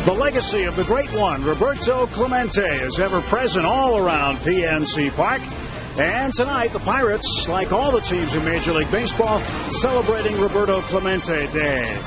The legacy of the great one, Roberto Clemente, is ever present all around PNC Park. And tonight, the Pirates, like all the teams in Major League Baseball, celebrating Roberto Clemente Day.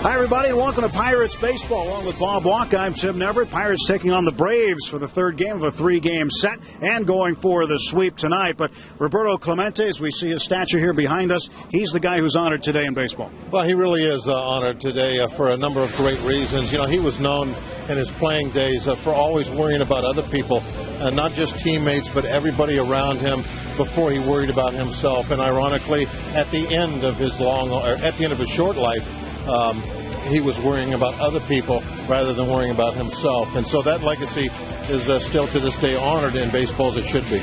Hi, everybody, and welcome to Pirates Baseball. Along with Bob Walk, I'm Tim Neverett. Pirates taking on the Braves for the third game of a three-game set and going for the sweep tonight. But Roberto Clemente, as we see his statue here behind us, he's the guy who's honored today in baseball. Well, he really is honored today for a number of great reasons. You know, he was known in his playing days for always worrying about other people, not just teammates, but everybody around him before he worried about himself. And ironically, at the end of his short life, he was worrying about other people rather than worrying about himself. And so that legacy is still to this day honored in baseball as it should be.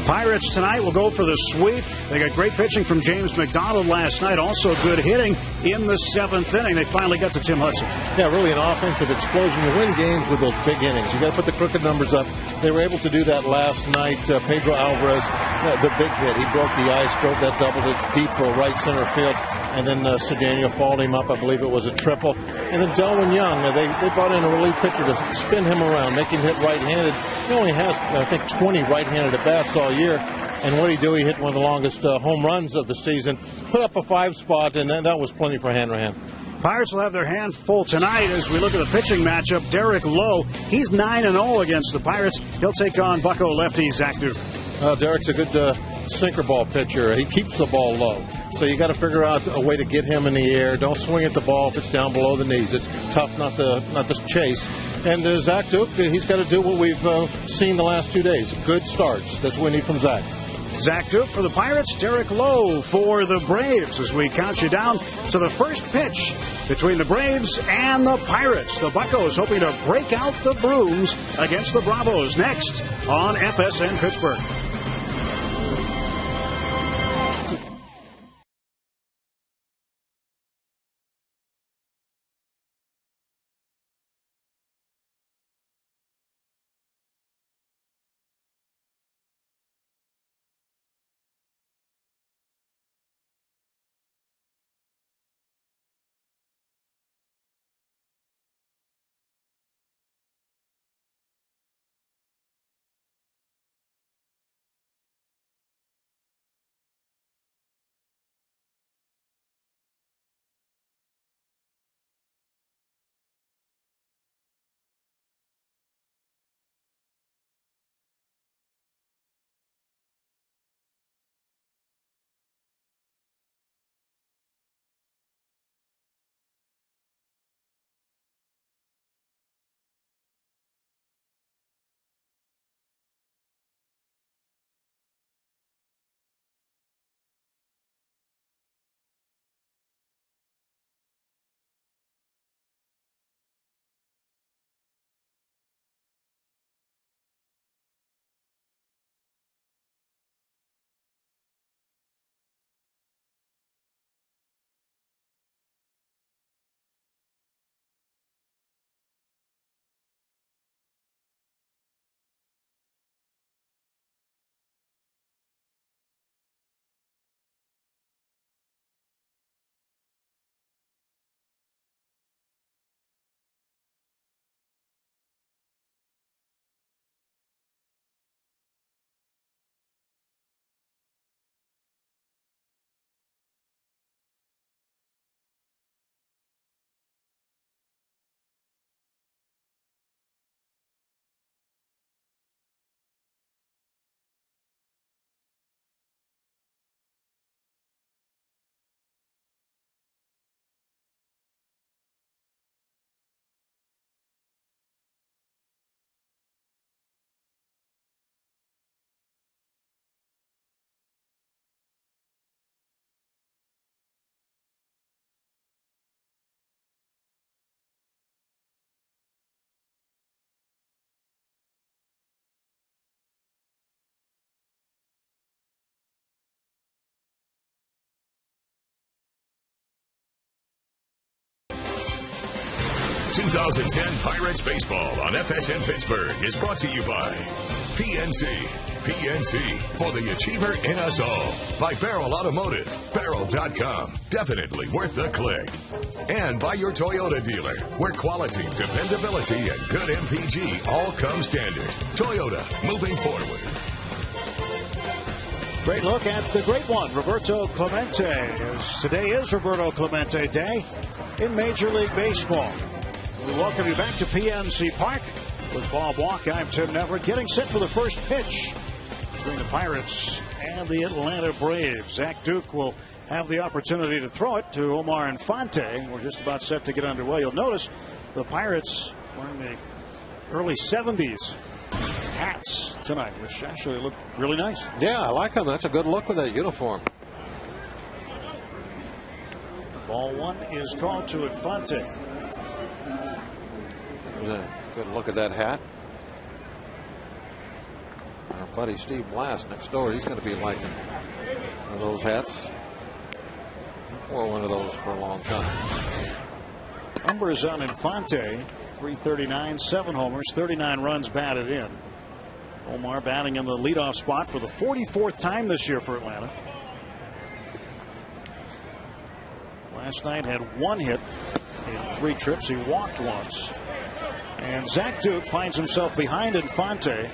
Pirates tonight will go for the sweep. They got great pitching from James McDonald last night. Also good hitting in the seventh inning. They finally got to Tim Hudson. Yeah, really an offensive explosion. You win games with those big innings. You got to put the crooked numbers up. They were able to do that last night. Pedro Alvarez, the big hit. He broke the ice, drove that double to deep right center field. And then Cedeno followed him up. I believe it was a triple. And then Delwyn Young, they brought in a relief pitcher to spin him around, make him hit right-handed. He only has, I think, 20 right-handed at-bats all year. And what did he do? He hit one of the longest home runs of the season, put up a 5-spot, and that was plenty for Hanrahan. Pirates will have their hand full tonight as we look at the pitching matchup. Derek Lowe, he's 9-0 against the Pirates. He'll take on Bucco lefty Zach Duke. Derek's a good sinker ball pitcher. He keeps the ball low. So you got to figure out a way to get him in the air. Don't swing at the ball if it's down below the knees. It's tough not to chase. And Zach Duke, he's got to do what we've seen the last 2 days. Good starts. That's what we need from Zach. Zach Duke for the Pirates, Derek Lowe for the Braves as we count you down to the first pitch between the Braves and the Pirates. The Buccos hoping to break out the brooms against the Bravos next on FSN Pittsburgh. .2010 Pirates Baseball on FSN Pittsburgh is brought to you by PNC, PNC for the achiever in us all by Barrel Automotive. Barrel.com. Definitely worth the click. And by your Toyota dealer, where quality, dependability, and good MPG all come standard. Toyota, moving forward. Great look at the great one, Roberto Clemente. Today is Roberto Clemente Day in Major League Baseball. We welcome you back to PNC Park with Bob Walk. I'm Tim Neverett, getting set for the first pitch between the Pirates and the Atlanta Braves. Zach Duke will have the opportunity to throw it to Omar Infante. We're just about set to get underway. You'll notice the Pirates wearing the early 70s hats tonight, which actually look really nice. Yeah, I like them. That's a good look with that uniform. Ball one is called to Infante. There's a good look at that hat. Our buddy Steve Blass next door, he's going to be liking one of those hats. He wore one of those for a long time. Numbers on Infante, 339, 7 homers, 39 runs batted in. Omar batting in the leadoff spot for the 44th time this year for Atlanta. Last night had 1 hit in 3 trips. He walked once. And Zach Duke finds himself behind Infante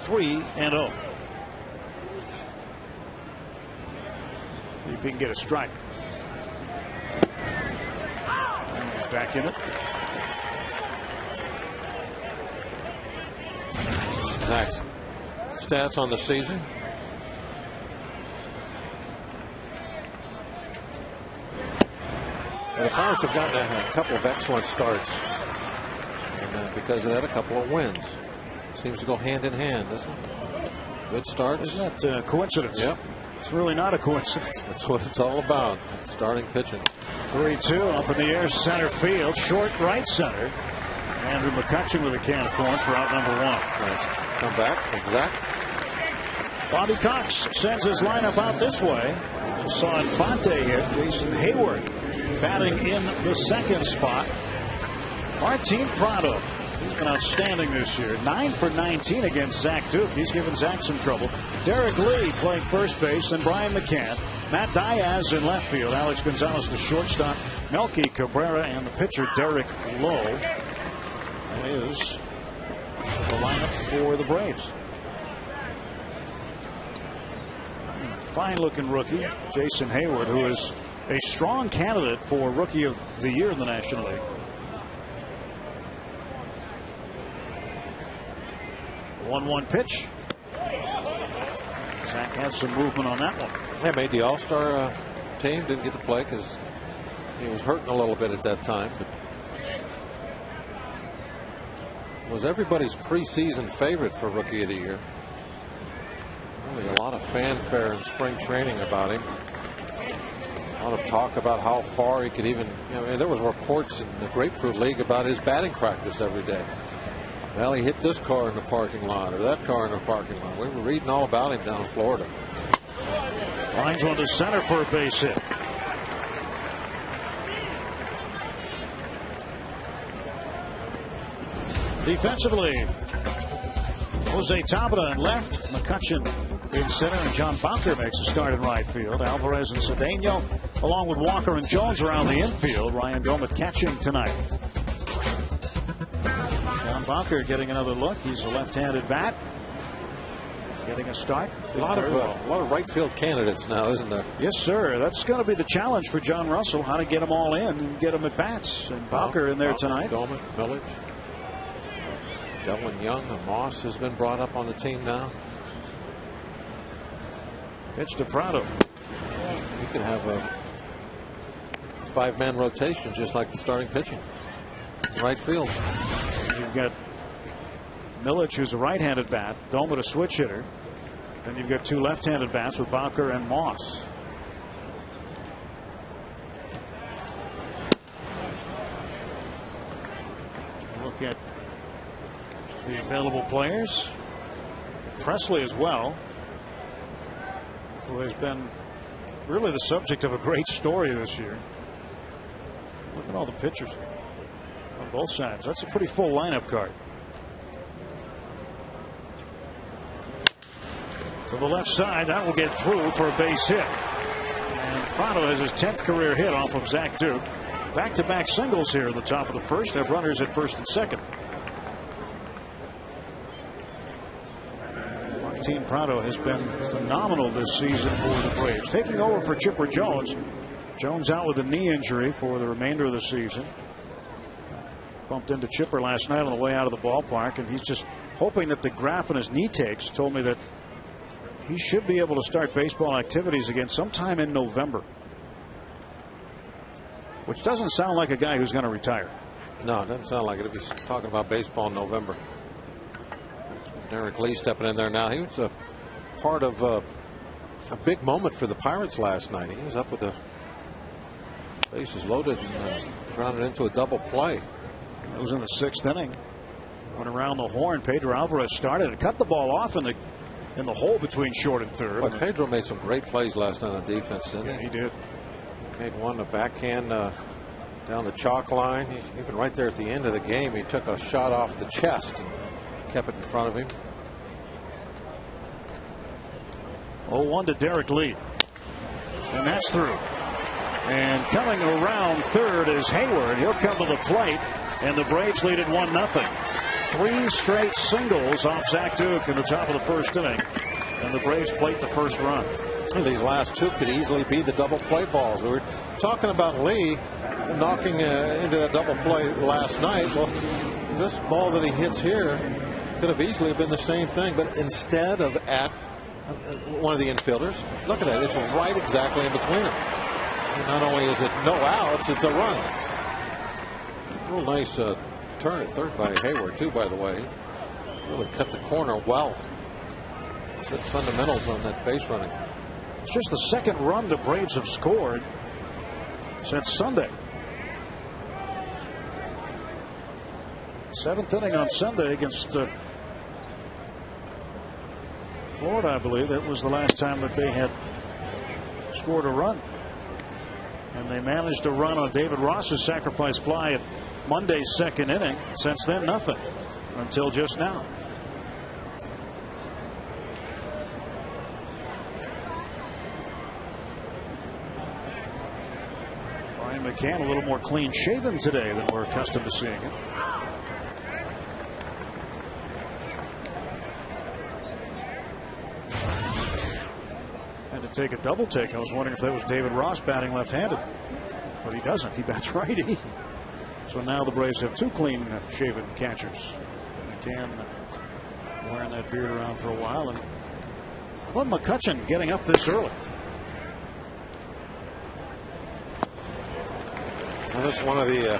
3-0. See if he can get a strike. And he's back in it. Zach's stats on the season. The Pirates have gotten a couple of excellent starts. And because of that, a couple of wins. Seems to go hand in hand, doesn't it? Good starts. Isn't that a coincidence? Yep. It's really not a coincidence. That's what it's all about. Starting pitching. 3-2 up in the air, center field, short right center. Andrew McCutchen with a can of corn for out number 1. Nice come back from Zach. Bobby Cox sends his lineup out this way. We saw Infante here. Jason Hayward batting in the second spot. Martin Prado, he's been outstanding this year. 9 for 19 against Zach Duke. He's given Zach some trouble. Derek Lee playing first base, and Brian McCann. Matt Diaz in left field. Alex Gonzalez, the shortstop. Melky Cabrera and the pitcher Derek Lowe. That is the lineup for the Braves. Fine looking rookie, Jason Hayward, who is a strong candidate for Rookie of the Year in the National League. 1-1 pitch. Zach had some movement on that one. They made the All-Star team. Didn't get to play because he was hurting a little bit at that time. But was everybody's preseason favorite for Rookie of the Year. Really a lot of fanfare in spring training about him. A lot of talk about how far he could even. There was reports in the Grapefruit League about his batting practice every day. Well, he hit this car in the parking lot or that car in the parking lot. We were reading all about him down in Florida. Lines one to center for a base hit. Defensively, Jose Tabata in left, McCutchen in center, and John Bowker makes a start in right field. Alvarez and Cedeno, along with Walker and Jones around the infield. Ryan Gomez catching tonight. John Bowker getting another look. He's a left-handed bat. Getting a start. A lot of right field candidates now, isn't there? Yes, sir. That's going to be the challenge for John Russell, how to get them all in and get them at bats. And Bowker in there tonight. Gomez, Millage. Devlin Young, Moss has been brought up on the team now. Pitch to Prado. You can have a 5-man rotation just like the starting pitching. Right field. You've got Millage, who's a right-handed bat. Doma, a switch hitter. Then you've got 2 left-handed bats with Bowker and Moss. Look at the available players. Presley as well, who has been really the subject of a great story this year. Look at all the pitchers on both sides. That's a pretty full lineup card. to the left side. That will get through for a base hit. And Prado has his 10th career hit off of Zach Duke. Back-to-back singles here at the top of the first. Have runners at first and second. Martin Prado has been phenomenal this season for the Braves. Taking over for Chipper Jones. Jones out with a knee injury for the remainder of the season. Bumped into Chipper last night on the way out of the ballpark, and he's just hoping that the graft in his knee takes. Told me that he should be able to start baseball activities again sometime in November. Which doesn't sound like a guy who's going to retire. No, it doesn't sound like it if he's talking about baseball in November. Derek Lee stepping in there now. He was a part of a big moment for the Pirates last night. He was up with the bases loaded and grounded into a double play. It was in the 6th inning. Went around the horn. Pedro Alvarez started and cut the ball off in the hole between short and third. But Pedro made some great plays last night on defense, didn't he? Yeah, he did. Made one, a backhand down the chalk line. Even right there at the end of the game, he took a shot off the chest and kept it in front of him. 0-1 to Derek Lee. And that's through. And coming around third is Hayward. He'll come to the plate, and the Braves lead at 1-0. 3 straight singles off Zach Duke in the top of the first inning, and the Braves plate the first run. These last 2 could easily be the double play balls. We were talking about Lee knocking into that double play last night. Well, this ball that he hits here could have easily been the same thing, but instead of at one of the infielders, look at that. It's right exactly in between them. And not only is it no outs, it's a run. Real nice turn at third by Hayward, too, by the way. Really cut the corner well. Good fundamentals on that base running. It's just the second run the Braves have scored since Sunday. 7th inning on Sunday against Florida, I believe. That was the last time that they had scored a run. And they managed to run on David Ross's sacrifice fly at Monday's 2nd inning. Since then, nothing until just now. Brian McCann a little more clean shaven today than we're accustomed to seeing him. Had to take a double take. I was wondering if that was David Ross batting left-handed, but he doesn't. He bats righty. So now the Braves have 2 clean shaven catchers. McCann wearing that beard around for a while, and Glenn McCutcheon getting up this early. Well, that's one of the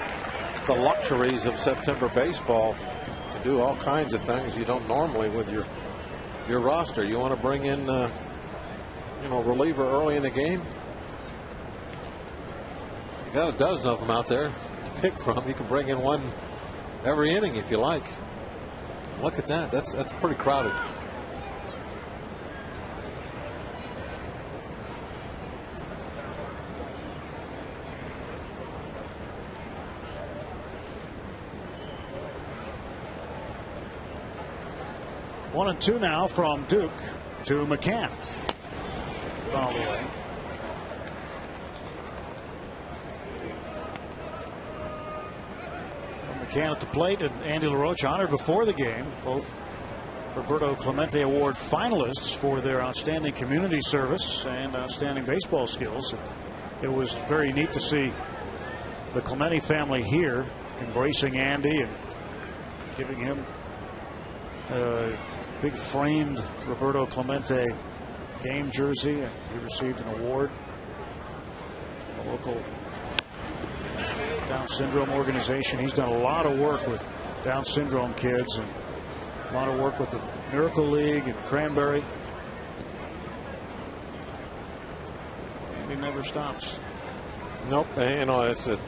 luxuries of September baseball. You can do all kinds of things you don't normally with your roster. You want to bring in reliever early in the game. You got a dozen of them out there to pick from. You can bring in one every inning if you like. Look at that. That's pretty crowded. One and 2 now from Duke to McCann. Foul away. McCann at the plate, and Andy LaRoche honored before the game. Both Roberto Clemente Award finalists for their outstanding community service and outstanding baseball skills. It was very neat to see the Clemente family here embracing Andy and giving him a big framed Roberto Clemente game jersey, and he received an award from a local Down syndrome organization. He's done a lot of work with Down syndrome kids and a lot of work with the Miracle League and Cranberry. And he never stops. Nope. It's a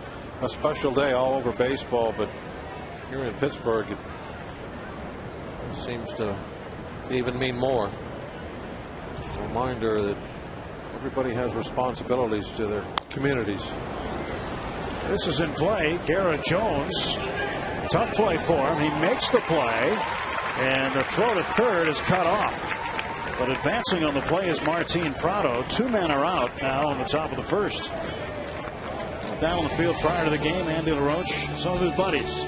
special day all over baseball, but here in Pittsburgh it seems to even mean more. A reminder that everybody has responsibilities to their communities. This is in play. Garrett Jones, tough play for him. He makes the play, and the throw to third is cut off. But advancing on the play is Martin Prado. 2 men are out now on the top of the first. Down on the field prior to the game, Andy LaRoche, some of his buddies.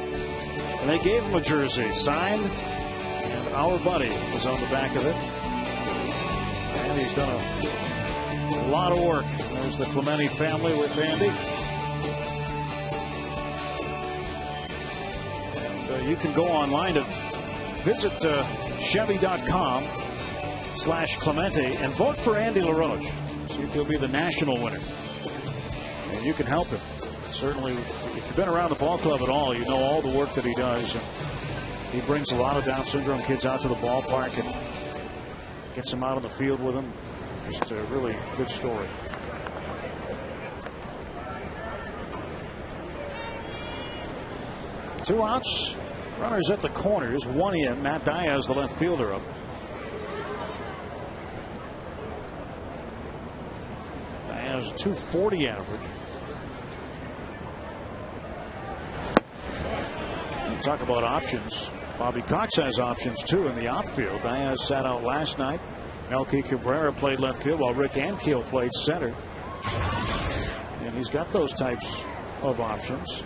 And they gave him a jersey signed, and our buddy is on the back of it. And he's done a lot of work. There's the Clemente family with Andy. And you can go online to visit Chevy.com/Clemente and vote for Andy LaRoche. See if he'll be the national winner. And you can help him. Certainly, if you've been around the ball club at all, you know all the work that he does. And he brings a lot of Down syndrome kids out to the ballpark and gets them out on the field with him. Just a really good story. Two outs. Runners at the corners. 1 in. Matt Diaz, the left fielder, up. Diaz, a .240 average. Talk about options. Bobby Cox has options too in the outfield. Diaz sat out last night. Melky Cabrera played left field while Rick Ankiel played center. And he's got those types of options.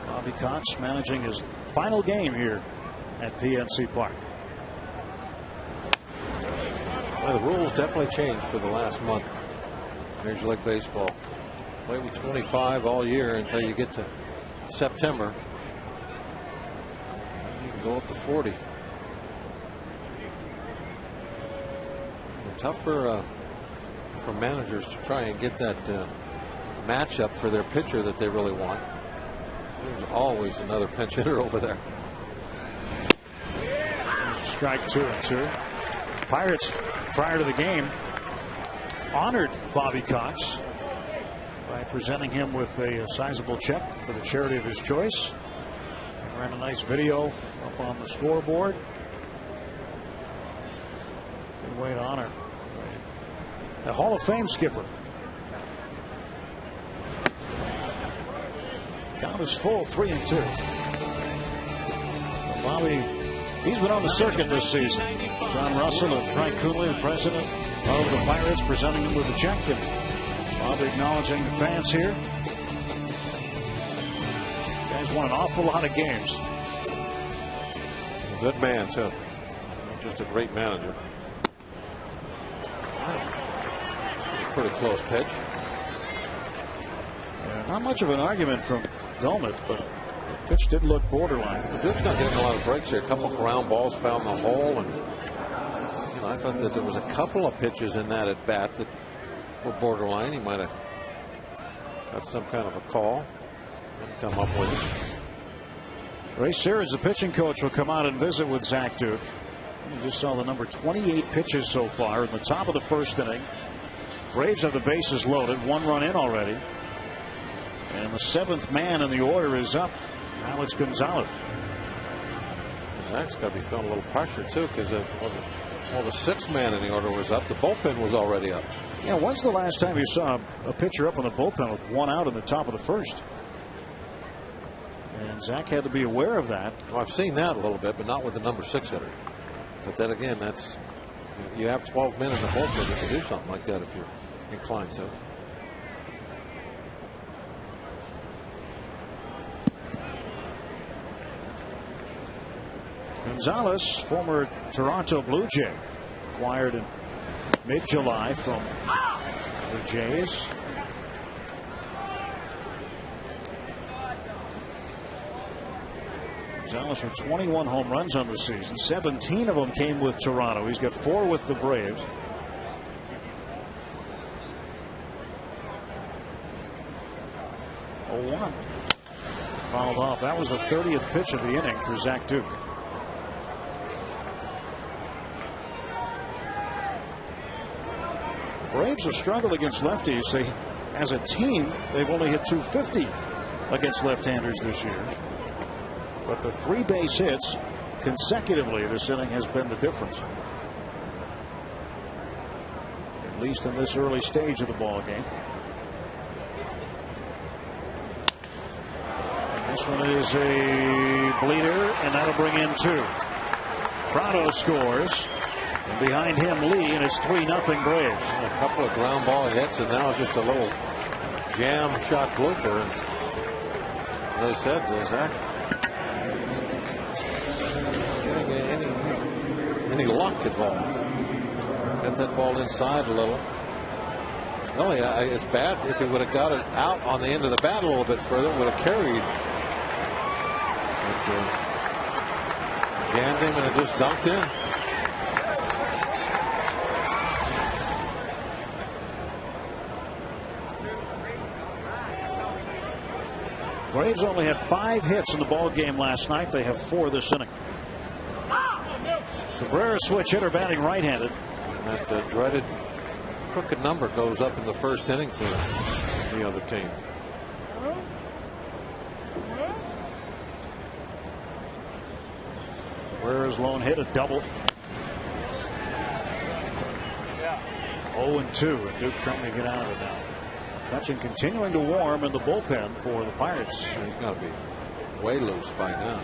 Bobby Cox managing his final game here at PNC Park. Well, the rules definitely changed for the last month. Major League Baseball. Play with 25 all year until you get to September. You can go up to 40. Tough for managers to try and get that matchup for their pitcher that they really want. There's always another pinch hitter over there. Strike 2 and 2. Pirates, prior to the game, honored Bobby Cox by presenting him with a sizable check for the charity of his choice. And ran a nice video up on the scoreboard. Good way to honor a Hall of Fame skipper. Count is full, 3 and 2. Bobby, he's been on the circuit this season. John Russell and Frank Cooley, the president of the Pirates, presenting him with a check. And Bobby acknowledging the fans here. Guys won an awful lot of games. A good man, too. Not just a great manager. Pretty close pitch. Yeah, not much of an argument from Gomez, but the pitch did look borderline. The Duke's not getting a lot of breaks here. A couple ground balls found the hole, and I thought that there was a couple of pitches in that at bat that were borderline. He might have got some kind of a call. Didn't come up with it. Ray Searage, the pitching coach, will come out and visit with Zach Duke. We just saw the number 28 pitches so far in the top of the first inning. Braves have the bases loaded. 1 run in already. And the 7th man in the order is up. Alex Gonzalez. Zach's got to be feeling a little pressure, too, because the 6th man in the order was up. The bullpen was already up. Yeah, when's the last time you saw a pitcher up on the bullpen with 1 out in the top of the first? And Zach had to be aware of that. Well, I've seen that a little bit, but not with the number 6 hitter. But then again, that's, you have 12 men in the bullpen that can do something like that if you're inclined to. Gonzalez, former Toronto Blue Jay, acquired in mid-July from the Jays. Gonzalez with 21 home runs on the season. 17 of them came with Toronto. He's got 4 with the Braves. A 1 fouled off. That was the 30th pitch of the inning for Zach Duke. Braves have struggled against lefties. As a team, they've only hit .250 against left-handers this year. But the 3 base hits consecutively this inning has been the difference. At least in this early stage of the ball game. And this one is a bleeder, and that'll bring in 2. Prado scores. And behind him, Lee, and it's 3-0 Braves. A couple of ground ball hits, and now just a little jam shot blooper. As I said, Zach, getting any luck involved. Get that ball inside a little. Really, it's bad if he would have got it out on the end of the bat a little bit further. It would have carried. But, jammed him and it just dunked in. Braves only had 5 hits in the ball game last night. They have 4 this inning. Cabrera switch hitter batting right-handed. That dreaded crooked number goes up in the first inning for the other team. Cabrera's lone hit, a double. 0-2, and Duke trying to get out of it now. Hutchin continuing to warm in the bullpen for the Pirates. He's got to be way loose by now.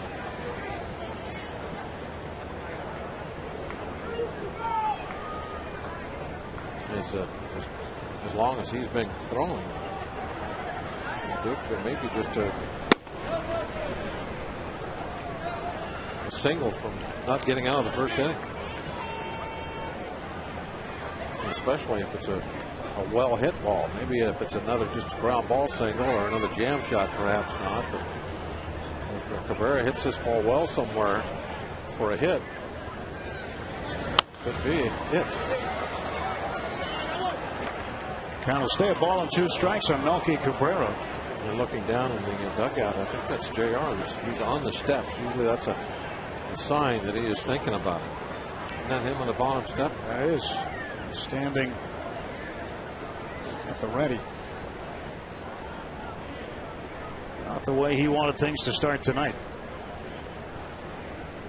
As long as he's been thrown, Duke maybe just a single from not getting out of the first inning. Especially if it's a well hit ball. Maybe if it's another just a ground ball single or another jam shot, perhaps not. But if Cabrera hits this ball well somewhere for a hit, could be a hit. Count will stay a ball and 2 strikes on Melky Cabrera. You're looking down in the dugout. I think that's JR. He's on the steps. Usually that's a sign that he is thinking about it. Isn't that him on the bottom step? That is. Standing at the ready. Not the way he wanted things to start tonight.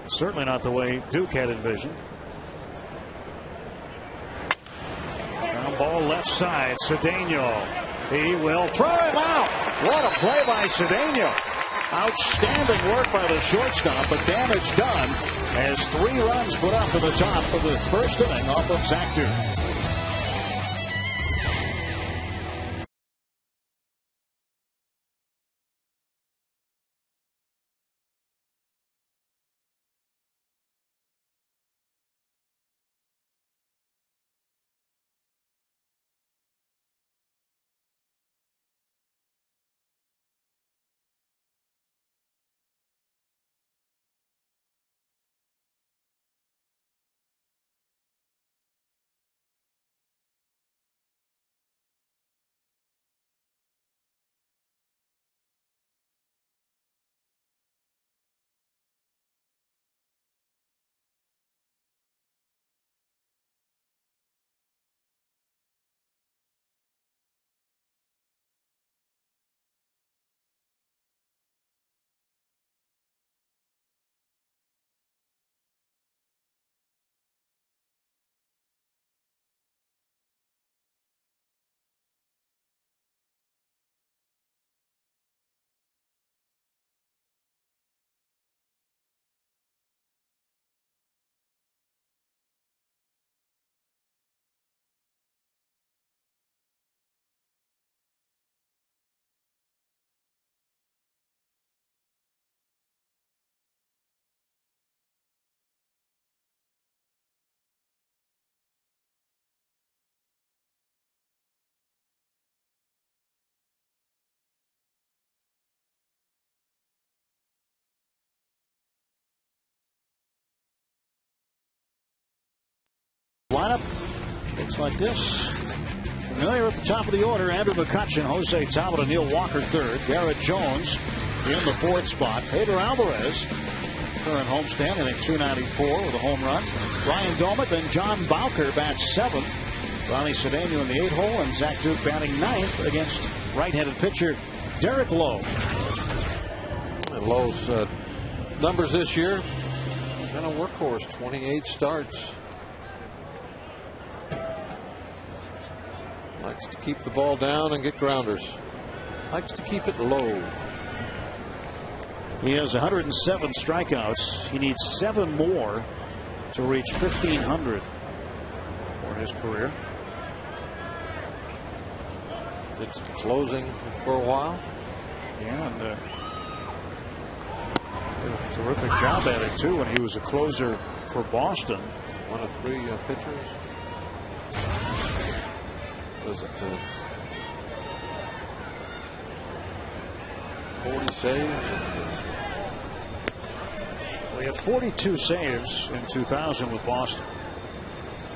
Certainly not the way Duke had envisioned. Ground ball left side. Cedeno. He will throw him out. What a play by Cedeno. Outstanding work by the shortstop, but damage done as 3 runs put up in the top of the first inning off of Zach Duke. Lineup looks like this. Familiar at the top of the order: Andrew McCutchen, Jose Talbot, and Neil Walker third. Garrett Jones in the 4th spot. Pedro Alvarez, current homestand, hitting .294 with a home run. Ryan Domick, then John Bowker bats 7th. Ronnie Cedeno in the 8 hole, and Zach Duke batting 9th against right-handed pitcher Derek Lowe. And Lowe's numbers this year, been a workhorse. 28 starts. Likes to keep the ball down and get grounders. Likes to keep it low. He has 107 strikeouts. He needs 7 more to reach 1,500 for his career. Did some closing for a while. Yeah, and did a terrific job at it too when he was a closer for Boston. One of 3 pitchers. Was it 40 saves? Well, he had 42 saves in 2000 with Boston,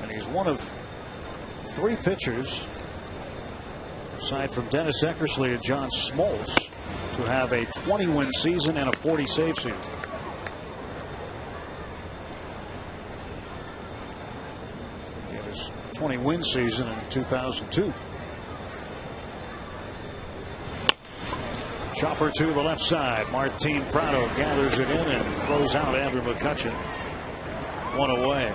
and he's one of 3 pitchers, aside from Dennis Eckersley and John Smoltz, to have a 20-win season and a 40-save season. He had his 20-win season in 2002. Chopper to the left side. Martin Prado gathers it in and throws out Andrew McCutchen. 1 away.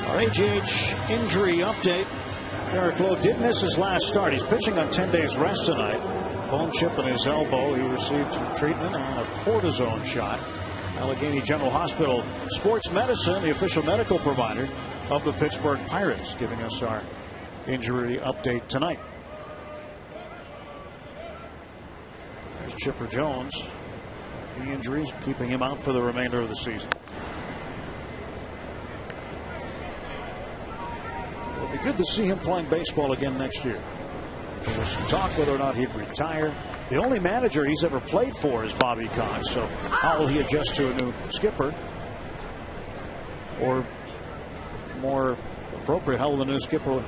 Our AGH injury update. Eric Lowe did miss his last start. He's pitching on 10 days rest tonight. Bone chip in his elbow. He received some treatment and a cortisone shot. Allegheny General Hospital Sports Medicine, the official medical provider of the Pittsburgh Pirates, giving us our injury update tonight. There's Chipper Jones. The injuries keeping him out for the remainder of the season. It'll be good to see him playing baseball again next year. There was some talk whether or not he'd retire. The only manager he's ever played for is Bobby Cox. So how will he adjust to a new skipper? Or more appropriate, how will the new skipper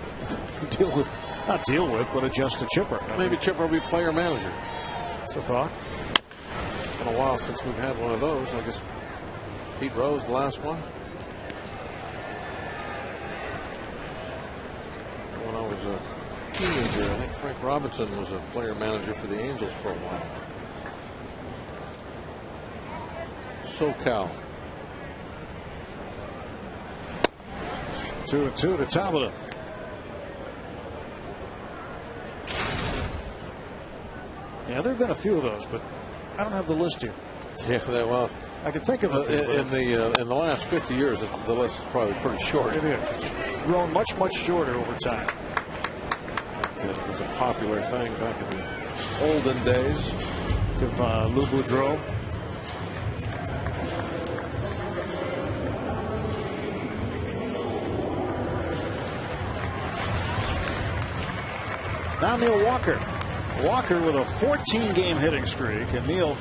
not deal with, but adjust to Chipper? Maybe Chipper will be player manager. That's a thought. It's been a while since we've had one of those. I guess Pete Rose, the last one. When I was a teenager, I think Frank Robinson was a player manager for the Angels for a while. SoCal. 2-2 to Tabata. Yeah, there have been a few of those, but I don't have the list here. Yeah, well, I can think of it in the last 50 years. The list is probably pretty short. It is. It's grown much shorter over time. It was a popular thing back in the olden days. Think of Lou Boudreau. Now Neil Walker. Walker with a 14-game hitting streak, and Neil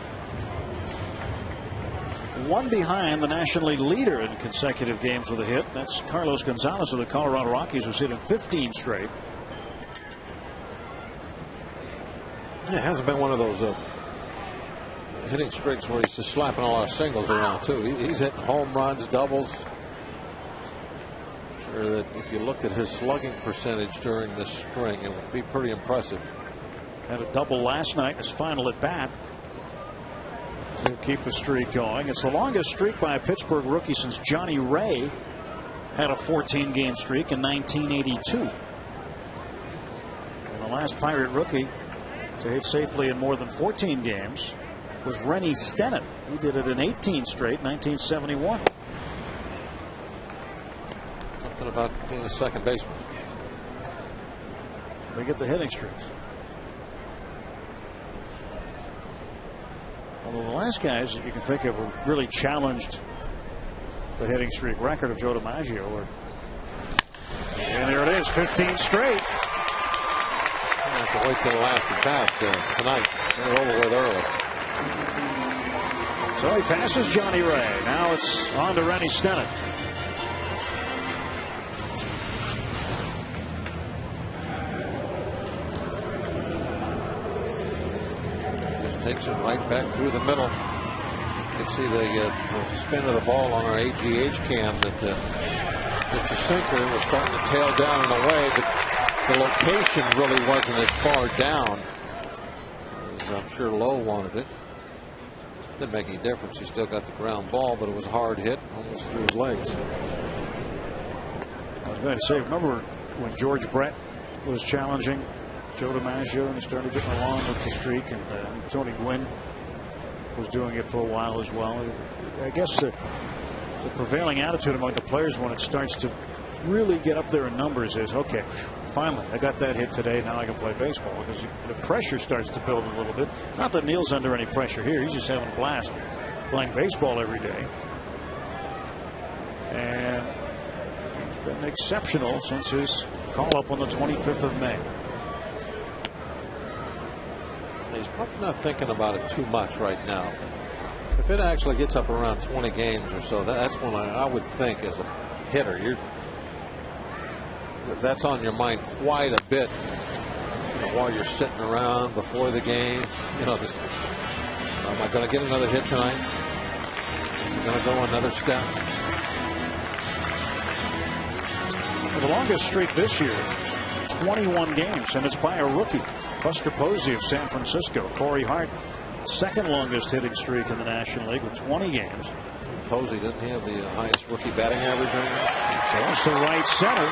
one behind the National League leader in consecutive games with a hit. That's Carlos Gonzalez of the Colorado Rockies, who's hit in 15 straight. Yeah, it hasn't been one of those hitting streaks where he's just slapping a lot of singles around too. He's hitting home runs, doubles. Sure that if you looked at his slugging percentage during this spring, it would be pretty impressive. Had a double last night in his final at bat to keep the streak going. It's the longest streak by a Pittsburgh rookie since Johnny Ray had a 14-game streak in 1982. And the last Pirate rookie to hit safely in more than 14 games was Rennie Stennett. He did it in 18 straight, 1971. Something about being a second baseman. They get the hitting streaks. Although the last guys that you can think of who really challenged the hitting streak record of Joe DiMaggio. And there it is, 15 straight. I have to wait till the last at bat tonight. They're over with early. So he passes Johnny Ray. Now it's on to Rennie Stennett. Takes it right back through the middle. You can see the spin of the ball on our AGH cam that just a sinker was starting to tail down in a way that the location really wasn't as far down as I'm sure Lowe wanted it. Didn't make any difference. He still got the ground ball, but it was a hard hit almost through his legs. I was going to say, remember when George Brett was challenging Joe DiMaggio and he started getting along with the streak, and Tony Gwynn was doing it for a while as well. I guess the prevailing attitude among the players when it starts to really get up there in numbers is, okay, finally, I got that hit today. Now I can play baseball, because the pressure starts to build a little bit. Not that Neil's under any pressure here. He's just having a blast playing baseball every day. And he's been exceptional since his call-up on the 25th of May. He's probably not thinking about it too much right now. If it actually gets up around 20 games or so, that's when I would think, as a hitter, that's on your mind quite a bit, while you're sitting around before the game. Just, am I going to get another hit tonight? Is he going to go another step? Well, the longest streak this year, 21 games, and it's by a rookie, Buster Posey of San Francisco. Corey Hart, second longest hitting streak in the National League with 20 games. Posey, doesn't he have the highest rookie batting average right now? So it's to right center.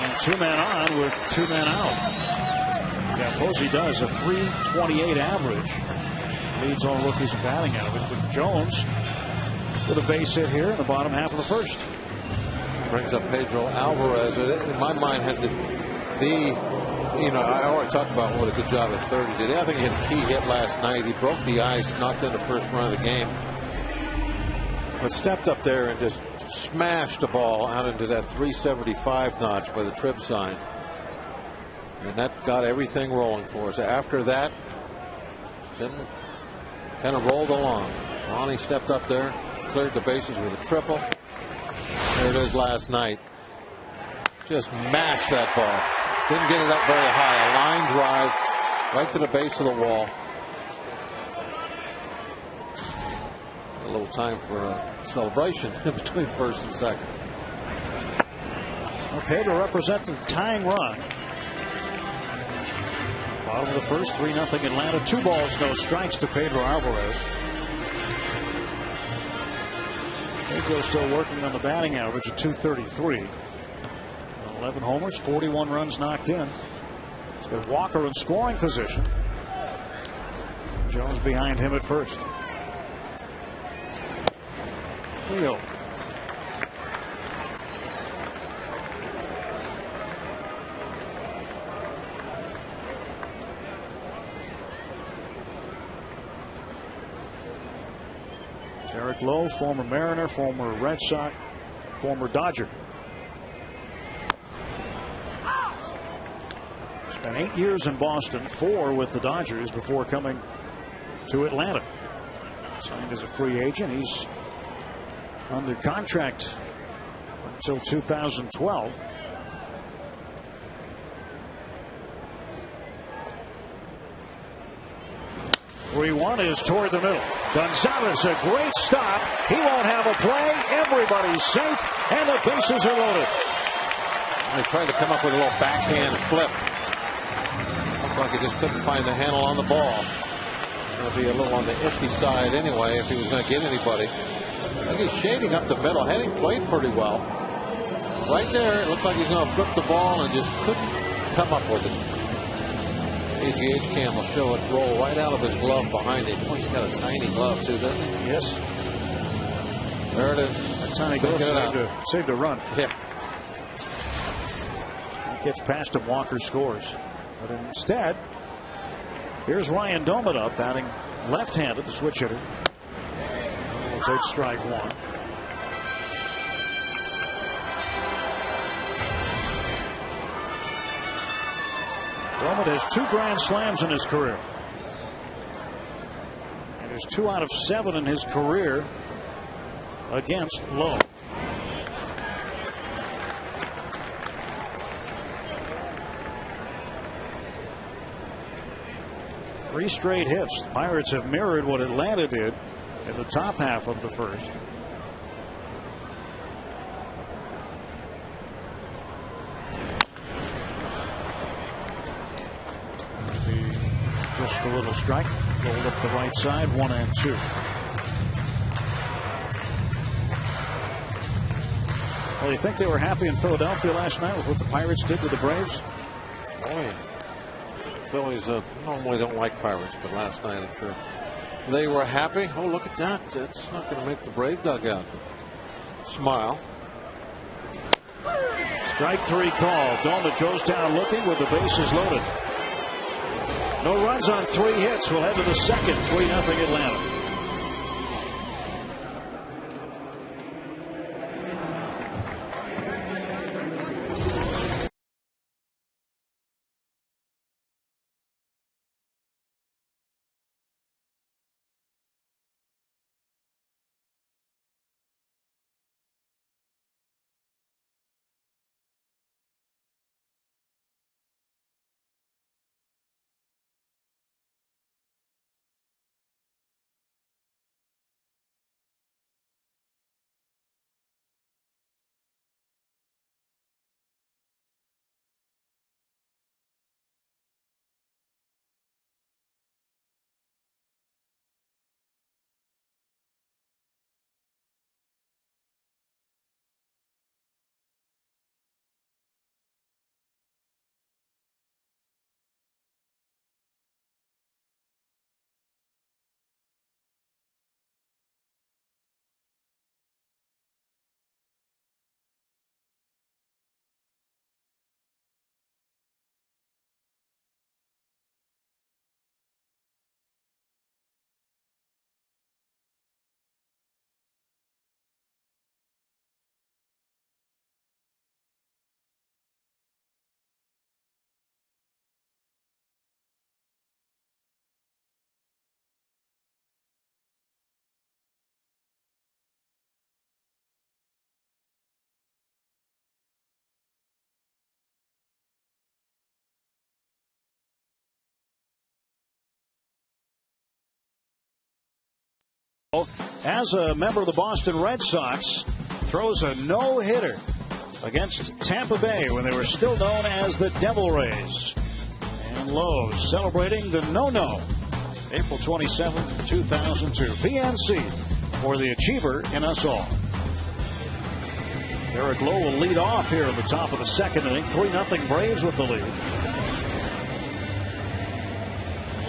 And 2 men on with 2 men out. Yeah, Posey does a .328 average. Leads all rookies in batting average. But Jones with a base hit here in the bottom half of the first. Brings up Pedro Alvarez. In my mind, had I already talked about what a good job at third he did. I think he had a key hit last night. He broke the ice, knocked in the first run of the game, but stepped up there and just smashed the ball out into that 375 notch by the trip sign. And that got everything rolling for us. After that, then kind of rolled along. Ronnie stepped up there, cleared the bases with a triple. There it is last night. Just mashed that ball. Didn't get it up very high. A line drive right to the base of the wall. A little time for a celebration in between first and second. Okay, to represent the tying run. Bottom of the first, 3-0 Atlanta. 2 balls, no strikes to Pedro Alvarez. Pedro still working on the batting average at .233. 11 homers, 41 runs knocked in. He's got Walker in scoring position. Jones behind him at first. Wheel. Derek Lowe, former Mariner, former Red Sox, former Dodger. Spent 8 years in Boston, 4 with the Dodgers before coming to Atlanta. Signed as a free agent. He's under contract until 2012. .3-1 is toward the middle. Gonzalez, a great stop. He won't have a play. Everybody's safe, and the bases are loaded. They tried to come up with a little backhand flip. Looked like he just couldn't find the handle on the ball. It'll be a little on the iffy side anyway if he was going to get anybody. I think he's shading up the middle. Henning played pretty well. Right there, it looked like he's going to flip the ball and just couldn't come up with it. AGH cam will show it roll right out of his glove behind him. Oh, he's got a tiny glove too, doesn't he? Yes. There it is. A tiny glove saved a run. Yeah. Gets past him, Walker scores. But instead, here's Ryan Doman up, batting left-handed, the switch hitter. We'll take strike 1. Doman has 2 grand slams in his career. And there's 2 out of 7 in his career against Lowe. Three straight hits. The Pirates have mirrored what Atlanta did in the top half of the first. Just a little strike. Rolled up the right side, 1-2. Well, you think they were happy in Philadelphia last night with what the Pirates did with the Braves? Oh, yeah. Phillies normally don't like Pirates, but last night I'm sure they were happy. Oh, look at that. That's not going to make the Brave dugout smile. Strike 3 call. Dolman goes down looking with the bases loaded. No runs on 3 hits. We'll head to the second. 3-0 Atlanta. As a member of the Boston Red Sox, throws a no-hitter against Tampa Bay when they were still known as the Devil Rays. And Lowe celebrating the no-no. April 27, 2002. PNC for the achiever in us all. Eric Lowe will lead off here at the top of the second inning. 3-0 Braves with the lead.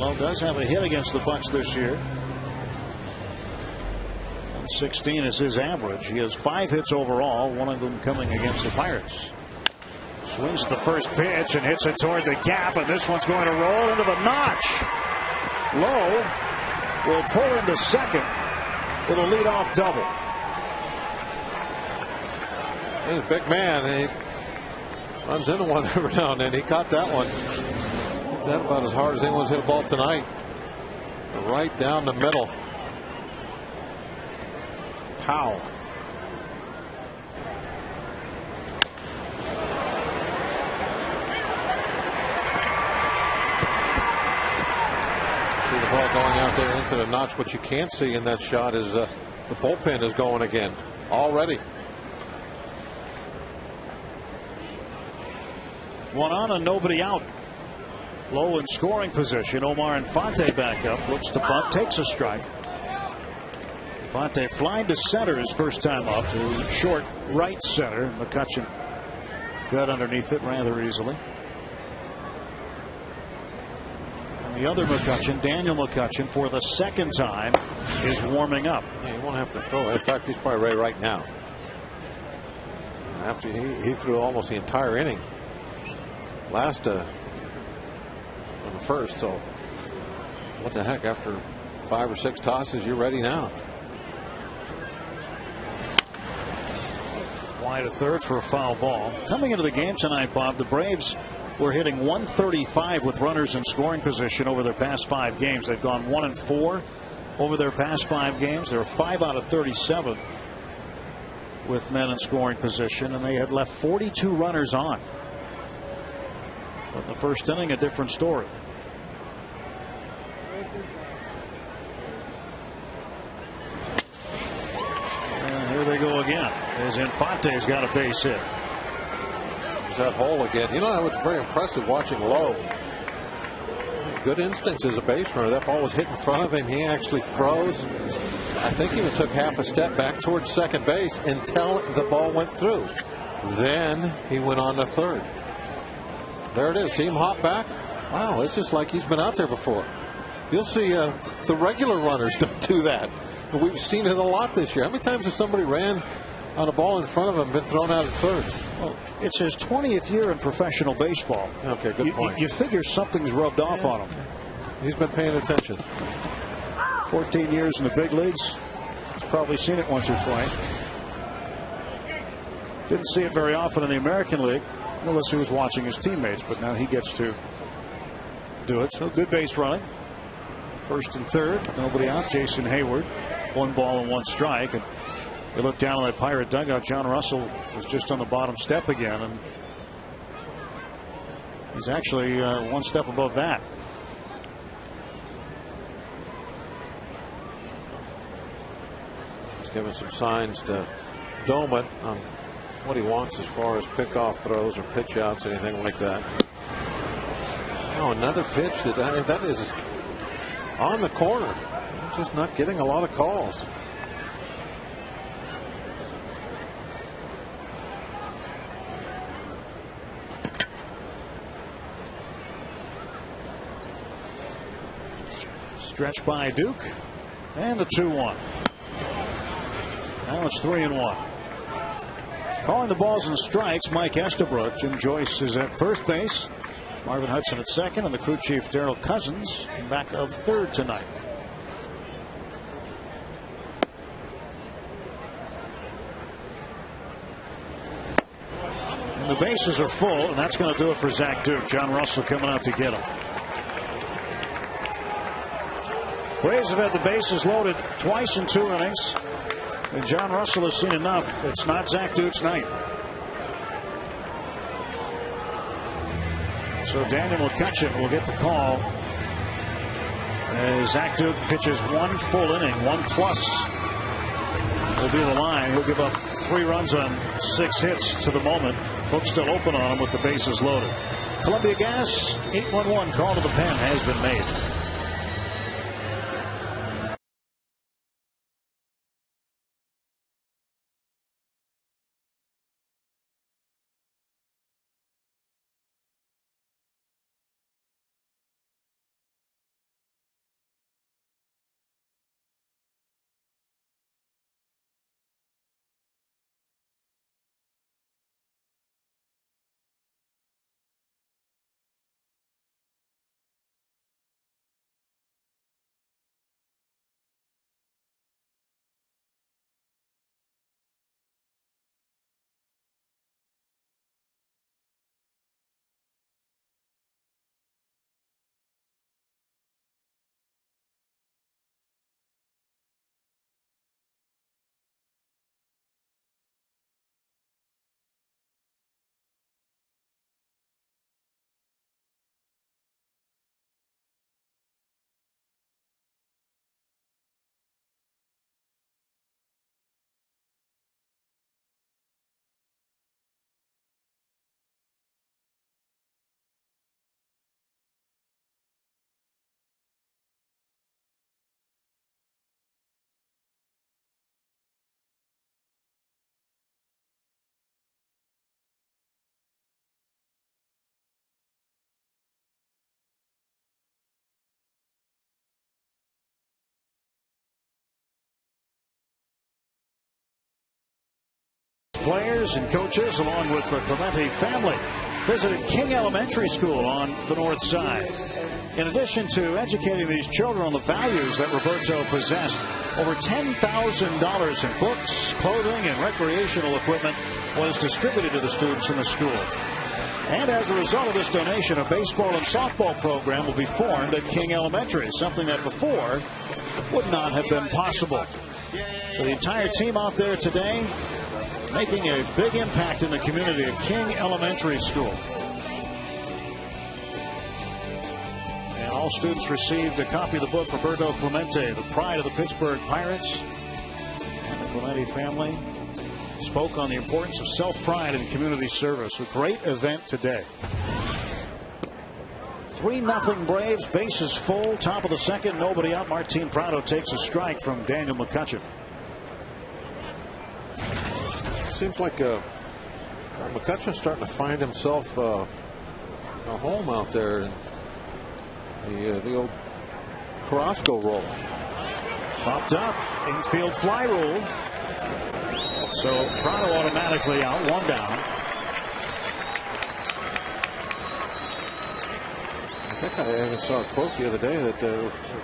Lowe does have a hit against the Bucs this year. 16 is his average. He has 5 hits overall, one of them coming against the Pirates. Swings at the first pitch and hits it toward the gap, and this one's going to roll into the notch. Lowe will pull into second with a leadoff double. He's a big man. He runs into one every now and then. He caught that one. Hit that about as hard as anyone's hit a ball tonight. Right down the middle. Powell. See the ball going out there into the notch. What you can't see in that shot is the bullpen is going again already. One on and nobody out. Low in scoring position. Omar Infante back up. Looks to bunt. Takes a strike. Infante flying to center his first time up to short right center. McCutchen got underneath it rather easily. And the other McCutchen, Daniel McCutchen, for the second time is warming up. Yeah, he won't have to throw. In fact, he's probably ready right now. After he threw almost the entire inning last on the first. So what the heck, after 5 or 6 tosses, you're ready now. Wide of third for a foul ball. Coming into the game tonight, Bob, the Braves were hitting .135 with runners in scoring position over their past 5 games. They've gone 1-4 over their past 5 games. They were 5 out of 37 with men in scoring position, and they had left 42 runners on. But in the first inning, a different story. And here they go again, as Infante's got a base hit. There's that hole again. You know, that was very impressive watching Lowe. Good instincts as a base runner. That ball was hit in front of him. He actually froze. I think he even took half a step back towards second base until the ball went through. Then he went on to third. There it is. See him hop back? Wow, it's just like he's been out there before. You'll see the regular runners don't do that. We've seen it a lot this year. How many times has somebody ran on a ball in front of him and been thrown out at third? Well, it's his 20th year in professional baseball. Okay, good point. You figure something's rubbed off on him. He's been paying attention. 14 years in the big leagues. He's probably seen it once or twice. Didn't see it very often in the American League, unless he was watching his teammates, but now he gets to do it. So good base running. First and third, nobody out. Jason Hayward, 1 ball and 1 strike. And they look down on that Pirate dugout. John Russell was just on the bottom step again, and he's actually 1 step above that. He's giving some signs to Doman on what he wants as far as pickoff throws or pitch outs, anything like that. Oh, another pitch that is on the corner. Just not getting a lot of calls. Stretch by Duke, and the 2-1. Now it's 3-1. Calling the balls and strikes, Mike Estabrook. Jim Joyce is at first base. Marvin Hudson at second, and the crew chief Darrell Cousins back of third tonight. And the bases are full, and that's going to do it for Zach Duke. John Russell coming out to get him. Braves have had the bases loaded twice in 2 innings. And John Russell has seen enough. It's not Zach Duke's night. So Daniel McCutcheon will get the call as Zach Duke pitches 1 full inning. 1+ will be the line. He'll give up 3 runs on 6 hits to the moment. Book still open on him with the bases loaded. Columbia Gas 8-1-1 call to the pen has been made. Players and coaches, along with the Clemente family, visited King Elementary School on the north side. In addition to educating these children on the values that Roberto possessed, over $10,000 in books, clothing, and recreational equipment was distributed to the students in the school. And as a result of this donation, a baseball and softball program will be formed at King Elementary, something that before would not have been possible. So the entire team out there today making a big impact in the community at King Elementary School. And all students received a copy of the book, Roberto Clemente, The Pride of the Pittsburgh Pirates. And the Clemente family spoke on the importance of self-pride and community service. A great event today. 3-0 Braves, bases full, top of the second, nobody out. Martin Prado takes a strike from Daniel McCutcheon. Seems like McCutcheon's starting to find himself a home out there in the old Carrasco role. Popped up. Infield fly rule. So Prado automatically out. 1 down. I think I even saw a quote the other day that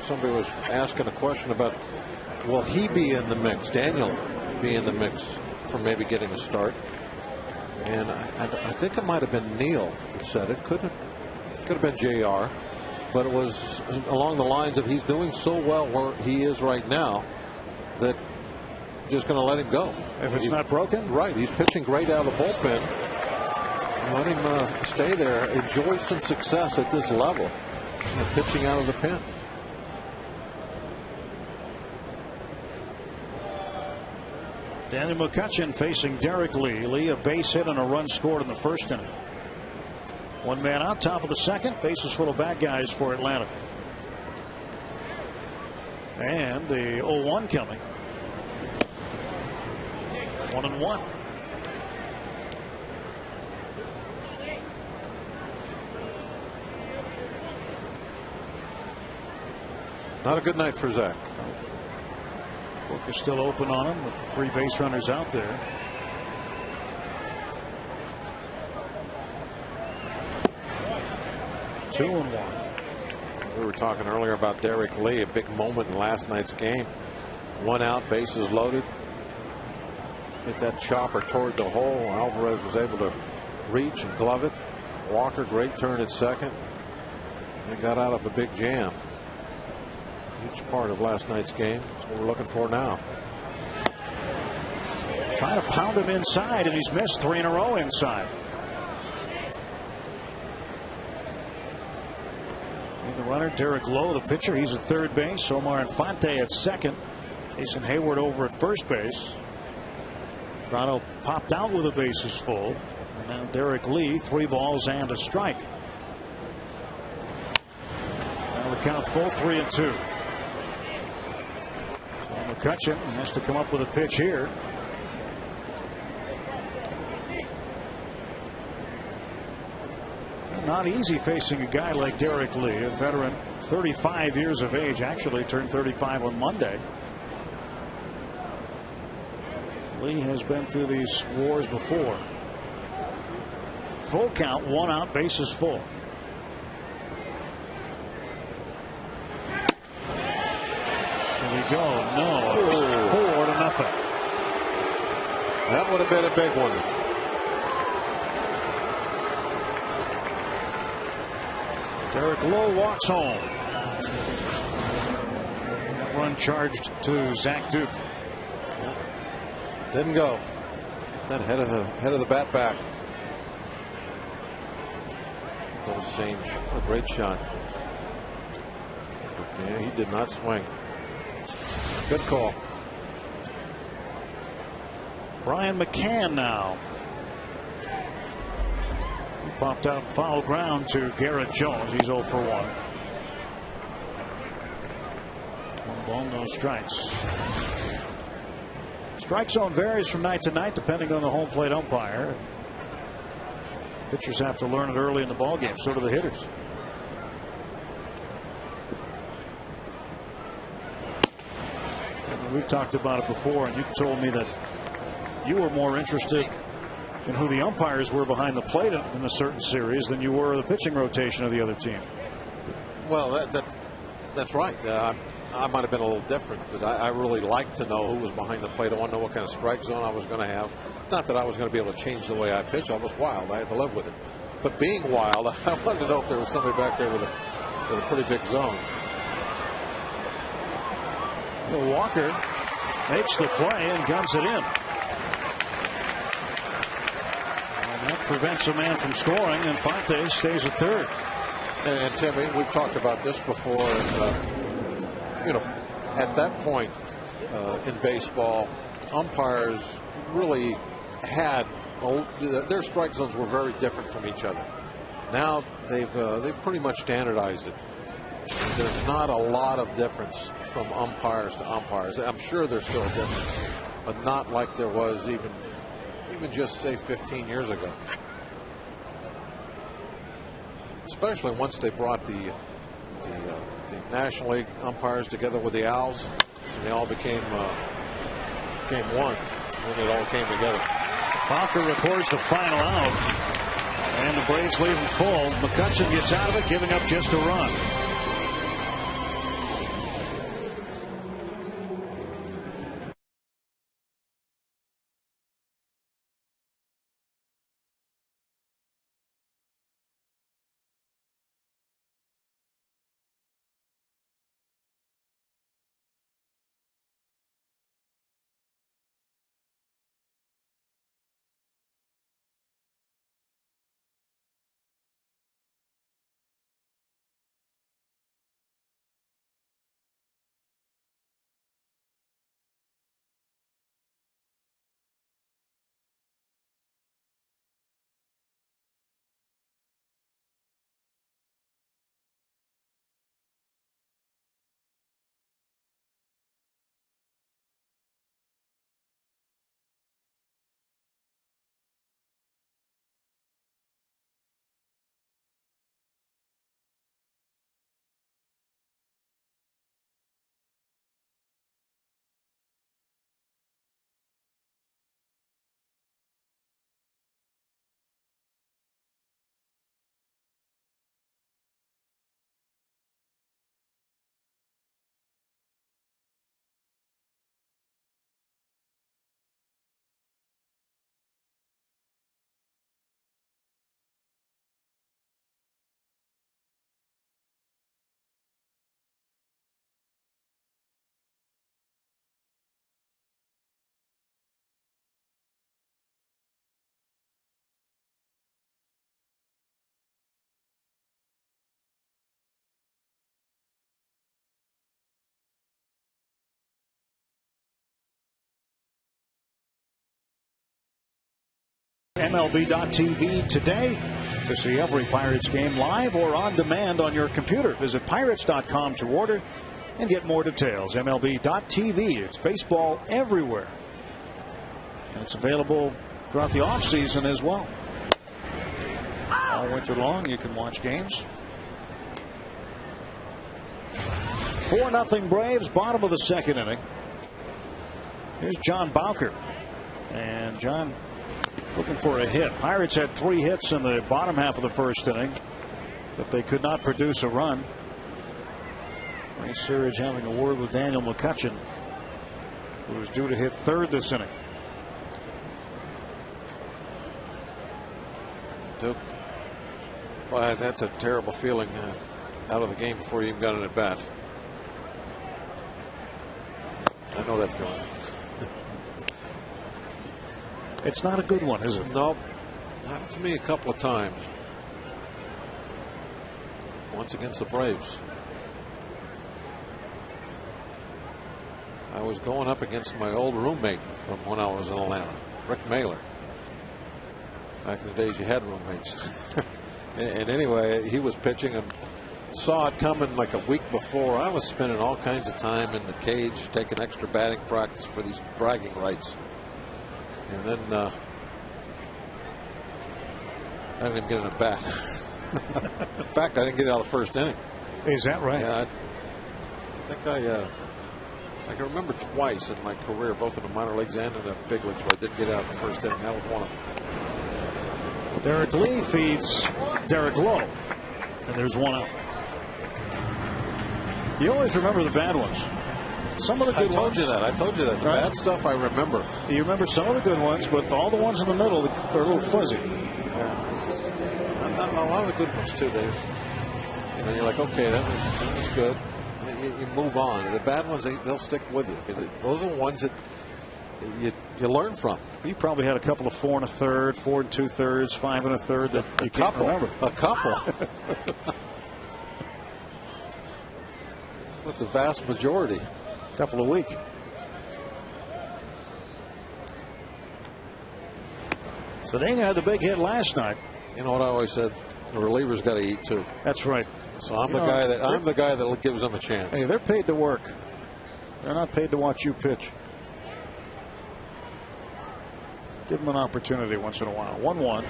somebody was asking a question about, will he be in the mix? Daniel be in the mix for maybe getting a start? And I think it might have been Neil that said it. Could have been JR, but it was along the lines of he's doing so well where he is right now that just going to let him go. If it's not broken? Right. He's pitching great out of the bullpen. Let him stay there. Enjoy some success at this level. And pitching out of the pen. Daniel McCutchen facing Derek Lee. Lee, a base hit and a run scored in the first inning. 1 man out, top of the second. Bases full of bad guys for Atlanta. And the 0-1 coming. 1-1. Not a good night for Zach. Book is still open on him with 3 base runners out there. Two and 1. We were talking earlier about Derek Lee, a big moment in last night's game. 1 out, bases loaded. Hit that chopper toward the hole. Alvarez was able to reach and glove it. Walker, great turn at second. They got out of a big jam. Huge part of last night's game. That's what we're looking for now. Trying to pound him inside, and he's missed 3 in a row inside. And the runner, Derek Lowe, the pitcher, he's at third base. Omar Infante at second. Jason Hayward over at first base. Prado popped out with the bases full. And now Derek Lee, 3 balls and a strike. Now the count full, 3-2. McCutchen has to come up with a pitch here. Not easy facing a guy like Derek Lee, a veteran, 35 years of age, actually turned 35 on Monday. Lee has been through these wars before. Full count, 1 out, bases full. Here we go. No. 4-0. That would have been a big one. Derek Lowe walks home. Run charged to Zach Duke. Didn't go. That head of the bat back. Those Saints, a great shot. Yeah, he did not swing. Good call. Brian McCann now. He popped out foul ground to Garrett Jones. He's 0 for 1. 1 ball, no strikes. Strike zone varies from night to night depending on the home plate umpire. Pitchers have to learn it early in the ballgame. So do the hitters. And we've talked about it before, and you told me that you were more interested in who the umpires were behind the plate in a certain series than you were the pitching rotation of the other team. Well, that's right. I might have been a little different, but I really like to know who was behind the plate. I want to know what kind of strike zone I was going to have. Not that I was going to be able to change the way I pitch. I was wild. I had to live with it. But being wild, I wanted to know if there was somebody back there with a pretty big zone. Walker makes the play and guns it in. And that prevents a man from scoring, and Fonte stays at third. And Timmy, we've talked about this before. And, at that point in baseball, umpires really had their strike zones were very different from each other. Now they've pretty much standardized it. There's not a lot of difference from umpires to umpires. I'm sure there's still a difference, but not like there was even just say 15 years ago. Especially once they brought the the National League umpires together with the Owls, and they all became one when it all came together. Parker records the final out, and the Braves leave him full. McCutchen gets out of it, giving up just a run. MLB.tv today to see every Pirates game live or on demand on your computer. Visit Pirates.com to order and get more details. MLB.tv. It's baseball everywhere. And it's available throughout the offseason as well. All winter long, you can watch games. 4-0 Braves, bottom of the second inning. Here's John Bowker. And John looking for a hit. Pirates had 3 hits in the bottom half of the first inning, but they could not produce a run. Ray Searage having a word with Daniel McCutchen, who was due to hit third this inning. Well, that's a terrible feeling out of the game before you even got an at bat. I know that feeling. It's not a good one, is it? No. Happened to me a couple of times. Once against the Braves. I was going up against my old roommate from when I was in Atlanta, Rick Mailer. Back in the days you had roommates. and anyway, he was pitching and saw it coming like a week before. I was spending all kinds of time in the cage, taking extra batting practice for these bragging rights. And then I didn't even get in a bat. In fact, I didn't get it out of the first inning. Is that right? Yeah, I think I can remember twice in my career, both in the minor leagues and in the big leagues, where I didn't get out in the first inning. That was one of them. Derek Lee feeds Derek Lowe, and there's one out. You always remember the bad ones. Some of the good ones. I told you that. The bad stuff I remember. You remember some of the good ones, but all the ones in the middle are a little fuzzy. Yeah. A lot of the good ones too. You're like, okay, that was good. You move on. The bad ones, they'll stick with you. Those are the ones that you learn from. You probably had a couple of 4 1/3, 4 2/3, 5 1/3 that you can't remember. A couple. But the vast majority. Couple a week. Cedeno had the big hit last night. You know what I always said? The reliever's got to eat too. That's right. So I'm the guy that gives them a chance. Hey, they're paid to work. They're not paid to watch you pitch. Give them an opportunity once in a while. 1-1,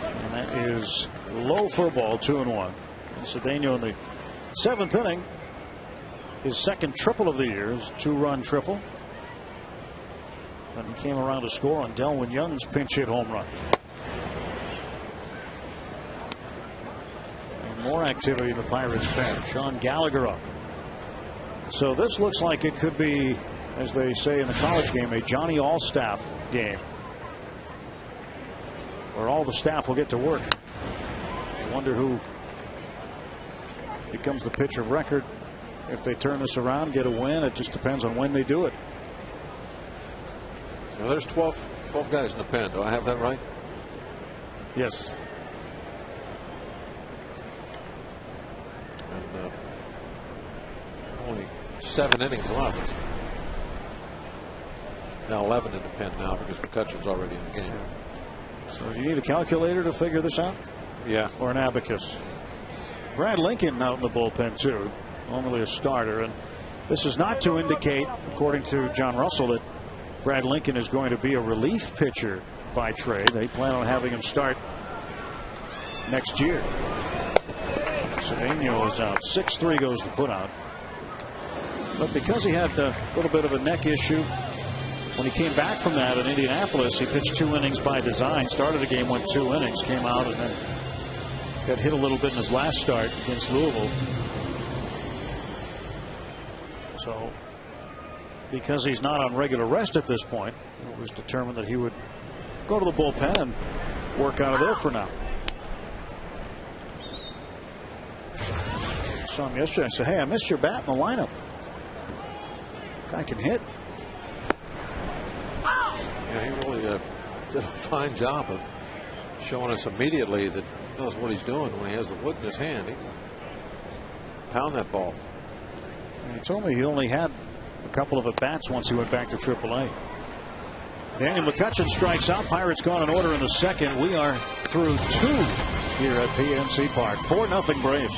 and that is low for a ball. 2-1. Cedeno in the Seventh inning. His second triple of the year, his 2-run triple. And he came around to score on Delwyn Young's pinch hit home run. And more activity in the Pirates pen. Sean Gallagher up. So this looks like it could be, as they say in the college game, a Johnny All-Staff game, where all the staff will get to work. I wonder who becomes the pitcher of record if they turn this around, get a win. It just depends on when they do it. Now there's 12 guys in the pen. Do I have that right? Yes. And only 7 innings left. Now 11 in the pen now because McCutcheon's already in the game. So do you need a calculator to figure this out? Yeah. Or an abacus? Brad Lincoln out in the bullpen too, normally a starter, and this is not to indicate, according to John Russell, that Brad Lincoln is going to be a relief pitcher by trade. They plan on having him start next year. Cedeno is out. 6-3 goes the put out. But because he had a little bit of a neck issue when he came back from that in Indianapolis, he pitched 2 innings by design. Started the game, went 2 innings, came out, and then got hit a little bit in his last start against Louisville. So because he's not on regular rest at this point, it was determined that he would go to the bullpen and work out of there for now. I saw him yesterday. I said, hey, I missed your bat in the lineup. Guy can hit. Yeah, he really did a fine job of showing us immediately that he knows what he's doing when he has the wood in his hand. He can pound that ball. And he told me he only had a couple of at-bats once he went back to AAA. Daniel McCutcheon strikes out. Pirates gone in order in the second. We are through 2 here at PNC Park. 4-0 Braves.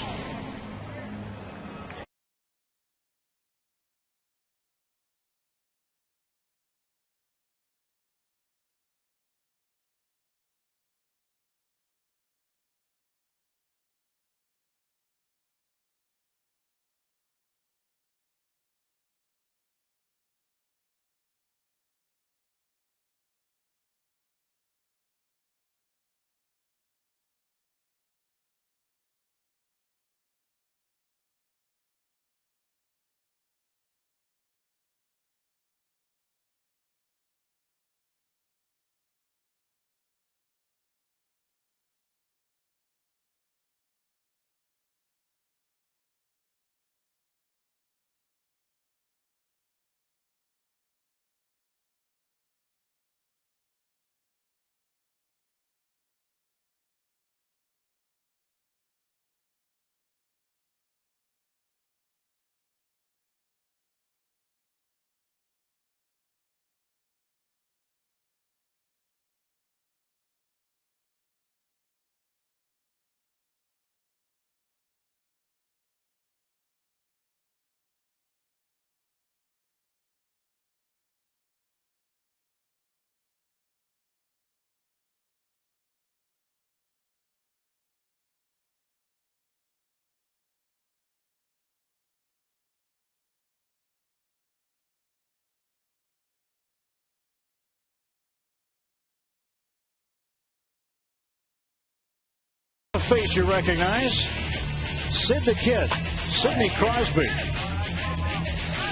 Face you recognize, Sid the Kid, Sidney Crosby.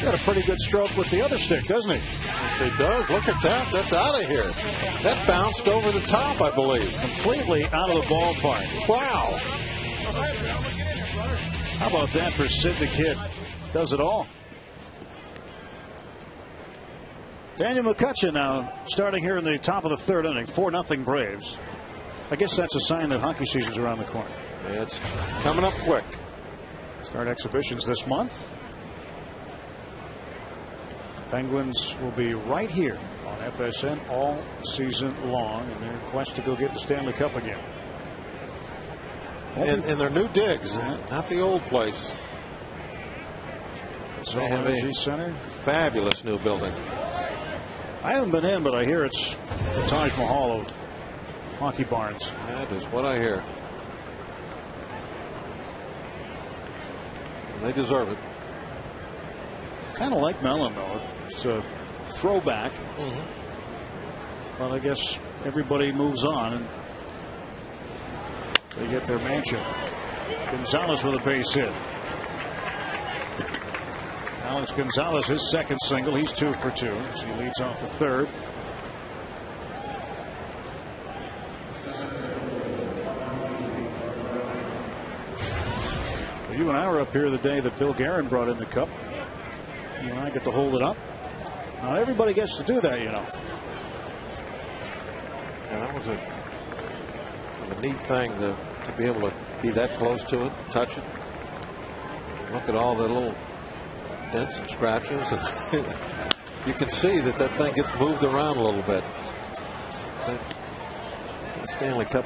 Got a pretty good stroke with the other stick, doesn't he? Yes, he does. Look at that. That's out of here. That bounced over the top, I believe. Completely out of the ballpark. Wow. How about that for Sid the Kid? Does it all. Daniel McCutcheon now starting here in the top of the 3rd inning. 4-0 Braves. I guess that's a sign that hockey season's around the corner. Yeah, it's coming up quick. Start exhibitions this month. Penguins will be right here on FSN all season long in their quest to go get the Stanley Cup again. And their new digs, not the old place. They have a Center. Fabulous new building. I haven't been in, but I hear it's the Taj Mahal of hockey barns. That is what I hear. They deserve it. Kind of like Mellon, though. It's a throwback. But I guess everybody moves on and they get their mansion. Gonzalez with a base hit. Alex Gonzalez, his second single. He's 2 for 2 as he leads off the third. Well, you and I were up here the day that Bill Guerin brought in the cup. You and I get to hold it up. Not everybody gets to do that, you know. Yeah, that was a neat thing to be able to be that close to it, touch it. Look at all the little dents and scratches, and you can see that thing gets moved around a little bit. The Stanley Cup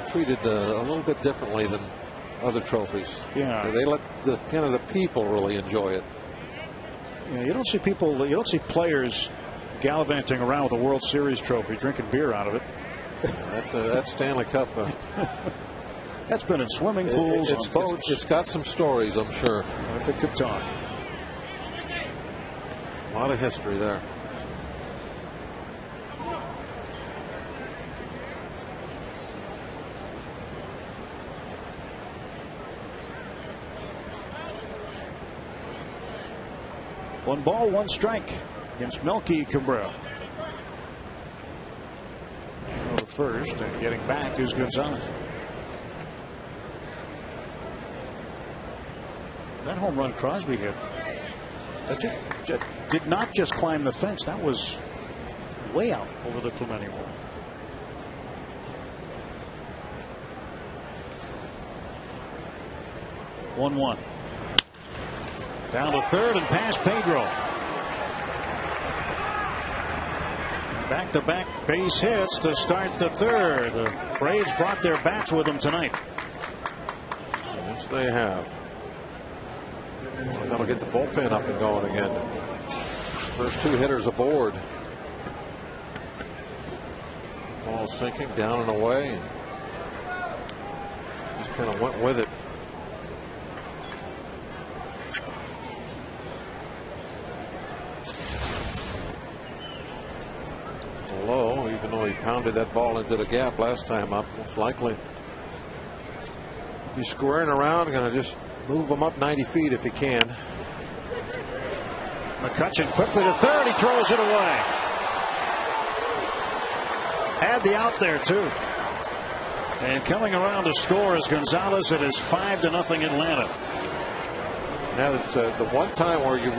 treated a little bit differently than other trophies. Yeah, they let the people really enjoy it. Yeah, you don't see players gallivanting around with a World Series trophy, drinking beer out of it. That Stanley Cup. That's been in swimming pools, on boats. It's got some stories, I'm sure. If it could talk. A lot of history there. One ball, one strike against Melky Cabrera. The first, and getting back is Gonzalez. That home run Crosby hit, that did not just climb the fence. That was way out over the Clemente wall. One. Down to third and past Pedro. Back-to-back base hits to start the third. The Braves brought their bats with them tonight. Yes, they have. That'll get the bullpen up and going again. First 2 hitters aboard. Ball sinking down and away. Just kind of went with it. Low, even though he pounded that ball into the gap last time up, most likely he's squaring around, going to just move him up 90 feet if he can. McCutchen quickly to third. He throws it away. Had the out there too. And coming around to score is Gonzalez. It is 5-0 Atlanta. Now it's the one time where you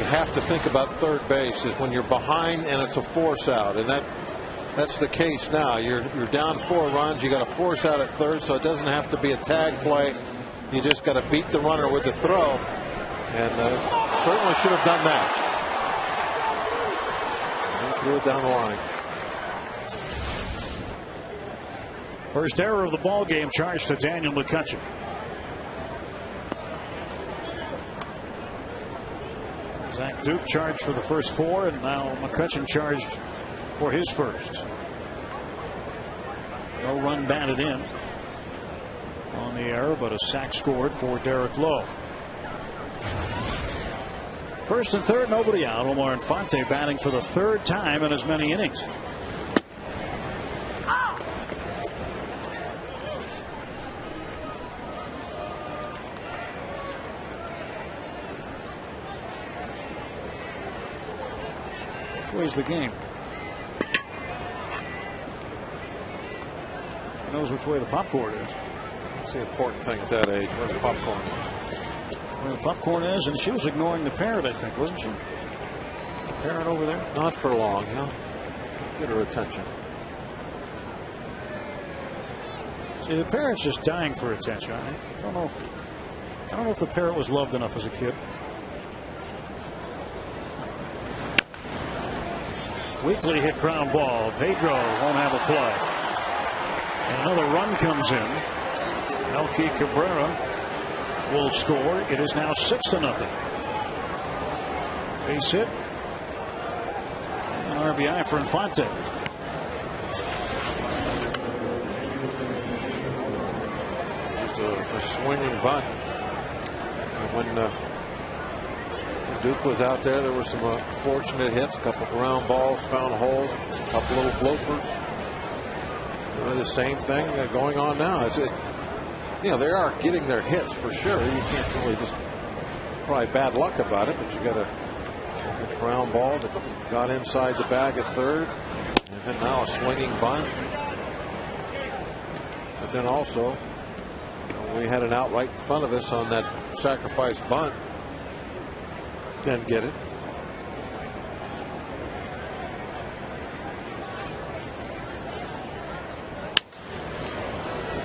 have to think about third base is when you're behind and it's a force out, and that's the case now. You're down 4 runs. You got a force out at third, so it doesn't have to be a tag play. You just got to beat the runner with the throw, and certainly should have done that. And threw it down the line. First error of the ball game charged to Daniel McCutchen. Zach Duke charged for the first 4, and now McCutchen charged for his first. No run batted in on the error, but a sack scored for Derek Lowe. First and third, nobody out. Omar Infante batting for the 3rd time in as many innings. Which way's the game? He knows which way the popcorn is. That's the important thing at that age, where the popcorn is. Where the popcorn is, and she was ignoring the parrot, I think, wasn't she? The parrot over there? Not for long, yeah. Get her attention. See, the parrot's just dying for attention. I don't know if the parrot was loved enough as a kid. Weekly hit ground ball. Pedro won't have a play. And another run comes in. Melky Cabrera will score. It is now 6-0. Base hit. An RBI for Infante. Just a swinging bunt. When Duke was out there, there were some fortunate hits, a couple ground balls, found holes, a couple little bloopers. The same thing going on now. They are getting their hits for sure. You can't really just probably bad luck about it, but you got a ground ball that got inside the bag at third, and then now a swinging bunt. But then also, we had an out right in front of us on that sacrifice bunt. Didn't get it.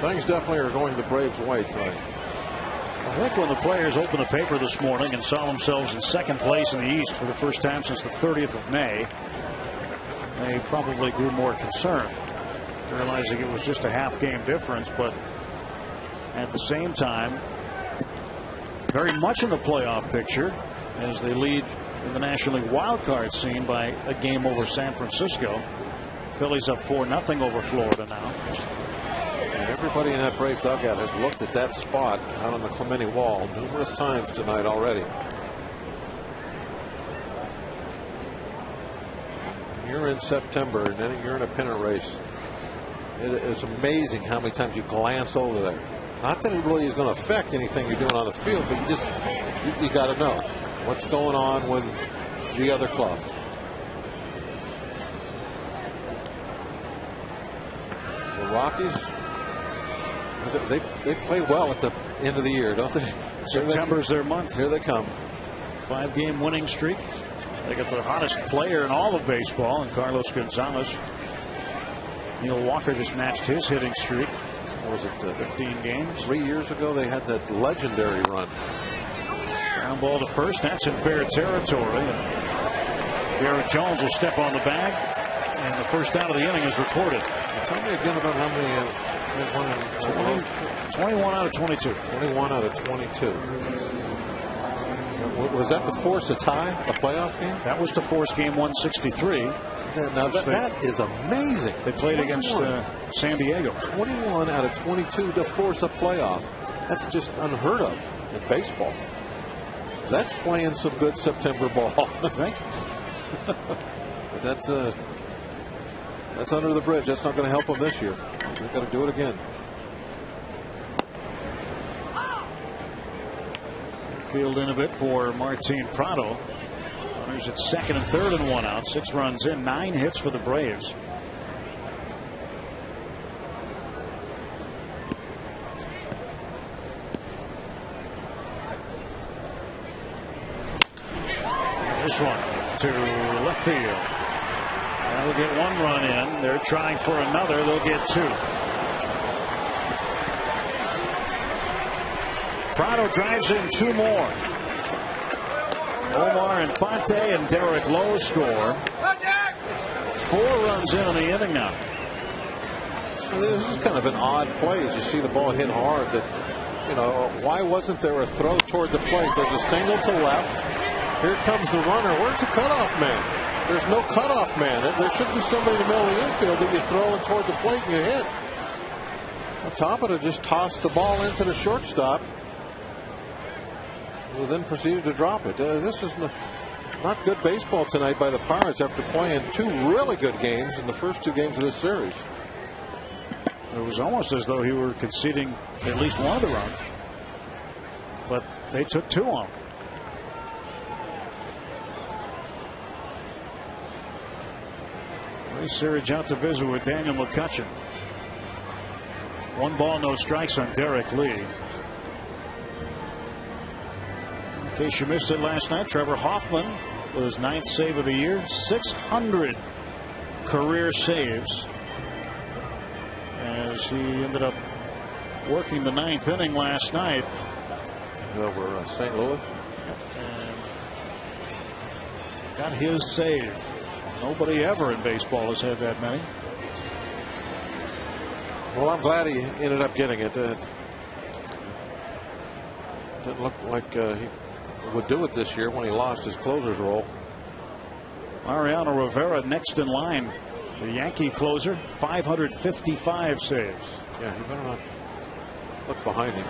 Things definitely are going the Braves' way tonight. I think when the players opened the paper this morning and saw themselves in second place in the East for the first time since the 30th of May, they probably grew more concerned, realizing it was just a half-game difference, but at the same time, very much in the playoff picture as they lead in the National League wildcard scene by a game over San Francisco. Phillies up 4-0 over Florida now. Everybody in that Brave dugout has looked at that spot out on the Clemente wall numerous times tonight already. You're in September and then you're in a pennant race. It's amazing how many times you glance over there. Not that it really is going to affect anything you're doing on the field, but you got to know what's going on with the other club. The Rockies, they play well at the end of the year, don't they? September's their month. Here they come. 5-game winning streak. They got the hottest player in all of baseball, and Carlos Gonzalez. Neil Walker just matched his hitting streak. What was it, 15 games? 3 years ago, they had that legendary run. Ground ball to first. That's in fair territory. Garrett Jones will step on the bag, and the first out of the inning is recorded. Tell me again about how many. 21 out of 22. 21 out of 22. Was that to force a tie, a playoff game? That was to force game 163. Now that is amazing. They played against San Diego. 21 out of 22 to force a playoff. That's just unheard of in baseball. That's playing some good September ball, I think. But that's under the bridge. That's not going to help them this year. They've got to do it again. Field in a bit for Martin Prado. Runners at second and third and 1 out. 6 runs in, 9 hits for the Braves. This one to left field. That'll get 1 run in. They're trying for another. They'll get 2. Prado drives in 2 more. Omar Infante and Derek Lowe score. 4 runs in the inning now. This is kind of an odd play as you see the ball hit hard. That, why wasn't there a throw toward the plate? There's a single to left. Here comes the runner. Where's the cutoff man? There's no cutoff man. There should be somebody in the middle of the infield that you throw it toward the plate and you hit. Tapia just tossed the ball into the shortstop. Who then proceeded to drop it. This is not good baseball tonight by the Pirates after playing 2 really good games in the first 2 games of this series. It was almost as though he were conceding at least one of the runs, but they took 2 on. Ray Searage out to visit with Daniel McCutcheon. 1 ball, no strikes on Derek Lee. In case you missed it last night, Trevor Hoffman with his 9th save of the year, 600 career saves, as he ended up working the 9th inning last night over St. Louis. And got his save. Nobody ever in baseball has had that many. Well, I'm glad he ended up getting it. Didn't look like he would do it this year when he lost his closer's role. Mariano Rivera next in line. The Yankee closer, 555 saves. Yeah, he better not look behind him.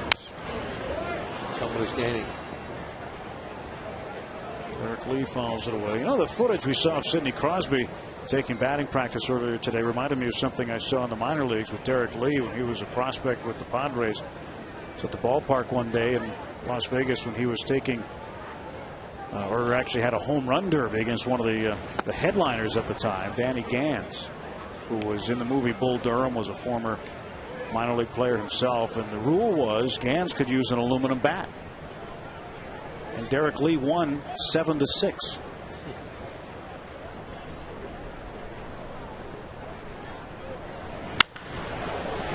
Somebody's gaining Derek Lee fouls it away. You know, the footage we saw of Sidney Crosby taking batting practice earlier today reminded me of something I saw in the minor leagues with Derek Lee when he was a prospect with the Padres. I was at the ballpark one day in Las Vegas when he was taking or actually had a home run derby against one of the headliners at the time, Danny Gans, who was in the movie Bull Durham, was a former minor league player himself. And the rule was Gans could use an aluminum bat. And Derek Lee won 7-6.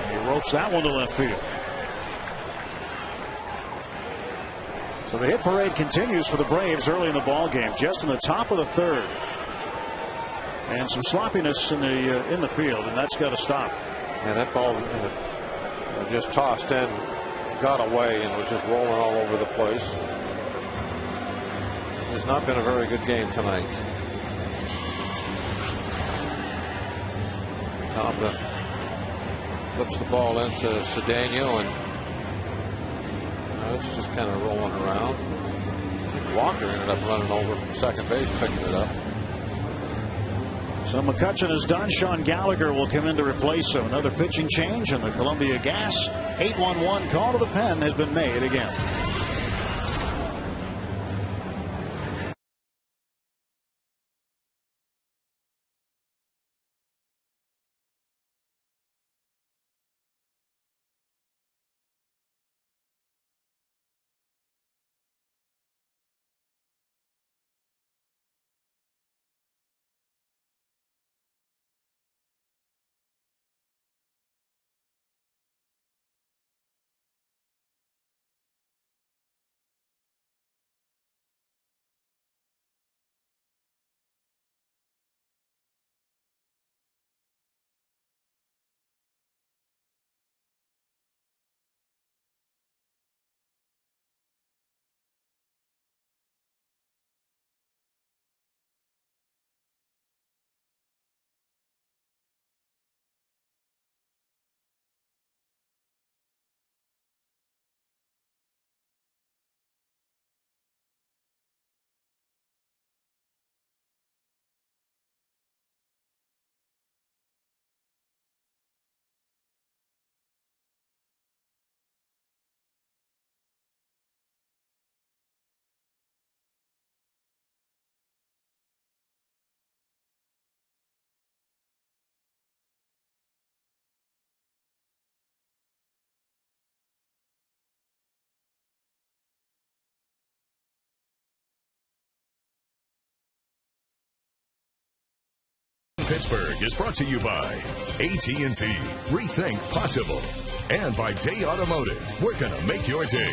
He ropes that one to left field. So the hit parade continues for the Braves early in the ball game, just in the top of the third, and some sloppiness in the field, and that's got to stop. And that ball just tossed in, got away, and was just rolling all over the place. It's not been a very good game tonight. Cobb flips the ball into Cedeno, and it's just kind of rolling around. I think Walker ended up running over from second base, picking it up. So McCutchen is done. Sean Gallagher will come in to replace him. Another pitching change, and the Columbia Gas 8-1-1 call to the pen has been made again. Pittsburgh is brought to you by AT&T. Rethink possible. And by Day Automotive. We're going to make your day.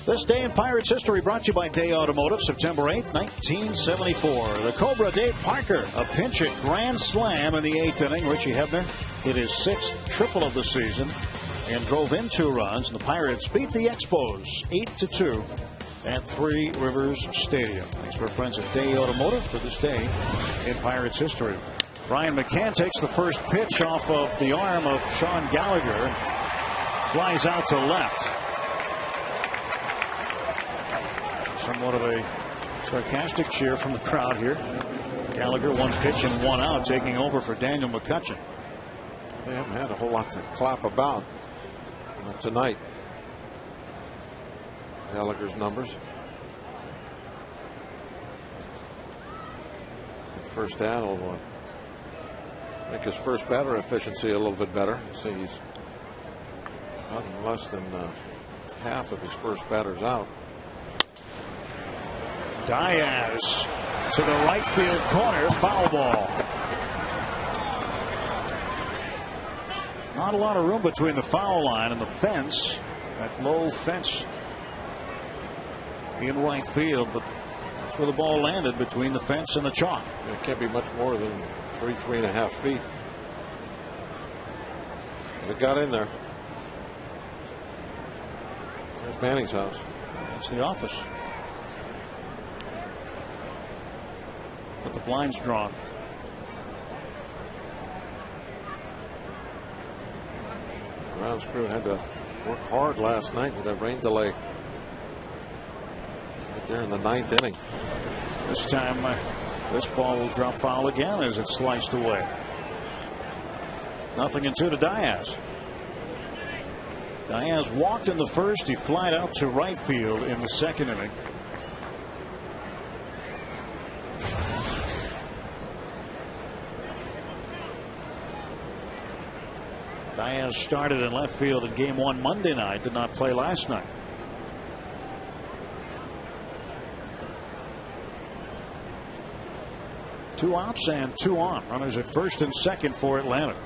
This day in Pirates history brought to you by Day Automotive, September 8th, 1974. The Cobra Dave Parker, a pinch hit grand slam in the 8th inning. Richie Hebner hit his 6th triple of the season and drove in 2 runs. And the Pirates beat the Expos 8-2 at Three Rivers Stadium. Thanks to our friends at Day Automotive for this day in Pirates history. Brian McCann takes the first pitch off of the arm of Sean Gallagher. Flies out to left. Somewhat of a sarcastic cheer from the crowd here. Gallagher 1 pitch and 1 out, taking over for Daniel McCutchen. They haven't had a whole lot to clap about tonight. Gallagher's numbers. First down will make his first batter efficiency a little bit better. See, he's gotten less than half of his first batters out. Diaz to the right field corner, foul ball. Not a lot of room between the foul line and the fence. That low fence in right field, but that's where the ball landed, between the fence and the chalk. It can't be much more than 3.5 feet. But it got in there. There's Manning's house. That's the office. But the blinds drawn. Grounds crew had to work hard last night with that rain delay. Right there in the 9th inning. This time, this ball will drop foul again as it's sliced away. 0-2 to Diaz. Diaz walked in the first. He flied out to right field in the second inning. Diaz started in left field in Game 1 Monday night. Did not play last night. Two outs and 2 on. Runners at first and second for Atlanta.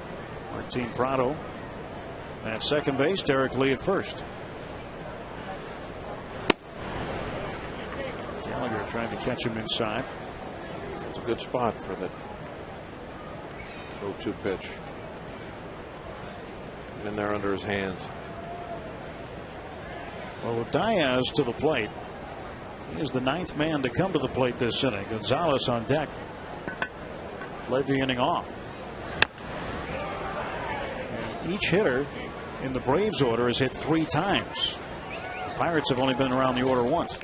Martin Prado at second base. Derek Lee at first. Gallagher trying to catch him inside. It's a good spot for the 0-2 pitch. In there under his hands. Well, with Diaz to the plate, he is the 9th man to come to the plate this inning. Gonzalez on deck led the inning off. And each hitter in the Braves order has hit 3 times. The Pirates have only been around the order once.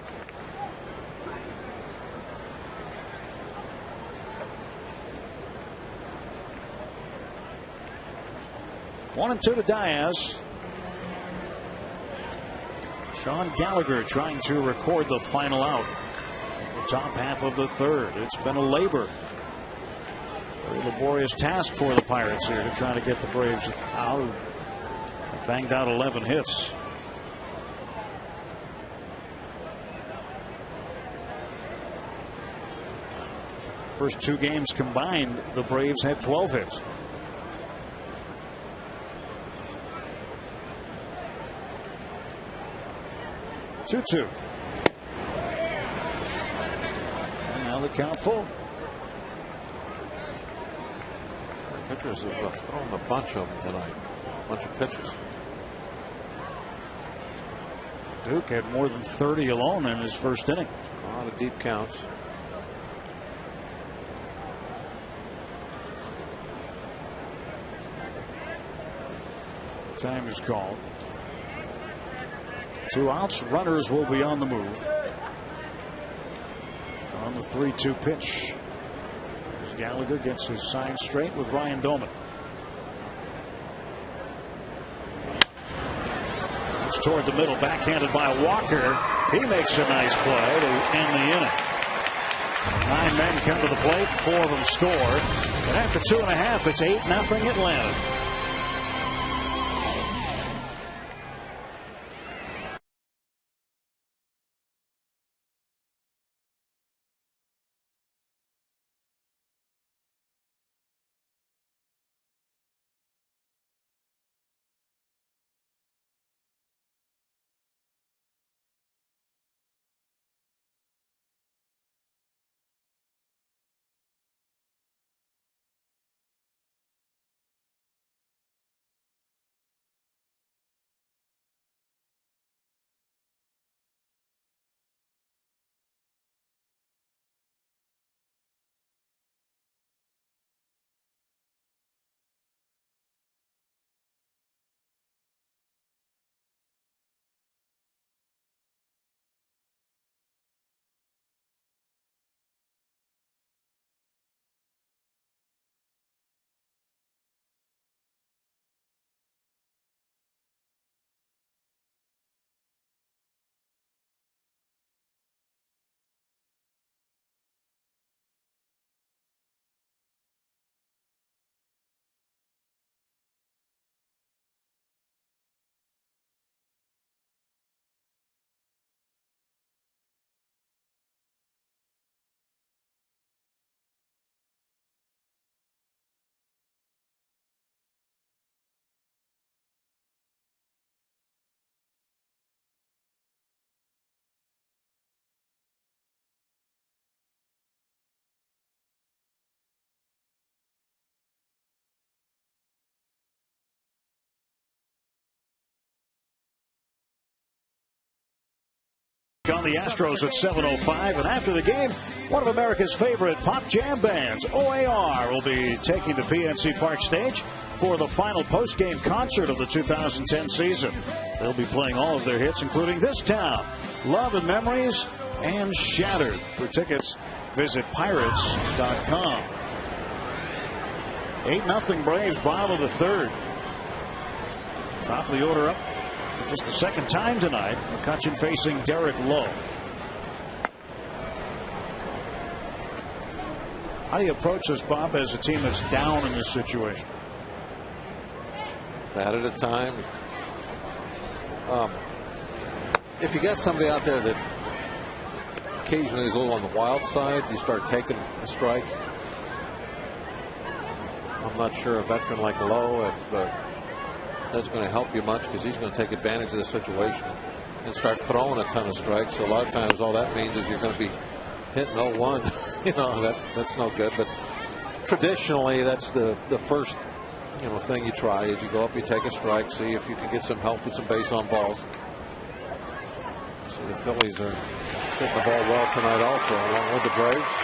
One and 2 to Diaz. Sean Gallagher trying to record the final out. The top half of the third. It's been a labor. Very laborious task for the Pirates here to try to get the Braves out. Banged out 11 hits. First 2 games combined, the Braves had 12 hits. Two. And now the count full. The pitchers have thrown a bunch of them tonight. A bunch of pitches. Duke had more than 30 alone in his first inning. A lot of deep counts. Time is called. 2 outs. Runners will be on the move. On the 3-2 pitch. As Gallagher gets his sign straight with Ryan Doman. It's toward the middle, backhanded by Walker. He makes a nice play to end the inning. 9 men come to the plate, 4 of them score. And after 2.5, it's 8-0 Atlanta. On the Astros at 7:05, and after the game, one of America's favorite pop jam bands, OAR, will be taking the PNC Park stage for the final post-game concert of the 2010 season. They'll be playing all of their hits, including This Town, Love and Memories, and shattered. For tickets, visit Pirates.com. 8-0 Braves, bottom of the third. Top of the order up for just the second time tonight. McCutchen facing Derek Lowe. How do you approach this, Bob, as a team that's down in this situation? Bat at a time. If you got somebody out there that occasionally is a little on the wild side, you start taking a strike. I'm not sure a veteran like Lowe, if that's going to help you much, because he's going to take advantage of the situation and start throwing a ton of strikes. So a lot of times all that means is you're going to be hitting 0-1. You know, that's no good. But traditionally, that's the first thing you try is you go up, you take a strike, see if you can get some help with some base on balls. So the Phillies are hitting the ball well tonight also, along with the Braves.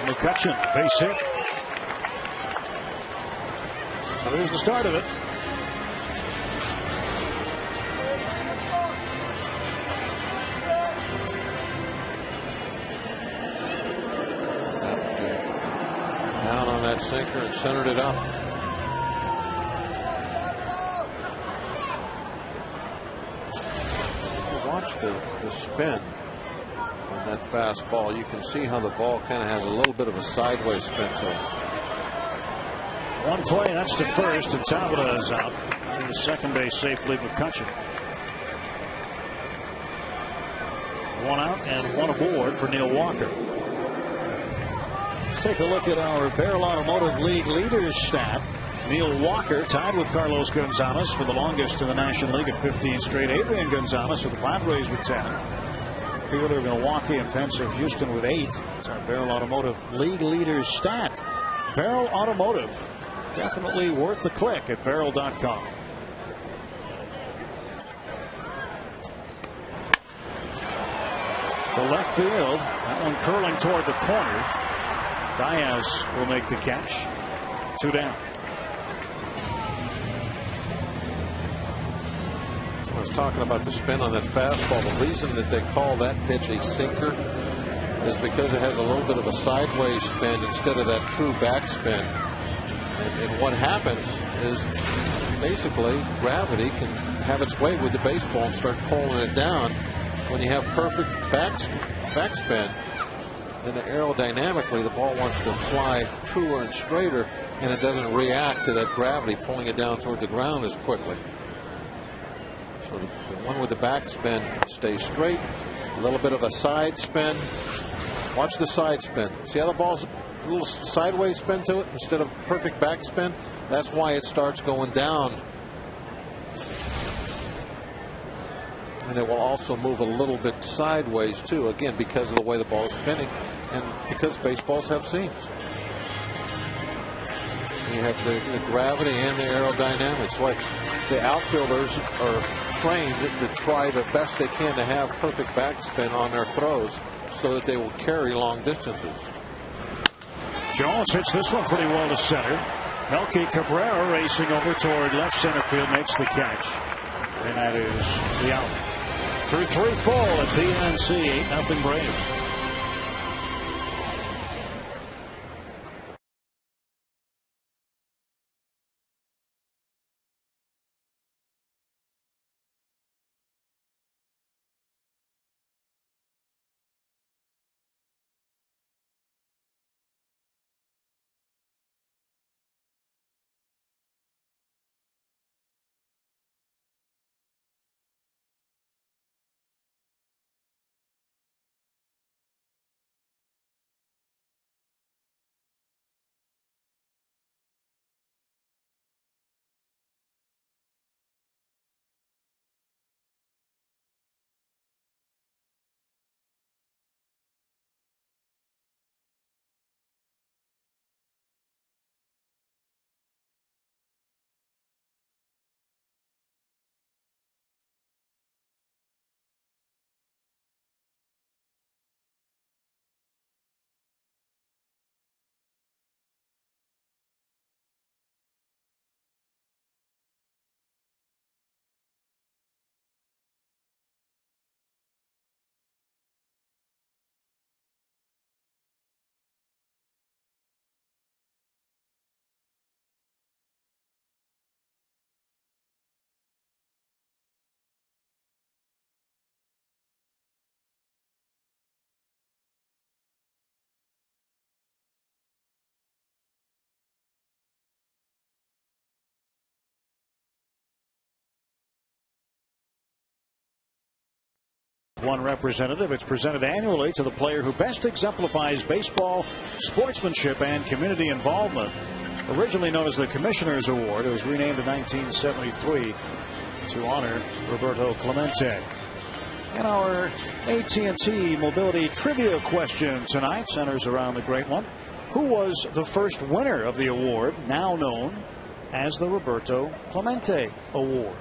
McCutchen, base hit. So there's the start of it. Down on that sinker and centered it up. Watch the spin on that fastball. You can see how the ball kind of has a little bit of a sideways spin to it. One play, that's to first, and Tabata is out to the second base safely. McCutchen. One out and one aboard for Neil Walker. Let's take a look at our Barrel Automotive League leaders stat. Neil Walker tied with Carlos Gonzalez for the longest in the National League at 15 straight. Adrian Gonzalez with the Padres with 10. Fielder, Milwaukee, and Pence of Houston with 8. It's our Barrel Automotive League leaders stat. Barrel Automotive, definitely worth the click at barrel.com. To left field, that one curling toward the corner. Diaz will make the catch. 2 down. I was talking about the spin on that fastball. The reason that they call that pitch a sinker is because it has a little bit of a sideways spin instead of that true backspin. And what happens is basically gravity can have its way with the baseball and start pulling it down. When you have perfect backspin, then aerodynamically the ball wants to fly truer and straighter, and it doesn't react to that gravity pulling it down toward the ground as quickly. So the one with the backspin stays straight. A little bit of a side spin. Watch the side spin. See how the ball's a little sideways spin to it instead of perfect backspin? That's why it starts going down. And it will also move a little bit sideways too, again because of the way the ball is spinning and because baseballs have seams. You have the gravity and the aerodynamics. Like the outfielders are trained to try the best they can to have perfect backspin on their throws so that they will carry long distances. Jones hits this one pretty well to center. Melky Cabrera racing over toward left center field makes the catch. And that is the out. Through 3 full at PNC, 8-0 Braves. one representative. It's presented annually to the player who best exemplifies baseball sportsmanship and community involvement. Originally known as the Commissioner's Award, it was renamed in 1973 to honor Roberto Clemente. And our AT&T Mobility Trivia question tonight centers around the great one. Who was the first winner of the award, now known as the Roberto Clemente Award?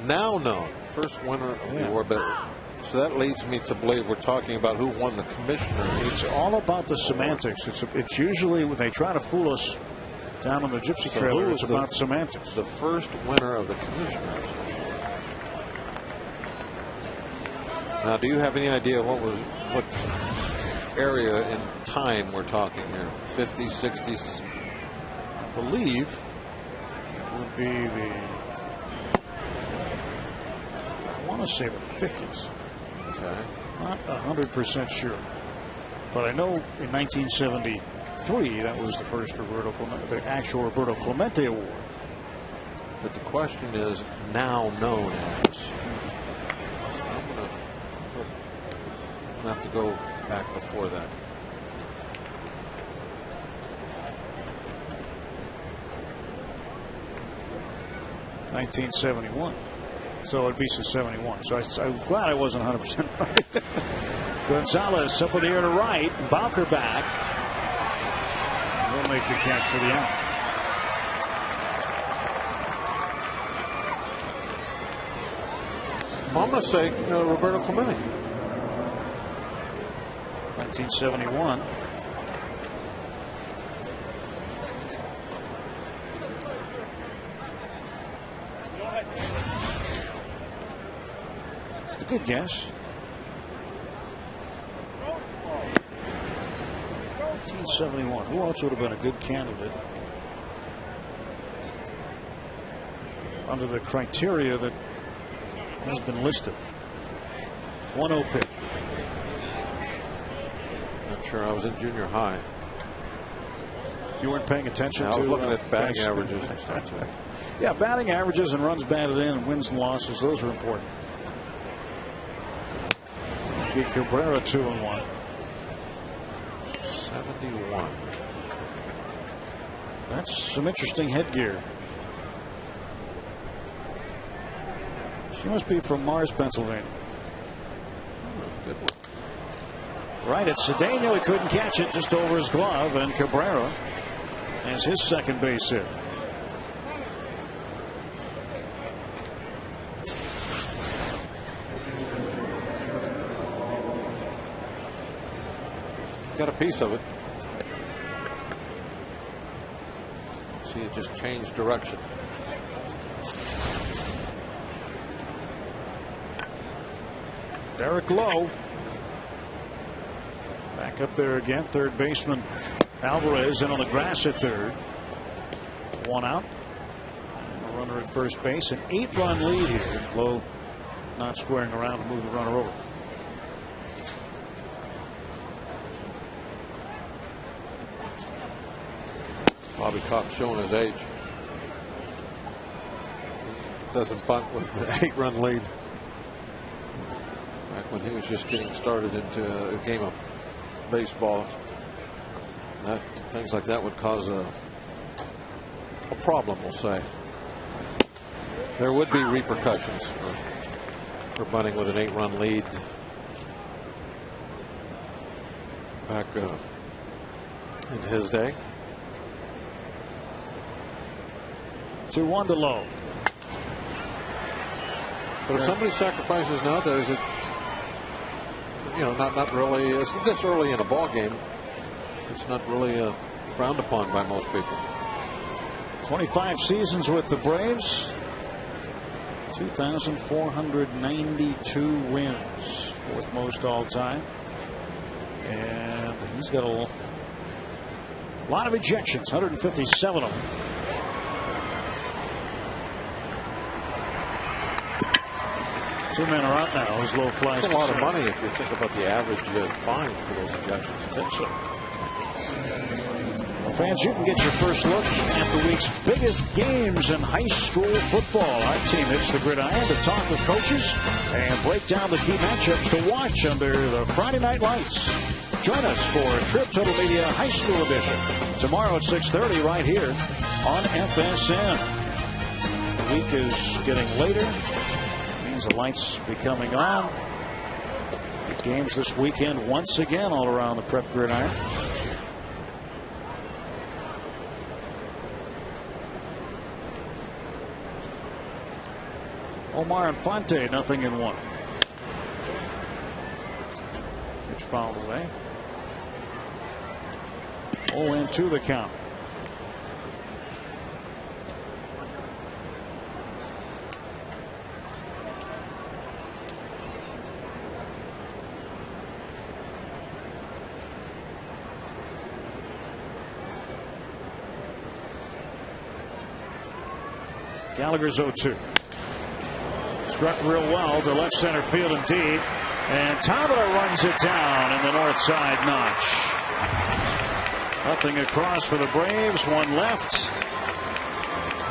Now known. First winner of the award. But so that leads me to believe we're talking about who won the commissioner. It's all about the semantics. It's usually when they try to fool us down on the Gypsy Trailer, it's about semantics. The first winner of the commissioners. Now, do you have any idea what area in time we're talking here? 50s, 60s? I believe it would be I want to say the 50s. Okay. Not 100% sure. But I know in 1973 that was the first the actual Roberto Clemente Award. But the question is now known as. I'm going to have to go back before that. (1971). So it'd be 71. So I'm glad I wasn't 100% right. Gonzalez up in the air to right. Bowker back. He'll make the catch for the out. I'm going to say Roberto Clemente. 1971. Good guess. 1971. Who else would have been a good candidate under the criteria that has been listed? 1-0 pitch. Not sure. I was in junior high. You weren't paying attention to. I was looking at batting averages. Yeah, batting averages and runs batted in and wins and losses. Those are important. Cabrera 2-1. 71. That's some interesting headgear. She must be from Mars, Pennsylvania. Good one. Right at Cedeno, he couldn't catch it, just over his glove, and Cabrera has his second base hit. Got a piece of it. See, it just changed direction. Derek Lowe back up there again. Third baseman Alvarez in on the grass at third. One out. A runner at first base. An 8-run lead here. Lowe not squaring around to move the runner over. Bobby Cox showing his age. Doesn't bunt with the 8-run lead. Back when he was just getting started into a game of baseball, things like that would cause a problem, we'll say. There would be repercussions for bunting with an 8-run lead back in his day. 2-1 to Lowe. But if somebody sacrifices nowadays, it's not really. It's this early in a ball game. It's not really frowned upon by most people. 25 seasons with the Braves. 2,492 wins, fourth most all time, and he's got a lot of ejections, 157 of them. Two men are out now as Lowe flies. That's a lot of money if you think about the average fine for those ejections. I think so. Fans, you can get your first look at the week's biggest games in high school football. Our team hits the gridiron to talk with coaches and break down the key matchups to watch under the Friday night lights. Join us for Trib Total Media High School Edition tomorrow at 6:30 right here on FSN. The week is getting later. It means the lights be coming on. Big games this weekend once again all around the prep gridiron. Omar Infante, 0-1. Pitch fouled away. 0-2 the count. Gallagher's 0-2. Struck real well to left center field indeed. And Tabata runs it down in the north side notch. Nothing across for the Braves. One left.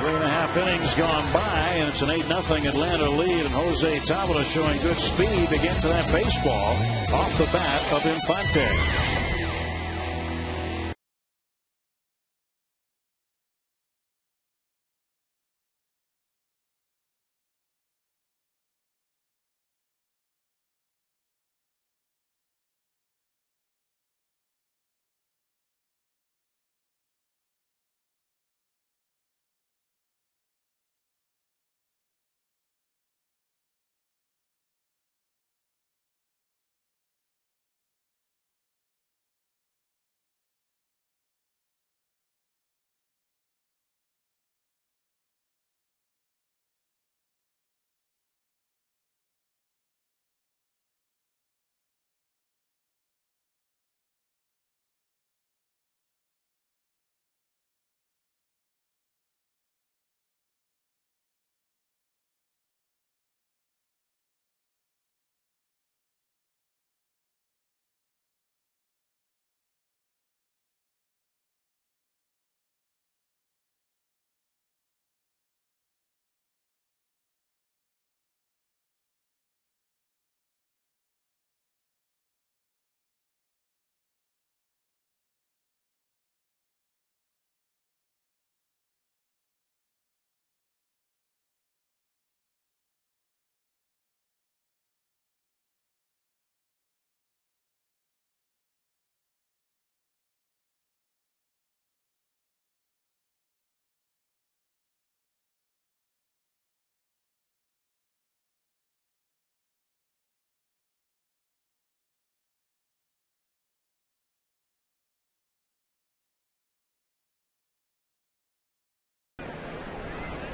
3.5 innings gone by, and it's an 8-0 Atlanta lead. And Jose Tabata showing good speed to get to that baseball off the bat of Infante.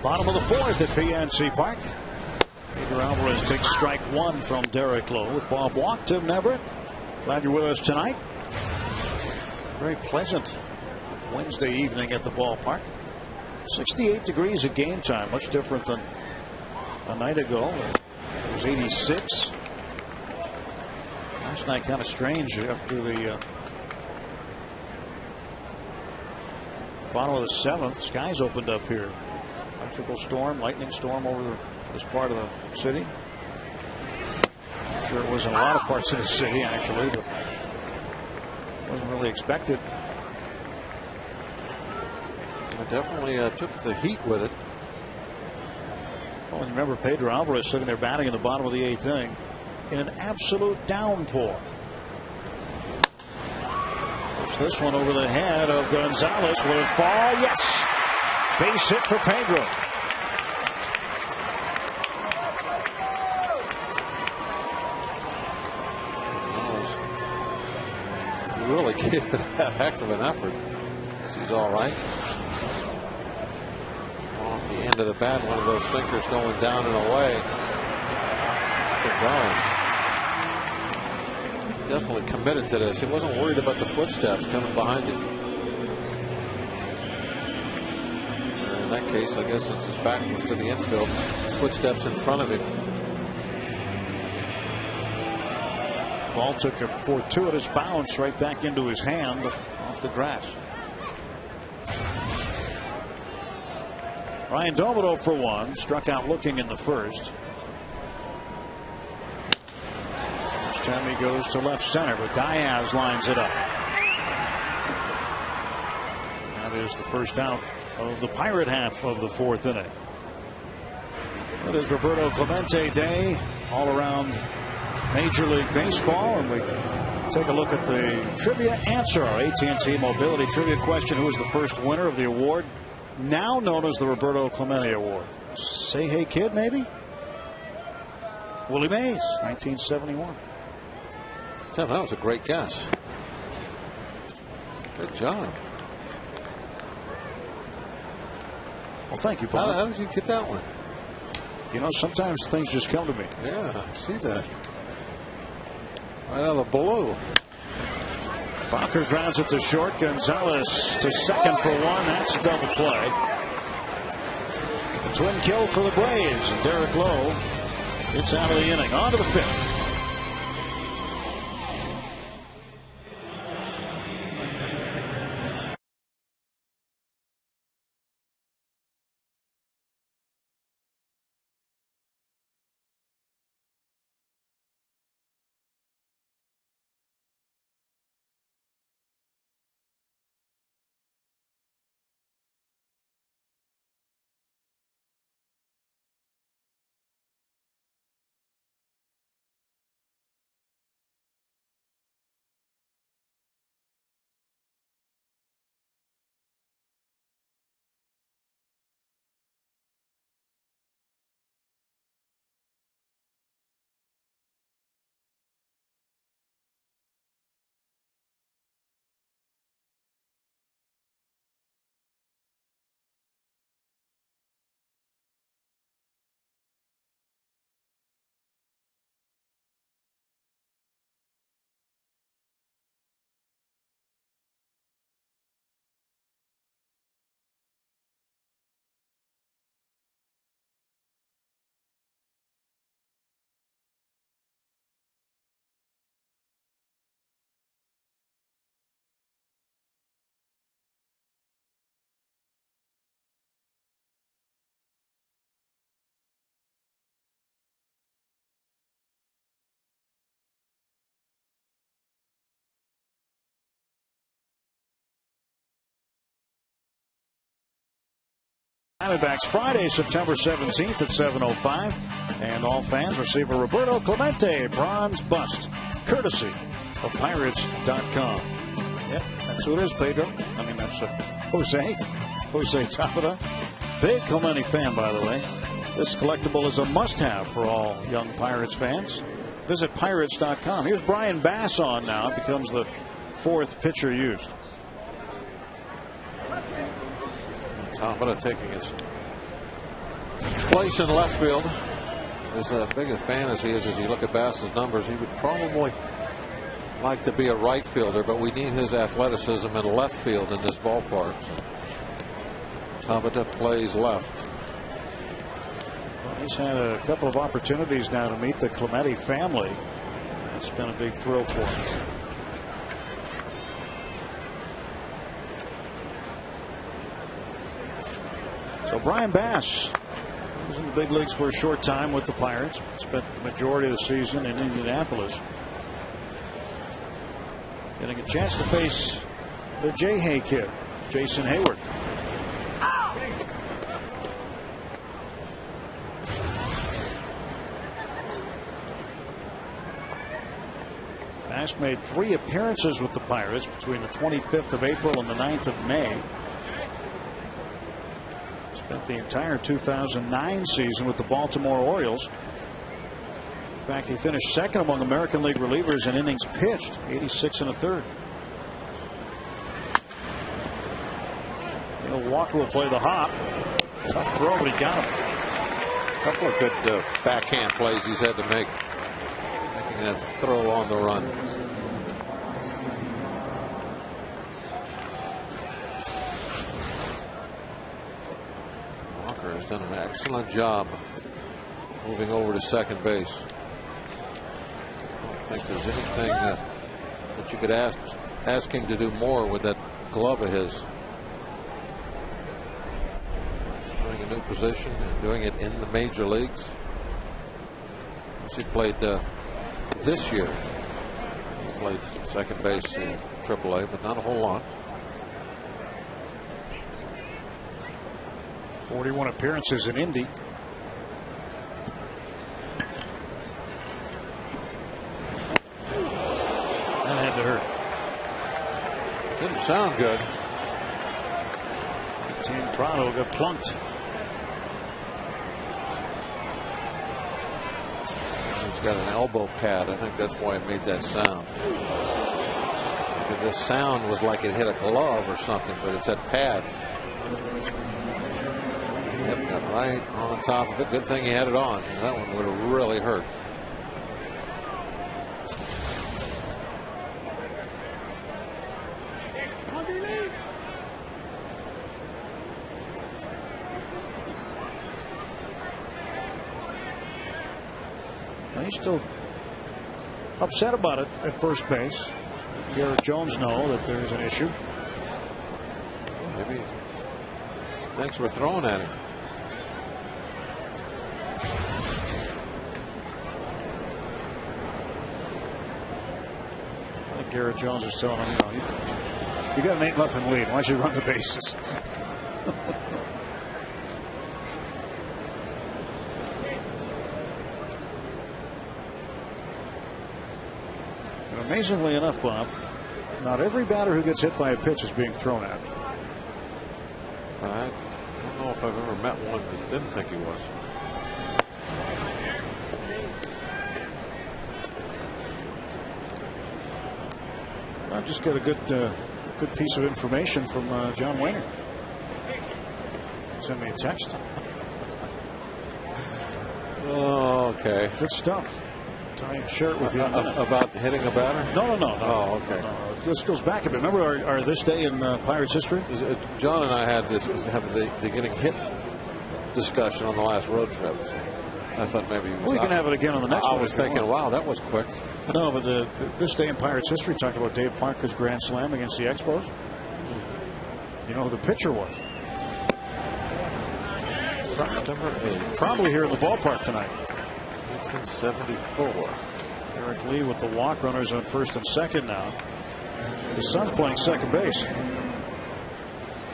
Bottom of the fourth at PNC Park. Pedro Alvarez takes strike one from Derek Lowe with Bob Walk. Tim Neverett, glad you're with us tonight. Very pleasant Wednesday evening at the ballpark. 68 degrees at game time, much different than a night ago. It was 86. Last night kind of strange after the bottom of the seventh. Skies opened up here. Electrical storm, lightning storm over this part of the city. I'm sure it was in a lot of parts of the city actually, but wasn't really expected. It definitely took the heat with it. Well, and remember Pedro Alvarez sitting there batting in the bottom of the eighth inning in an absolute downpour. Puts this one over the head of Gonzalez. Will it fall? Yes. Base hit for Pedro. Really gave it a heck of an effort. He's all right. Off the end of the bat, one of those sinkers going down and away. Gonzalez definitely committed to this. He wasn't worried about the footsteps coming behind him. In that case, I guess since his back was to the infield, footsteps in front of him. Ball took a fortuitous bounce right back into his hand off the grass. Ryan Domino for one, struck out looking in the first. This time he goes to left center, but Diaz lines it up. That is the first out of the Pirate half of the fourth inning. It is Roberto Clemente Day all around Major League Baseball, and we take a look at the trivia answer. Our AT&T Mobility Trivia question: who was the first winner of the award, now known as the Roberto Clemente Award? Say Hey Kid, maybe? Willie Mays, 1971. That was a great guess. Good job. Well, thank you, Paul. How did you get that one? You know, sometimes things just come to me. Yeah, I see that. Right out of the blue. Bacher grounds it to short. Gonzalez to second for one. That's a double play. A twin kill for the Braves. And Derek Lowe gets out of the inning. On to the fifth. Diamondbacks Friday, September 17th at 7:05, and all fans receive a Roberto Clemente bronze bust, courtesy of Pirates.com. Yep, that's who it is, Pedro. I mean, that's Jose Tapia. Big Clemente fan, by the way. This collectible is a must-have for all young Pirates fans. Visit Pirates.com. Here's Brian Bass on now. It becomes the fourth pitcher used. Tapia taking his place in left field. As big a fan as he is, as you look at Bass's numbers, he would probably like to be a right fielder, but we need his athleticism in left field in this ballpark. So Tapia plays left. Well, he's had a couple of opportunities now to meet the Clemente family. It's been a big thrill for him. So Brian Bass was in the big leagues for a short time with the Pirates. Spent the majority of the season in Indianapolis. Getting a chance to face the J-Hay kid, Jason Hayward. Bass made 3 appearances with the Pirates between the 25th of April and the 9th of May. Spent the entire 2009 season with the Baltimore Orioles. In fact, he finished second among American League relievers in innings pitched, 86 1/3. Walker will play the hop. Tough throw, but he got him. A couple of good backhand plays he's had to make, making that throw on the run. Has done an excellent job moving over to second base. I don't think there's anything that you could ask him to do more with that glove of his. Doing a new position and doing it in the major leagues. He played this year. He played second base in AAA, but not a whole lot. 41 appearances in Indy. That had to hurt. Didn't sound good. Team Prado got plunked. He's got an elbow pad. I think that's why it made that sound. The sound was like it hit a glove or something, but it's that pad. Yep, got right on top of it. Good thing he had it on. That one would have really hurt. He's still upset about it at first base. Garrett Jones know that there's an issue. Maybe thanks for throwing at him. I think Garrett Jones is telling him, you got an 8-0 lead. Why don't you run the bases? Amazingly enough, Bob, not every batter who gets hit by a pitch is being thrown at. I don't know if I've ever met one that didn't think he was. I just got a good piece of information from John Wayner. Send me a text. Oh, okay. Good stuff. I'll share it with you about hitting a batter. No. Oh, okay. This goes back a bit. Remember our this day in Pirates history? John and I had the getting hit discussion on the last road trip. So I thought maybe we can have it again on the next one. I was thinking, wow, that was quick. No, but this day in Pirates history talked about Dave Parker's grand slam against the Expos. You know who the pitcher was? Probably here at the ballpark tonight. 1974. Eric Lee with the walk, runners on first and second now. His son's playing second base.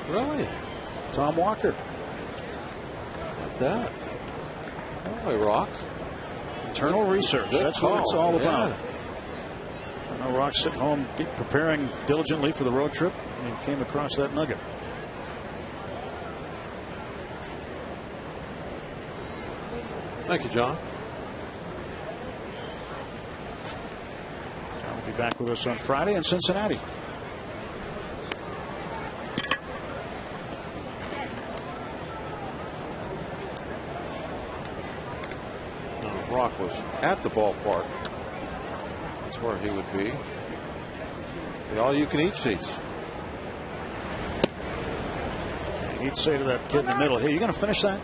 Really? Tom Walker. Like that. Holy rock. Internal research. Good That's call. what it's all about. Yeah. I know Rock's sitting home preparing diligently for the road trip, and he came across that nugget. Thank you, John. John will be back with us on Friday in Cincinnati. Now, if Rock was at the ballpark, that's where he would be. The all-you-can-eat seats. He'd say to that kid in the middle, "Hey, you going to finish that?"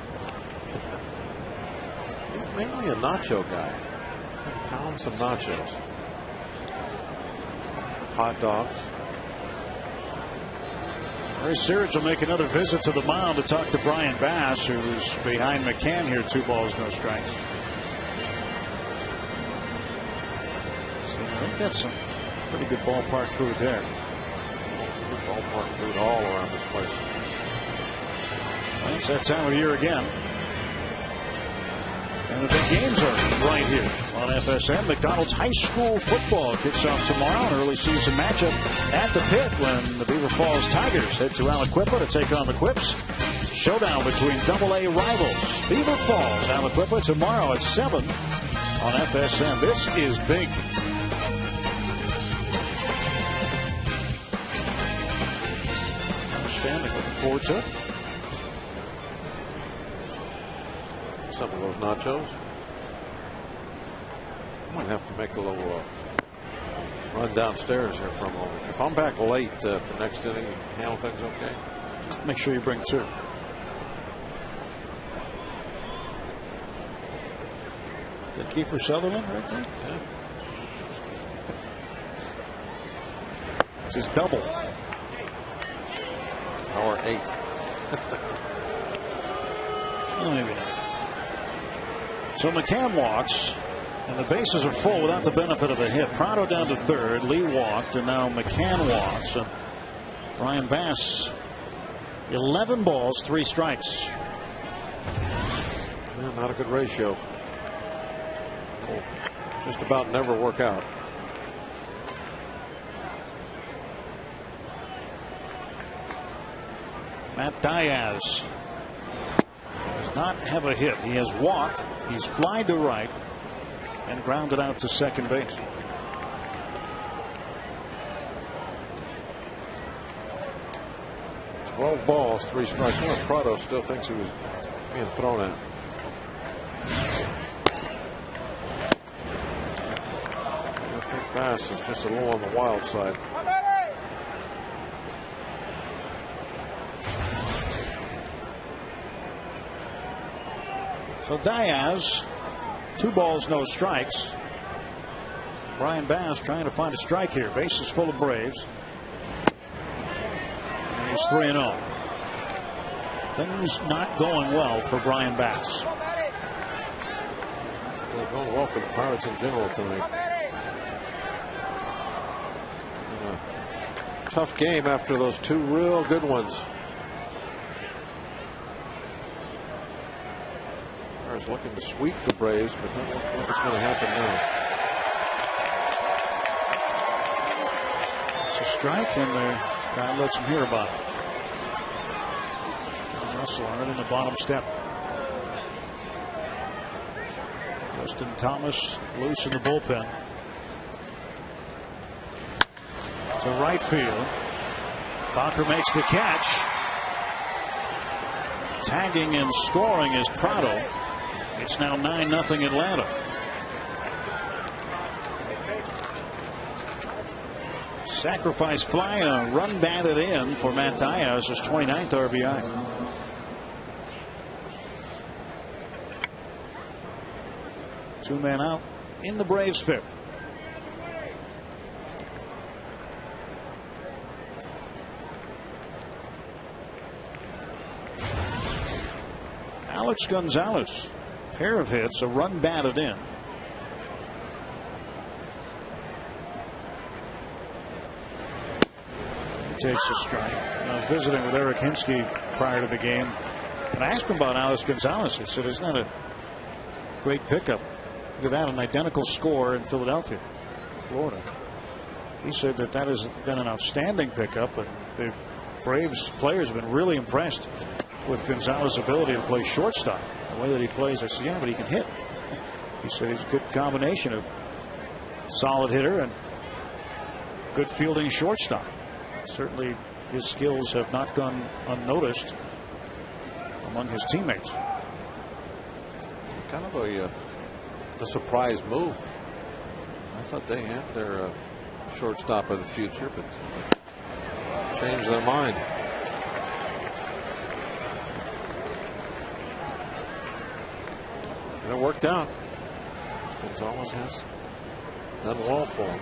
He's mainly a nacho guy. Pound some nachos. Hot dogs. Ray Searage will make another visit to the mound to talk to Brian Bass, who's behind McCann here, 2 balls, no strikes. So they've got some pretty good ballpark food there. Good ballpark food all around this place. Well, it's that time of year again. And the big games are right here on FSN. McDonald's High School football kicks off tomorrow. An early season matchup at the Pit when the Beaver Falls Tigers head to Aliquippa to take on the Quips. Showdown between AA rivals. Beaver Falls, Aliquippa tomorrow at 7 on FSN. This is big. Outstanding. Looking forward to it. Some of those nachos. I might have to make a little run downstairs here for a moment. If I'm back late for next inning, you handle things okay? Make sure you bring 2. Got Kiefer Sutherland right there. Yeah. It's his double. Hour 8. Well, maybe not. So McCann walks, and the bases are full without the benefit of a hit. Prado down to third. Lee walked, and now McCann walks. And Brian Bass, 11 balls, 3 strikes. Yeah, not a good ratio. Will just about never work out. Matt Diaz does not have a hit. He has walked. He's flied to right and grounded out to second base. Twelve balls, 3 strikes. Well, Prado still thinks he was being thrown at. I think Bass is just a little on the wild side. So Diaz, 2 balls, no strikes. Brian Bass trying to find a strike here. Bases full of Braves. And he's 3-0. Things not going well for Brian Bass. They're going well for the Pirates in general tonight. And a tough game after those 2 real good ones. Pirates looking to sweep the Braves, but doesn't look like it's going to happen now. It's a strike, and the guy lets him hear about it. Russell right in the bottom step. Justin Thomas loose in the bullpen. To right field. Bacher makes the catch. Tagging and scoring is Prado. It's now 9-0 Atlanta. Sacrifice fly, a run batted in for Matt Diaz, his 29th RBI. Two men out in the Braves' 5th. Alex Gonzalez, pair of hits, a run batted in. He takes a strike. I was visiting with Eric Hinsky prior to the game, and I asked him about Alex Gonzalez. He said, "Isn't that a great pickup? Look at that, an identical score in Philadelphia, Florida." He said that has been an outstanding pickup, and the Braves players have been really impressed with Gonzalez's ability to play shortstop. The way that he plays, I said, "Yeah, but he can hit." He said he's a good combination of solid hitter and good fielding shortstop. Certainly his skills have not gone unnoticed among his teammates. Kind of a surprise move. I thought they had their shortstop of the future, but changed their mind. And it worked out. Gonzalez has done well for him.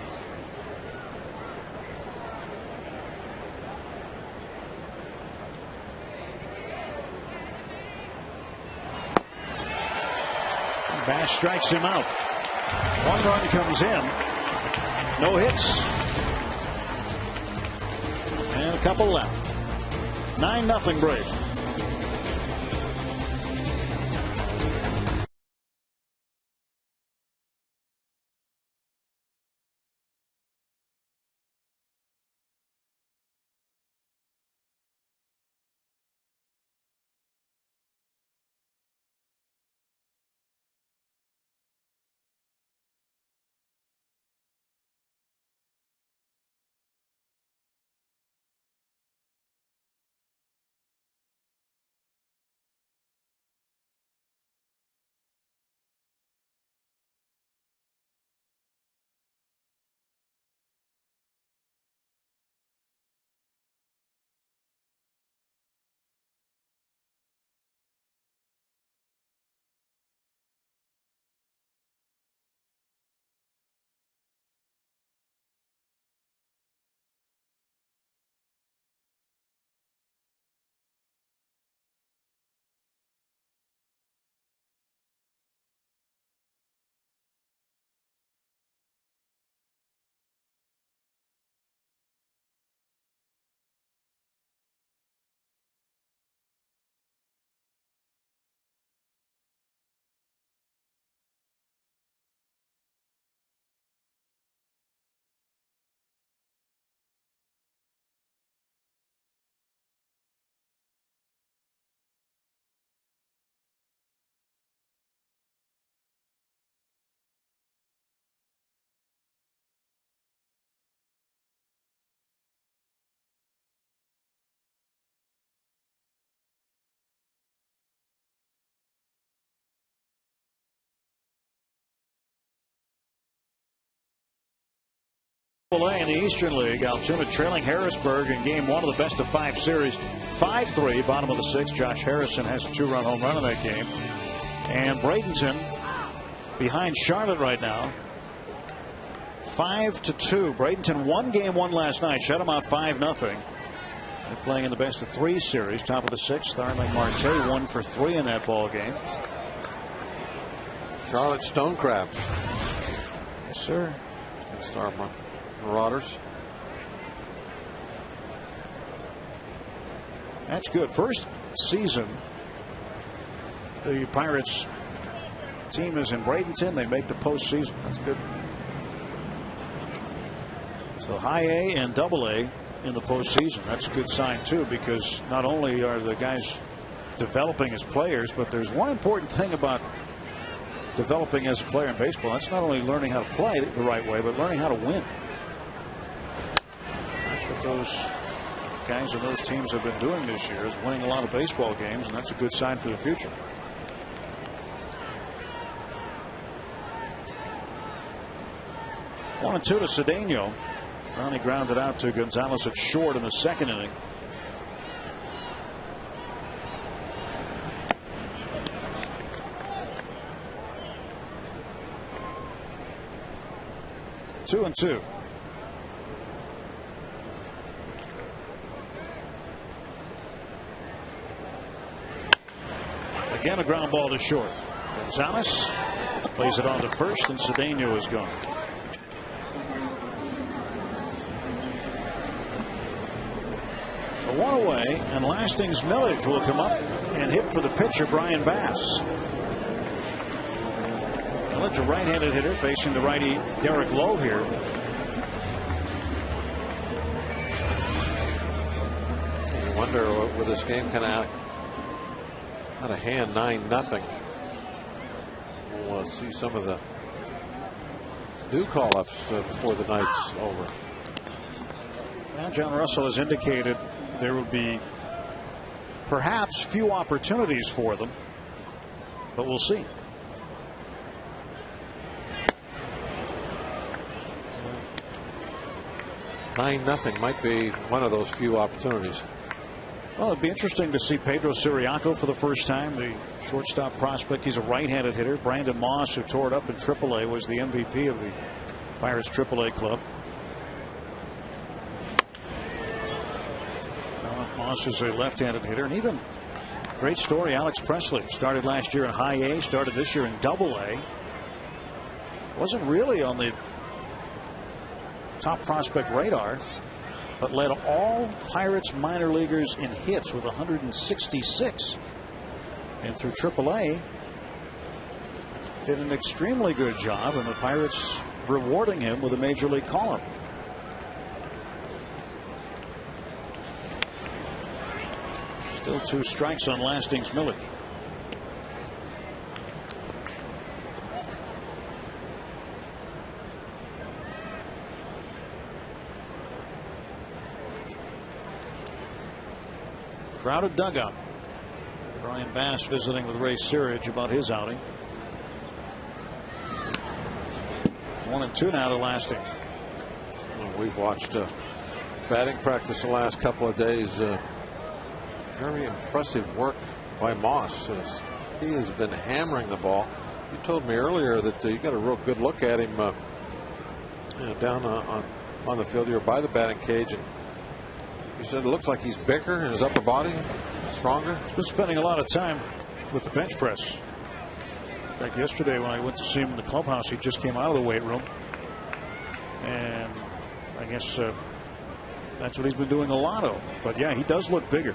Bass strikes him out. 1 run comes in. No hits. And a couple left. 9-0 Braves. AAA in the Eastern League. Altoona trailing Harrisburg in game 1 of the best of 5 series. 5-3, bottom of the 6th. Josh Harrison has a 2-run home run in that game. And Bradenton behind Charlotte right now. 5-2. Bradenton won game 1 last night. Shut him out 5-0. They're playing in the best of 3 series. Top of the 6th. Arlen Marte 1 for 3 in that ball game. Charlotte Stonecraft. Yes, sir. Against our Marauders. That's good. First season, the Pirates team is in Bradenton. They make the postseason. That's good. So high A and double A in the postseason. That's a good sign, too, because not only are the guys developing as players, but there's one important thing about developing as a player in baseball. That's not only learning how to play the right way, but learning how to win. That's what those guys and those teams have been doing this year, is winning a lot of baseball games, and that's a good sign for the future. One and 2 to Cedeno. Brownie grounded out to Gonzalez at short in the 2nd inning. Two and 2. Again, a ground ball to short. Gonzalez plays it on to first, and Cedeno is gone. A one away, and Lasting's Millage will come up and hit for the pitcher, Brian Bass. Millage, a right-handed hitter, facing the righty Derek Lowe here. You wonder where this game kind of out of hand, 9-0. We'll see some of the new call-ups before the night's over. Well, John Russell has indicated there will be perhaps few opportunities for them, but we'll see. Yeah. 9-0 might be one of those few opportunities. Well, it'd be interesting to see Pedro Siriaco for the first time, the shortstop prospect. He's a right-handed hitter. Brandon Moss, who tore it up in AAA, was the MVP of the Pirates AAA club. Moss is a left-handed hitter, and even great story, Alex Presley started last year in high A, started this year in double A. Wasn't really on the top prospect radar, but led all Pirates minor leaguers in hits with 166. And through AAA, did an extremely good job, and the Pirates rewarding him with a major league call-up. Still 2 strikes on Lasting's Millage. Crowded dugout. Brian Bass visiting with Ray Searage about his outing. 1 and 2 now to Lasting. Well, we've watched batting practice the last couple of days. Very impressive work by Moss. He has been hammering the ball. You told me earlier that you got a real good look at him down on the field here by the batting cage, and you said it looks like he's bigger in his upper body, stronger. He's been spending a lot of time with the bench press. In fact, yesterday when I went to see him in the clubhouse, he just came out of the weight room, and I guess that's what he's been doing a lot of. But yeah, he does look bigger.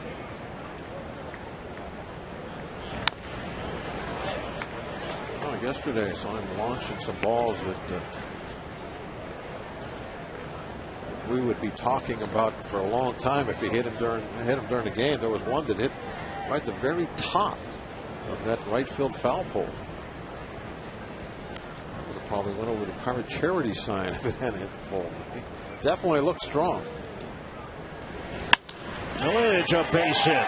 Yesterday I saw him launching some balls that we would be talking about for a long time if he hit him during the game. There was one that hit right at the very top of that right field foul pole. Would have probably went over the Pirate charity sign if it hadn't hit the pole. He definitely looked strong. Millage, a base hit.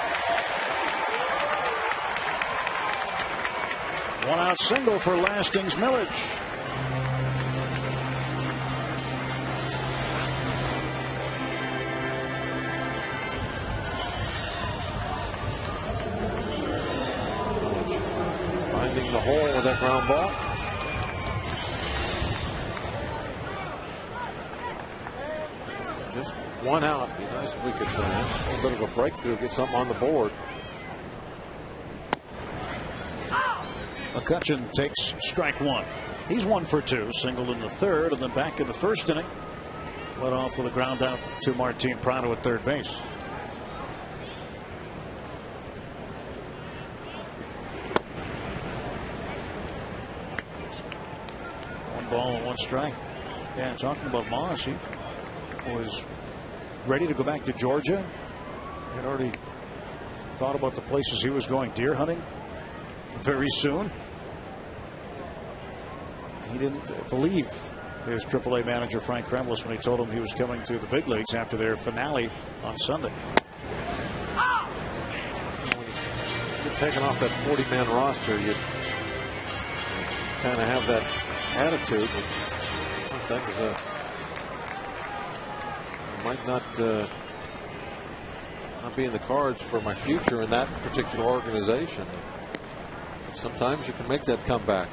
One out single for Lasting's Millage. finding the hole with that ground ball. Just one out. Be nice if we could have a little bit of a breakthrough, get something on the board. McCutcheon takes strike one. He's 1 for 2, singled in the third, and then back in the first inning. Led off with a ground out to Martin Prado at third base. One ball and 1 strike. Yeah, talking about Moss, he was ready to go back to Georgia. He had already thought about the places he was going deer hunting very soon. He didn't believe his AAA manager Frank Kremlis when he told him he was coming to the big leagues after their finale on Sunday. You're taking off that 40-man roster, you kind of have that attitude. Things might not be in the cards for my future in that particular organization. Sometimes you can make that comeback.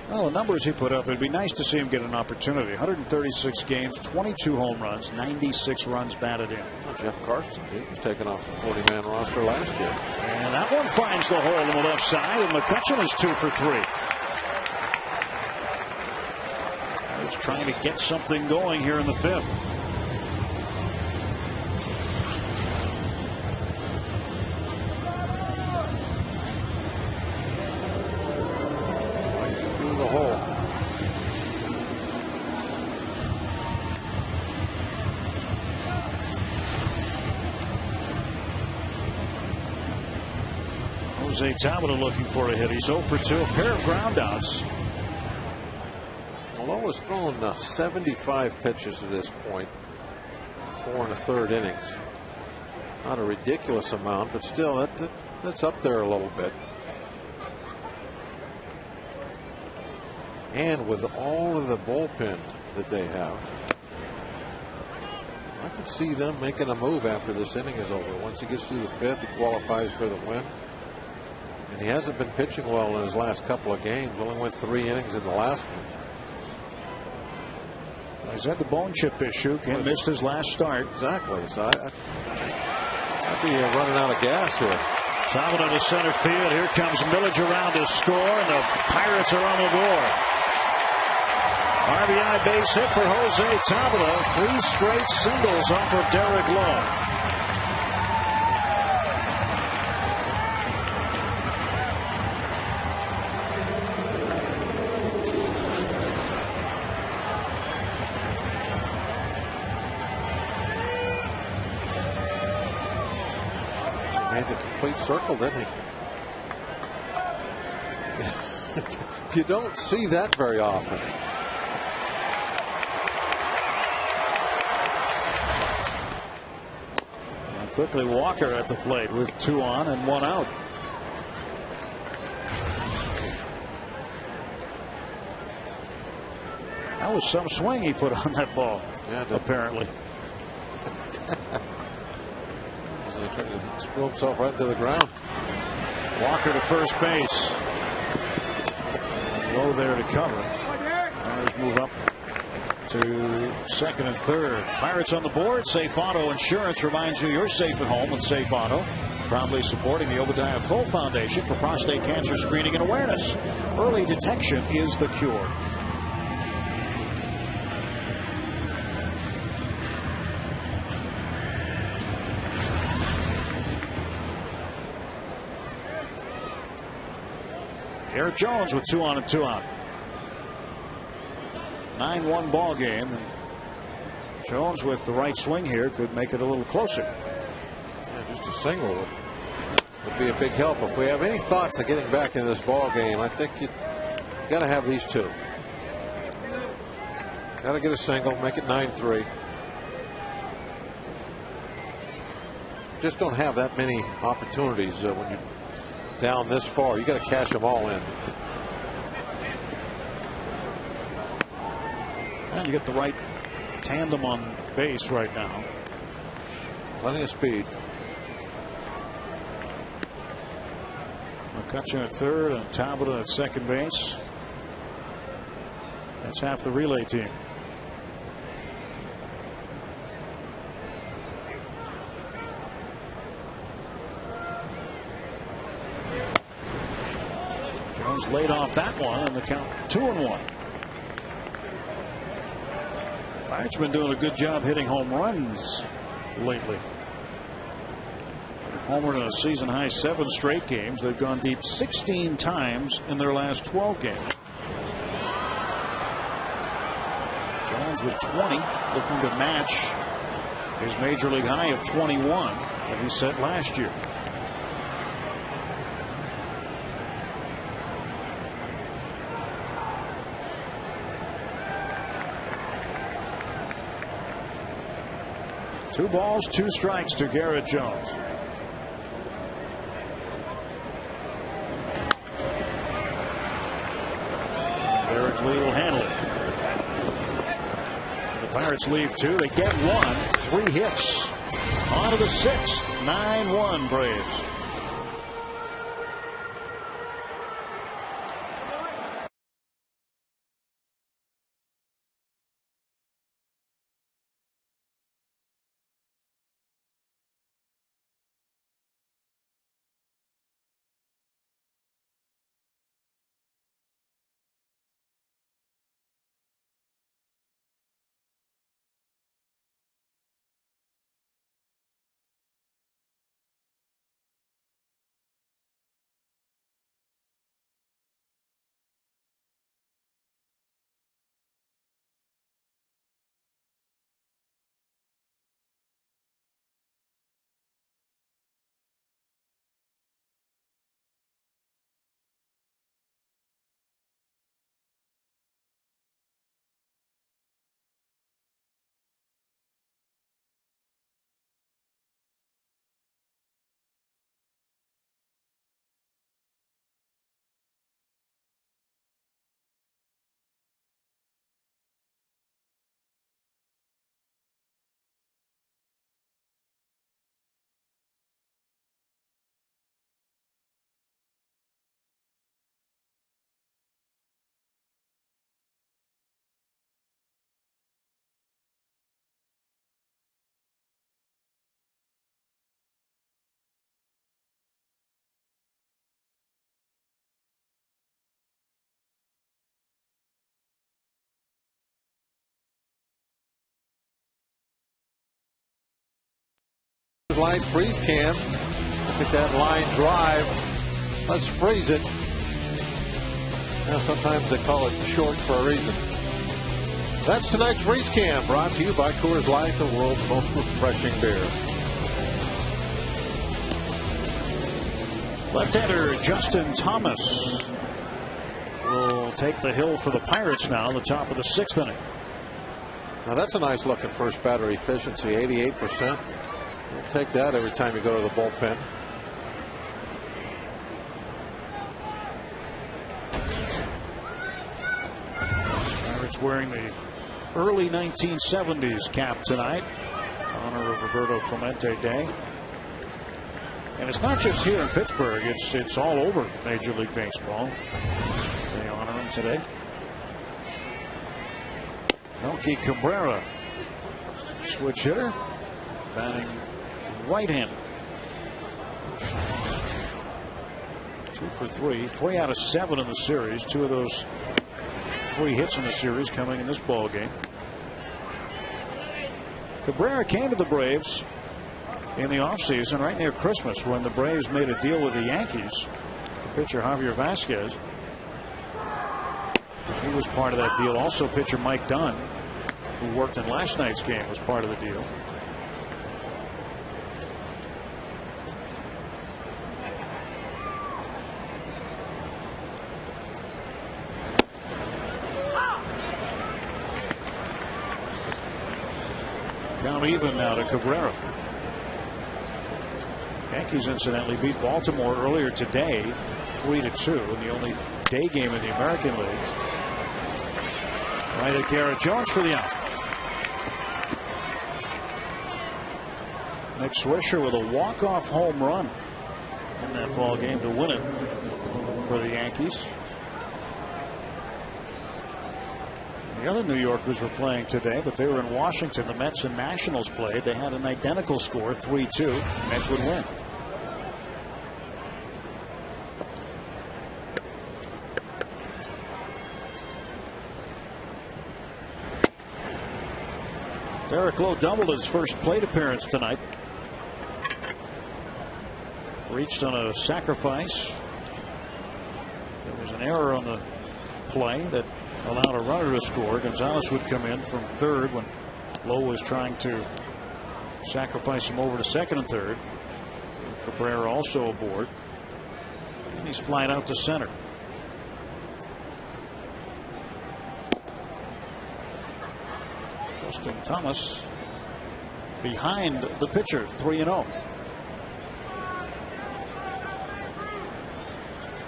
Well, the numbers he put up, it'd be nice to see him get an opportunity. 136 games, 22 home runs, 96 runs batted in. Well, Jeff Carson, he was taken off the 40-man roster last year. And that one finds the hole on the left side, and McCutcheon is 2 for 3. He's trying to get something going here in the 5th. Jose Tabata looking for a hit. He's 0 for 2, a pair of groundouts. Although he's thrown 75 pitches at this point, 4 1/3 innings. Not a ridiculous amount, but still that's up there a little bit. And with all of the bullpen that they have, I could see them making a move after this inning is over. Once he gets through the 5th, he qualifies for the win. And he hasn't been pitching well in his last couple of games. Only went 3 innings in the last one. He's had the bone chip issue and missed his last start. Exactly. So I'd be running out of gas here. Tabata to center field. Here comes Millage around to score, and the Pirates are on the board. RBI base hit for Jose Tabata. 3 straight singles off of Derek Lowe. Made the complete circle, didn't he? You don't see that very often. And quickly Walker at the plate with 2 on and 1 out. That was some swing he put on that ball. Yeah, apparently. Trying to screw himself right to the ground. Walker to first base. Low there to cover. Pirates move up to second and third. Pirates on the board. Safe Auto Insurance reminds you you're safe at home with Safe Auto. Proudly supporting the Obadiah Cole Foundation for prostate cancer screening and awareness. Early detection is the cure. Garrett Jones with 2 on and 2 out. 9-1 ball game. And Jones with the right swing here could make it a little closer. Yeah, just a single would be a big help. If we have any thoughts of getting back in this ball game, I think you got to have these 2. Got to get a single, make it 9-3. Just don't have that many opportunities when you're down this far. You got to cash them all in. And you get the right tandem on base right now. Plenty of speed. McCutcheon at third and Talbot at second base. That's half the relay team. Jones laid off that one, and the count 2-1. Pirates been doing a good job hitting home runs lately. Homered in a season high 7 straight games. They've gone deep 16 times in their last 12 games. Jones with 20, looking to match his major league high of 21 that he set last year. Two balls, 2 strikes to Garrett Jones. Derek Lee will handle it. The Pirates leave 2. They get 1. 3 hits. On to the 6th. 9-1 Braves. Line freeze cam. Look at that line drive. Let's freeze it. Now sometimes they call it short for a reason. That's tonight's freeze cam, brought to you by Coors Light, the world's most refreshing beer. Left-hander Justin Thomas will take the hill for the Pirates now, the top of the 6th inning. Now that's a nice looking first batter efficiency, 88%. You'll take that every time you go to the bullpen. Pirates wearing the early 1970s cap tonight in honor of Roberto Clemente Day. And it's not just here in Pittsburgh, it's all over Major League Baseball. They honor him today. Melky Cabrera, switch hitter, batting right-handed. 2 for 3. 3 out of 7 in the series. 2 of those 3 hits in the series coming in this ball game. Cabrera came to the Braves in the offseason right near Christmas when the Braves made a deal with the Yankees. The pitcher Javier Vasquez. He was part of that deal. Also pitcher Mike Dunn, who worked in last night's game, was part of the deal. Count even now to Cabrera. Yankees incidentally beat Baltimore earlier today 3-2 in the only day game in the American League. Right at Garrett Jones for the out. Nick Swisher with a walk-off home run in that ball game to win it. for the Yankees. The other New Yorkers were playing today, but they were in Washington. The Mets and Nationals played. They had an identical score, 3-2. Mets would win. Derek Lowe doubled his first plate appearance tonight. Reached on a sacrifice. There was an error on the play that allowed a runner to score. Gonzalez would come in from third when Lowe was trying to sacrifice him over to second and third. Cabrera also aboard. And he's flying out to center. Justin Thomas behind the pitcher, 3-0.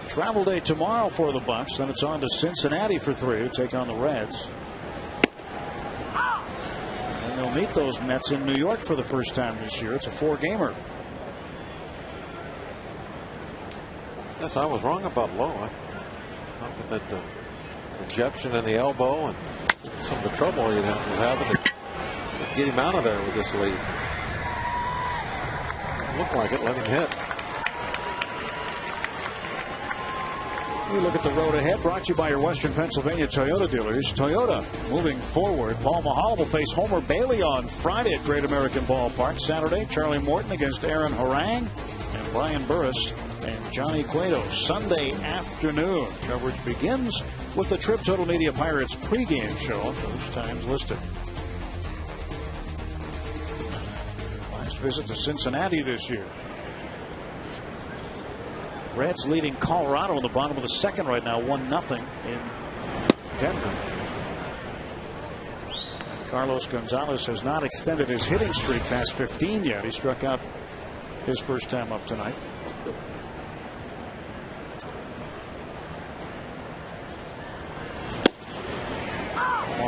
Travel day tomorrow for the Bucs. Then it's on to Cincinnati for 3 to take on the Reds. And they'll meet those Mets in New York for the first time this year. It's a 4-gamer. Yes, I was wrong about Lowe. I thought with that ejection in the elbow and some of the trouble he was having to get him out of there with this lead. Looked like it. Let him hit. We look at the road ahead, brought to you by your Western Pennsylvania Toyota dealers. Toyota moving forward. Paul Mahal will face Homer Bailey on Friday at Great American Ballpark. Saturday, Charlie Morton against Aaron Harang and Brian Burris and Johnny Cueto. Sunday afternoon. Coverage begins with the Trip Total Media Pirates pregame show. Those times listed. Last visit to Cincinnati this year. Reds leading Colorado in the bottom of the second right now, 1-0 in Denver. Carlos Gonzalez has not extended his hitting streak past 15 yet. He struck out his first time up tonight.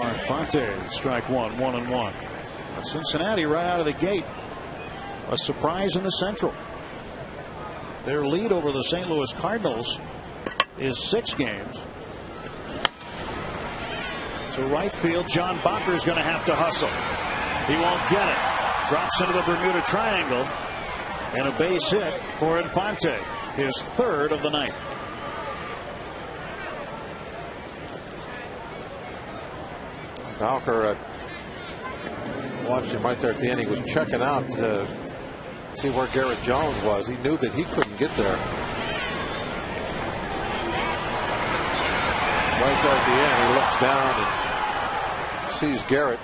Infante, strike one, 1-1. But Cincinnati right out of the gate, a surprise in the Central. Their lead over the St. Louis Cardinals is 6 games. To right field, John Bacher is going to have to hustle. He won't get it. Drops into the Bermuda Triangle, and a base hit for Infante, his third of the night. Bacher watched him right there at the end. He was checking out to see where Garrett Jones was. He knew that he couldn't get there. Right there at the end, he looks down and sees Garrett.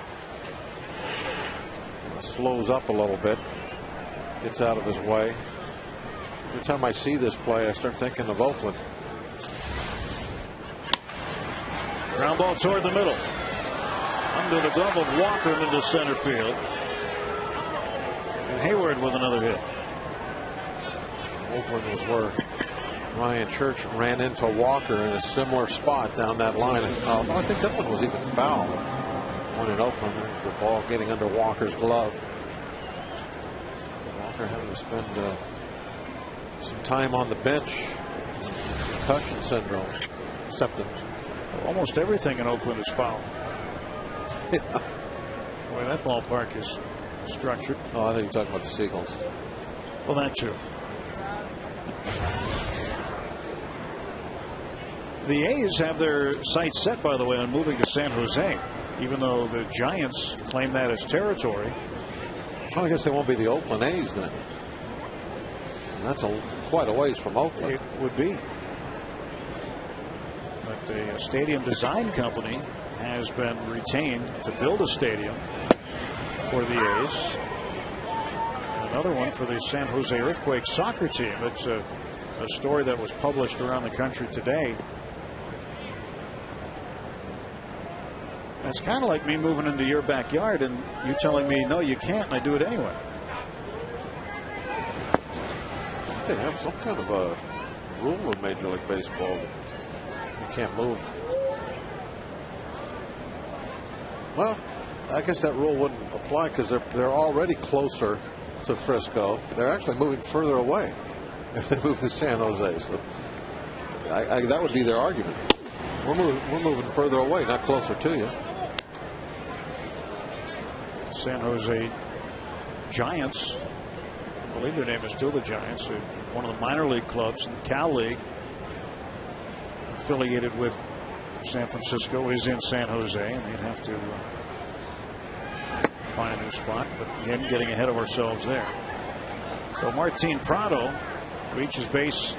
Slows up a little bit. Gets out of his way. Every time I see this play, I start thinking of Oakland. Ground ball toward the middle. Under the glove of Walker into center field. And Hayward with another hit. Oakland was where Ryan Church ran into Walker in a similar spot down that line. I think that one was even foul. One in Oakland. There's the ball getting under Walker's glove. Walker having to spend some time on the bench. Concussion syndrome symptoms. Almost everything in Oakland is foul. Yeah. The way that ballpark is structured. Oh, I think you're talking about the Seagulls. Well, that too. The A's have their sights set, by the way, on moving to San Jose, even though the Giants claim that as territory. Well, I guess they won't be the Oakland A's then. And that's quite a ways from Oakland. It would be. But a stadium design company has been retained to build a stadium for the A's. Another one for the San Jose Earthquake soccer team. That's a story that was published around the country today. That's kind of like me moving into your backyard and you telling me, no, you can't, and I do it anyway. They have some kind of a rule in Major League Baseball. You can't move. Well, I guess that rule wouldn't apply because they're already closer to Frisco. They're actually moving further away if they move to San Jose. So That would be their argument. We're moving further away, not closer to you. San Jose Giants, I believe their name is still the Giants, one of the minor league clubs in the Cal League, affiliated with San Francisco, is in San Jose, and they'd have to find a new spot. But again, getting ahead of ourselves there. So Martin Prado reaches base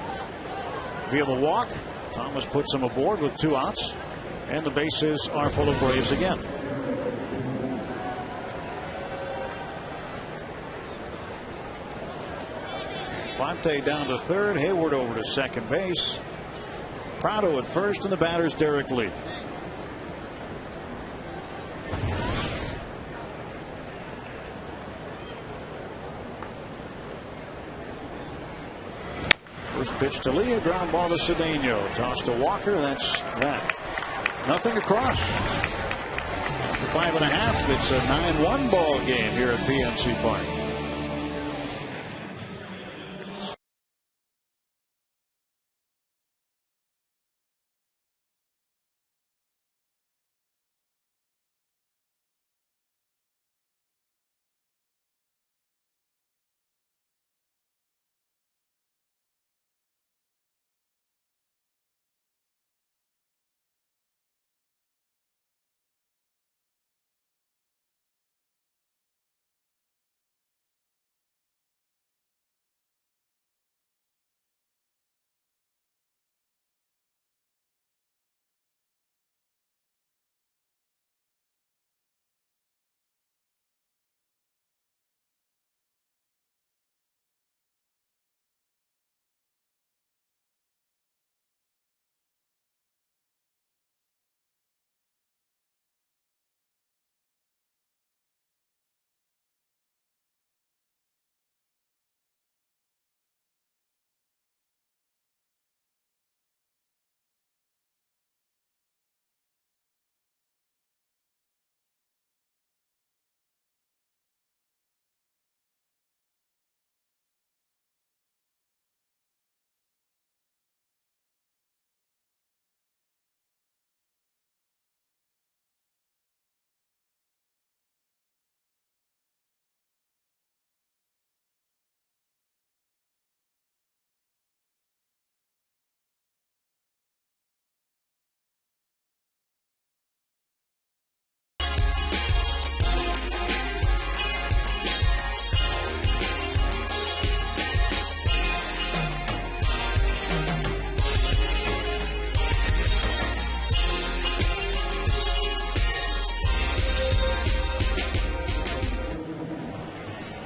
via the walk. Thomas puts him aboard with 2 outs, and the bases are full of Braves again. Fonte down to third, Hayward over to second base. Prado at first, and the batter's Derek Lee. First pitch to Lee, a ground ball to Cedeno. Toss to Walker, that's that. Nothing across. After 5.5, it's a 9-1 ball game here at PNC Park.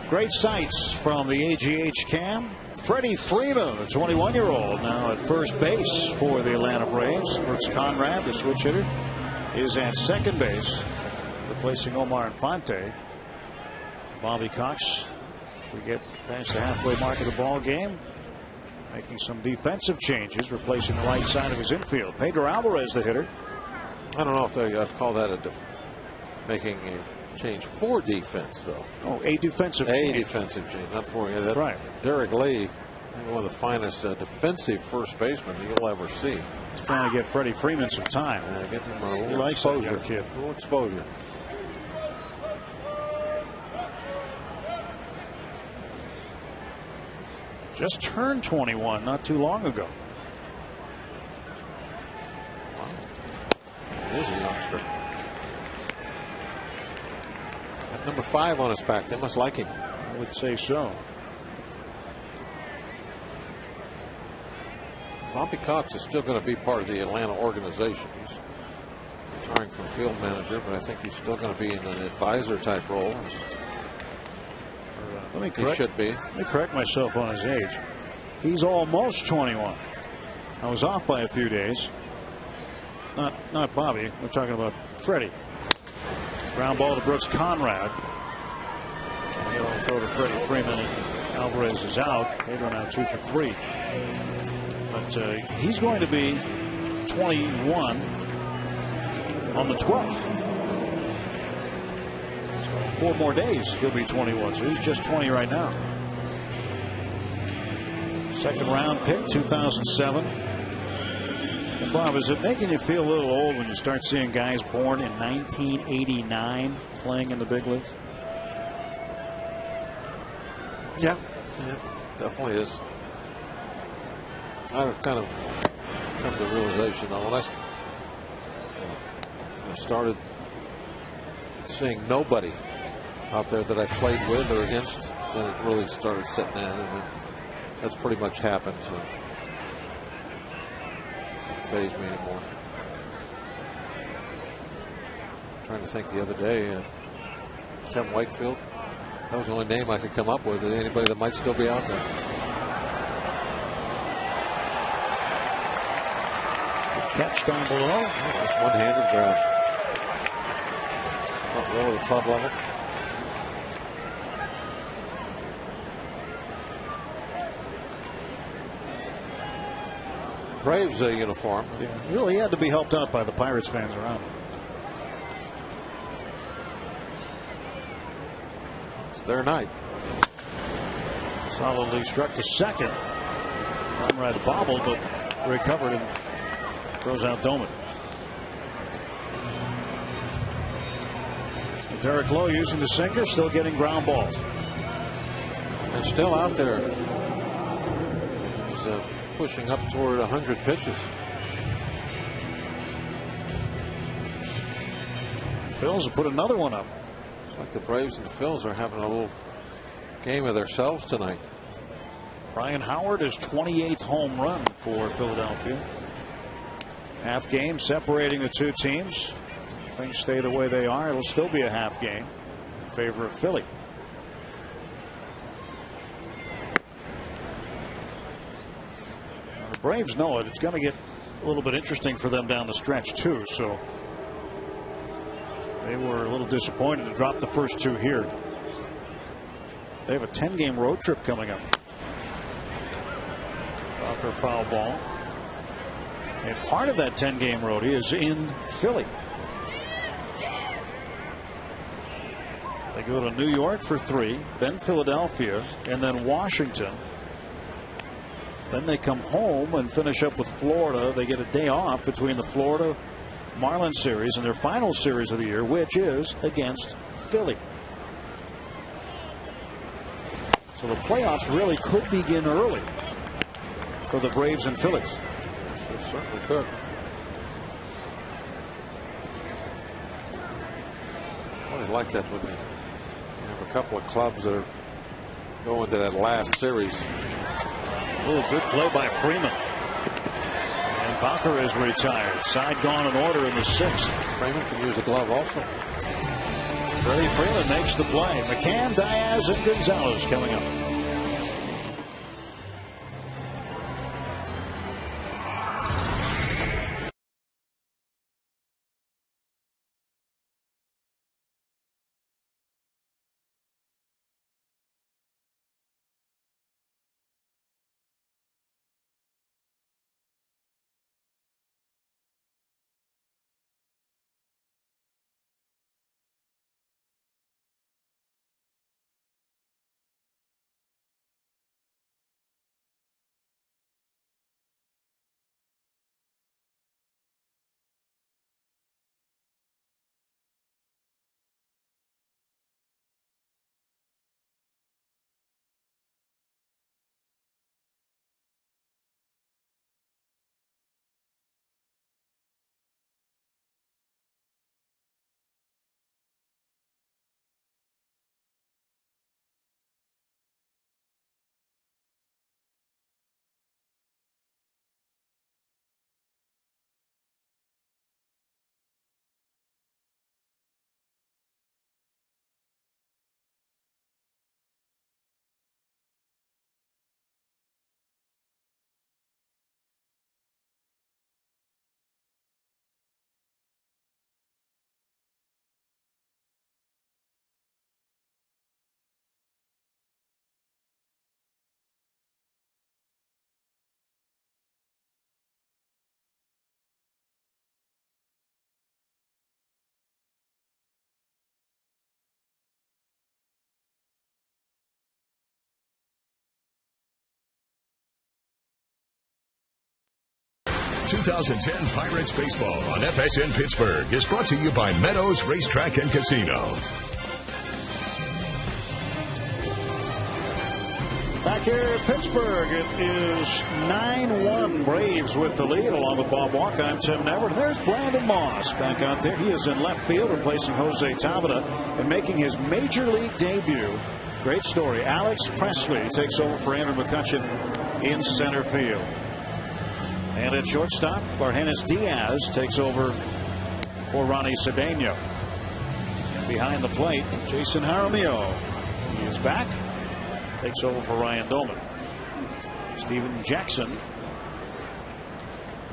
Great sights from the AGH cam. Freddie Freeman, the 21-year-old, now at first base for the Atlanta Braves. Brooks Conrad, the switch hitter, is at second base, replacing Omar Infante. Bobby Cox, we get past the halfway mark of the ball game, making some defensive changes, replacing the right side of his infield. Pedro Alvarez, the hitter. I don't know if I'd call that making a change for defense, though. Oh, a defensive change. A defensive change, not for you. Right. Derek Lee, one of the finest defensive first basemen you'll ever see. He's trying to get Freddie Freeman some time. Get him a little exposure. Kid. A little exposure. Just turned 21 not too long ago. Wow. He is a youngster. Got number 5 on his back. They must like him. I would say so. Bobby Cox is still going to be part of the Atlanta organization. He's retiring from field manager, but I think he's still going to be in an advisor type role. He should be. Let me correct myself on his age. He's almost 21. I was off by a few days. Not Bobby. We're talking about Freddie. Ground ball to Brooks Conrad. He'll throw to Freddie Freeman, and Alvarez is out. Pedro now 2 for 3. But he's going to be 21 on the 12th. 4 more days, he'll be 21. So he's just 20 right now. Second round pick, 2007. And Bob, is it making you feel a little old when you start seeing guys born in 1989 playing in the big leagues? Yeah, it definitely is. I've kind of come to the realization though, when I started seeing nobody out there that I played with or against, then it really started setting in, and that's pretty much happened. So it doesn't faze me anymore. I'm trying to think the other day, Tim Wakefield. That was the only name I could come up with. Anybody that might still be out there. Catch down below. Oh, that's one-handed grab. Front row of the club level. Braves uniform. Yeah, really had to be helped out by the Pirates fans around. It's their night. Solidly struck to second. Conrad bobbled, but recovered and throws out Doman. Derek Lowe using the sinker, still getting ground balls. And still out there. He's pushing up toward 100 pitches. Phils will put another one up. It's like the Braves and the Phils are having a little game of themselves tonight. Brian Howard, his 28th home run for Philadelphia. Half game separating the two teams. If things stay the way they are, it'll still be a half game in favor of Philly. Now, the Braves know it. It's going to get a little bit interesting for them down the stretch too. So they were a little disappointed to drop the first two here. They have a 10-game road trip coming up. Walker foul ball. And part of that 10-game road is in Philly. They go to New York for 3, then Philadelphia, and then Washington. Then they come home and finish up with Florida. They get a day off between the Florida Marlins series and their final series of the year, which is against Philly. So the playoffs really could begin early for the Braves and Phillies. It certainly could. I always like that when you have a couple of clubs that are going to that last series. Oh, good play by Freeman. And Bacher is retired. Side gone in order in the 6th. Freeman can use a glove also. Freddie Freeman makes the play. McCann, Diaz, and Gonzalez coming up. 2010 Pirates Baseball on FSN Pittsburgh is brought to you by Meadows Racetrack and Casino. Back here in Pittsburgh, it is 9-1 Braves with the lead. Along with Bob Walker, I'm Tim Neverett. There's Brandon Moss back out there. He is in left field, replacing Jose Tabata and making his major league debut. Great story. Alex Presley takes over for Andrew McCutchen in center field. And at shortstop, Argenis Diaz takes over for Ronnie Cedeno. And behind the plate, Jason Jaramillo. He is back. Takes over for Ryan Dolman. Steven Jackson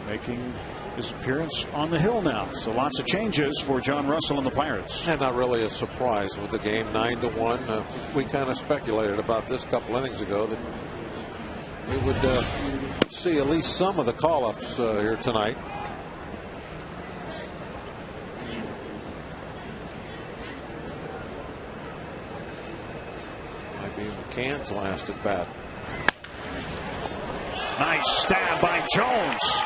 making his appearance on the hill now. So lots of changes for John Russell and the Pirates. And not really a surprise with the game 9-1. We kind of speculated about this a couple innings ago that we would see at least some of the call-ups here tonight. Might be McCann's last at bat. Nice stab by Jones.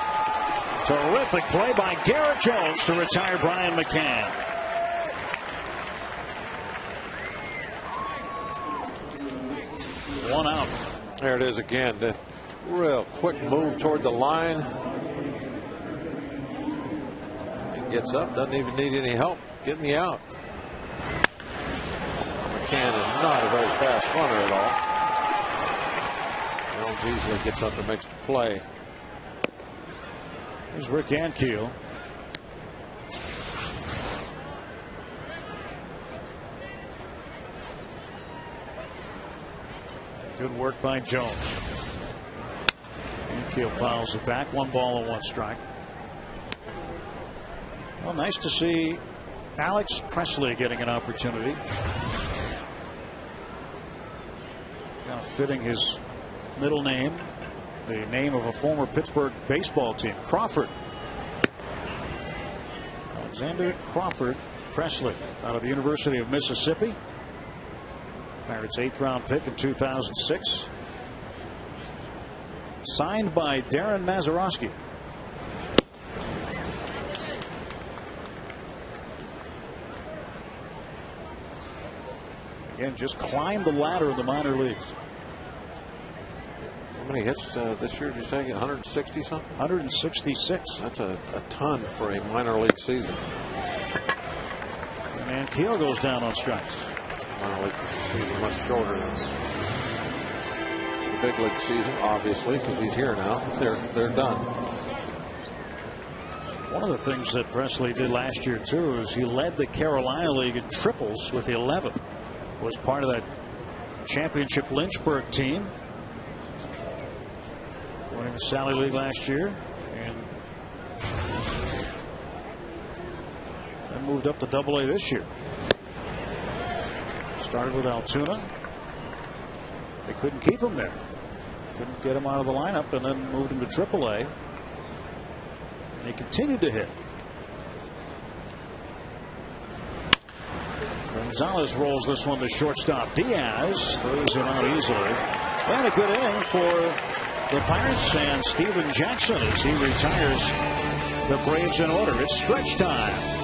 Terrific play by Garrett Jones to retire Brian McCann. One out. There it is again. The real quick move toward the line. He gets up, doesn't even need any help getting the out. McCann is not a very fast runner at all. Jones easily gets up and makes the play. Here's Rick Ankiel. Good work by Jones. Ankiel fouls it back. 1 ball and 1 strike. Well, nice to see Alex Presley getting an opportunity. Now fitting his middle name, the name of a former Pittsburgh baseball team, Crawford. Alexander Crawford Presley out of the University of Mississippi. Pirates 8th round pick in 2006. Signed by Darren Mazeroski. Again, just climbed the ladder in the minor leagues. How many hits this year did you say? 160 something? 166. That's a ton for a minor league season. And Ankiel goes down on strikes. Minor league season much shorter than the big league season, obviously, because he's here now. They're done. One of the things that Presley did last year too is he led the Carolina League in triples with 11. Was part of that championship Lynchburg team, winning the Sally League last year, and then moved up to Double-A this year. Started with Altoona. They couldn't keep him there. Couldn't get him out of the lineup, and then moved him to Triple-A. And he continued to hit. Gonzalez rolls this one to shortstop. Diaz throws it out easily. And a good inning for the Pirates and Steven Jackson as he retires the Braves in order. It's stretch time.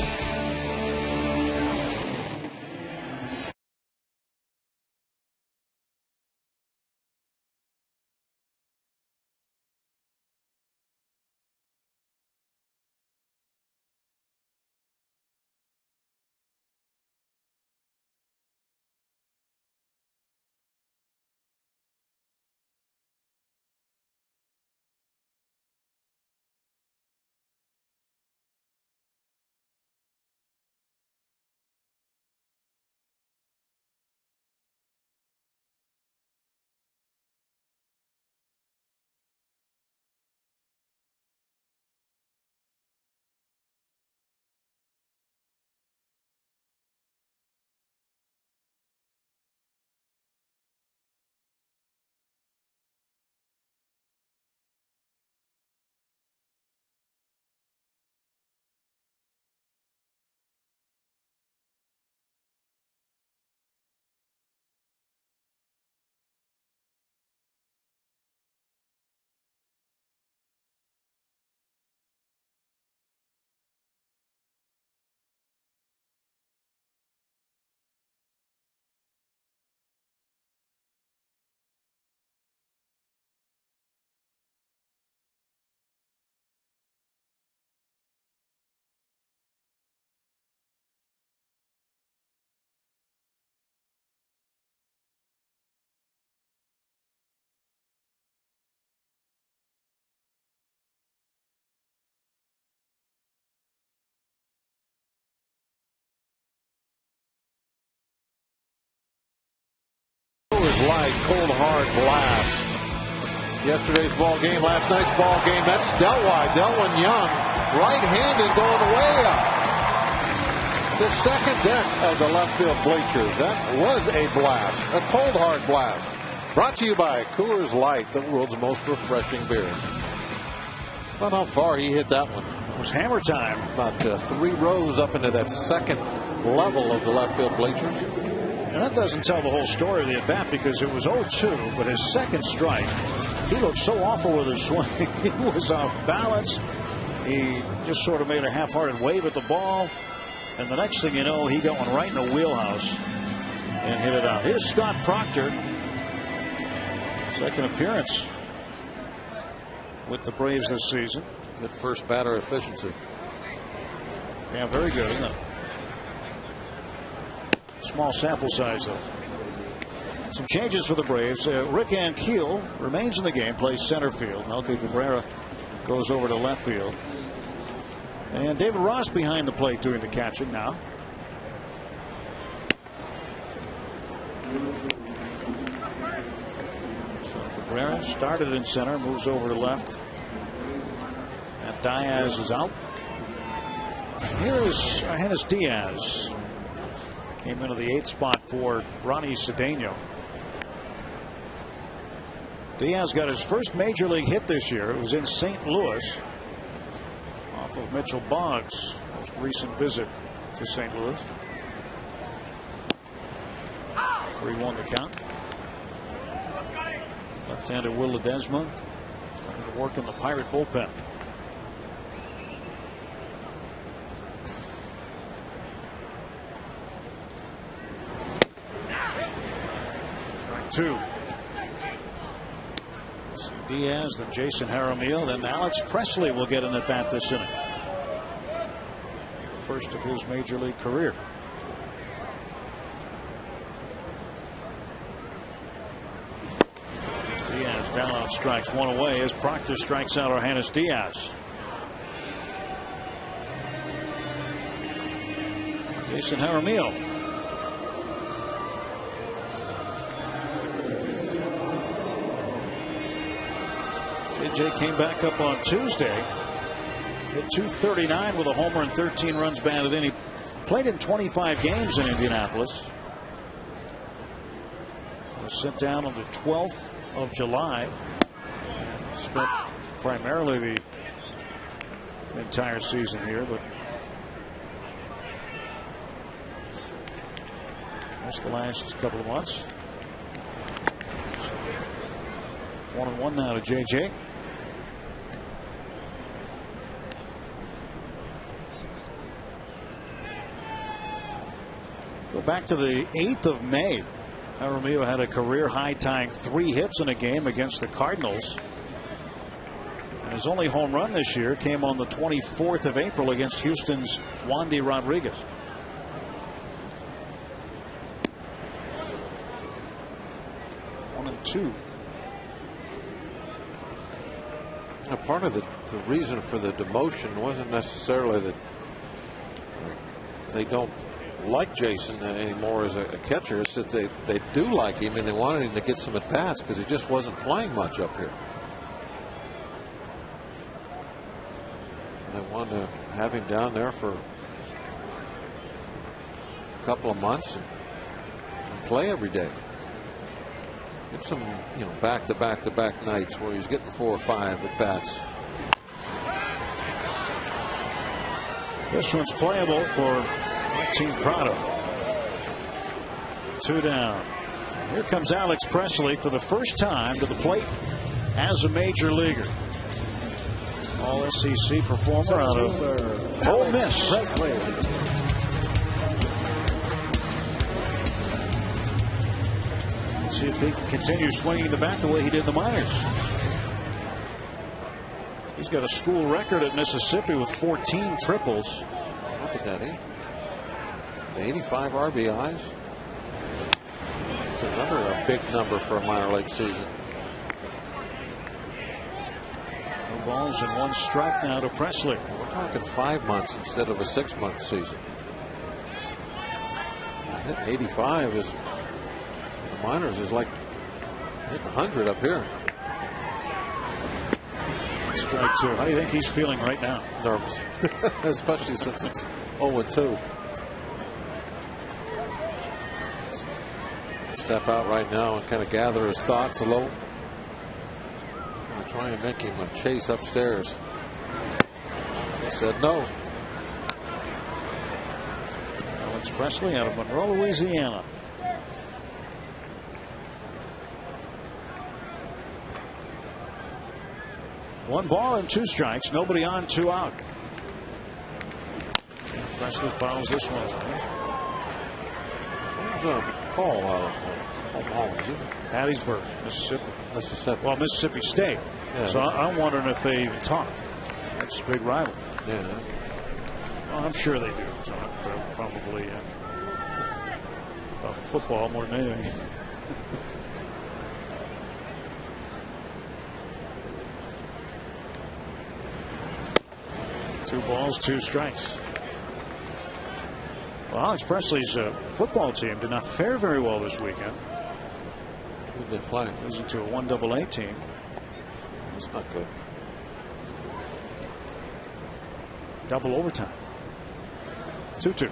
Coors Light, cold hard blast. Yesterday's ball game, last night's ball game. That's dealt wide. Delwyn Young, right-handed, going way up the second deck of the left field bleachers. That was a blast, a cold hard blast. Brought to you by Coors Light, the world's most refreshing beer. Not how far he hit that one. It was hammer time. About 3 rows up into that second level of the left field bleachers. And that doesn't tell the whole story of the at-bat, because it was 0-2, but his second strike, he looked so awful with his swing. He was off balance. He just sort of made a half-hearted wave at the ball. And the next thing you know, he got one right in the wheelhouse and hit it out. Here's Scott Proctor. Second appearance with the Braves this season. Good first batter efficiency. Yeah, very good, isn't it? Small sample size, though. Some changes for the Braves. Rick Ankiel remains in the game, plays center field. Melky Cabrera goes over to left field. And David Ross behind the plate doing the catching now. So Cabrera started in center, moves over to left. And Diaz is out. Here is Argenis Diaz. Came into the 8th spot for Ronnie Cedeno. Diaz got his first major league hit this year. It was in St. Louis off of Mitchell Boggs' most recent visit to St. Louis. 3-1 the count. Left-handed Will Ledesma starting to work in the Pirate bullpen. Two. Diaz, then Jason Jaramillo, then Alex Presley will get an at-bat this inning. First of his major league career. Diaz down on strikes, 1 away as Proctor strikes out Argenis Diaz. Jason Jaramillo. JJ came back up on Tuesday, hit .239 with a homer and 13 runs batted in. He played in 25 games in Indianapolis. Was sent down on the 12th of July. Spent primarily the entire season here, but just the last couple of months. 1-1 now to JJ. Go back to the 8th of May. Jaramillo had a career high tying 3 hits in a game against the Cardinals. And his only home run this year came on the 24th of April against Houston's Wandy Rodriguez. One and two. Now, part of the reason for the demotion wasn't necessarily that they don't like Jason anymore as a catcher. It's that they do like him and they wanted him to get some at bats because he just wasn't playing much up here. They wanted to have him down there for a couple of months and play every day. Get some, back-to-back-to-back nights where he's getting 4 or 5 at bats. This one's playable for Team Prado. 2 down. Here comes Alex Presley for the first time to the plate as a major leaguer. All SEC performer out of Ole Miss. Presley. Let's see if he can continue swinging the bat the way he did in the minors. He's got a school record at Mississippi with 14 triples. Look at that, 85 RBIs. It's another big number for a minor league season. No balls and 1 strike now to Presley. We're talking 5 months instead of a 6-month season. Hitting 85 is, in the minors, is like Hitting 100 up here. Strike two. How do you think he's feeling right now? Nervous, especially since it's 0-2. Step out right now and kind of gather his thoughts a little. I'll try and make him a chase upstairs. He said no. Alex Presley out of Monroe, Louisiana. One ball and 2 strikes. Nobody on, 2 out. Presley fouls this one away. There's a call out of home, is it? Hattiesburg, Mississippi. Well, Mississippi State. Yeah, so I'm wondering if they even talk. That's a big rival. Yeah. Well, I'm sure they do talk. Probably about football more than anything. Two balls, 2 strikes. Well, Alex Presley's football team did not fare very well this weekend. Who did they play? Losing to a 1AA team. That's not good. Double overtime. 2-2.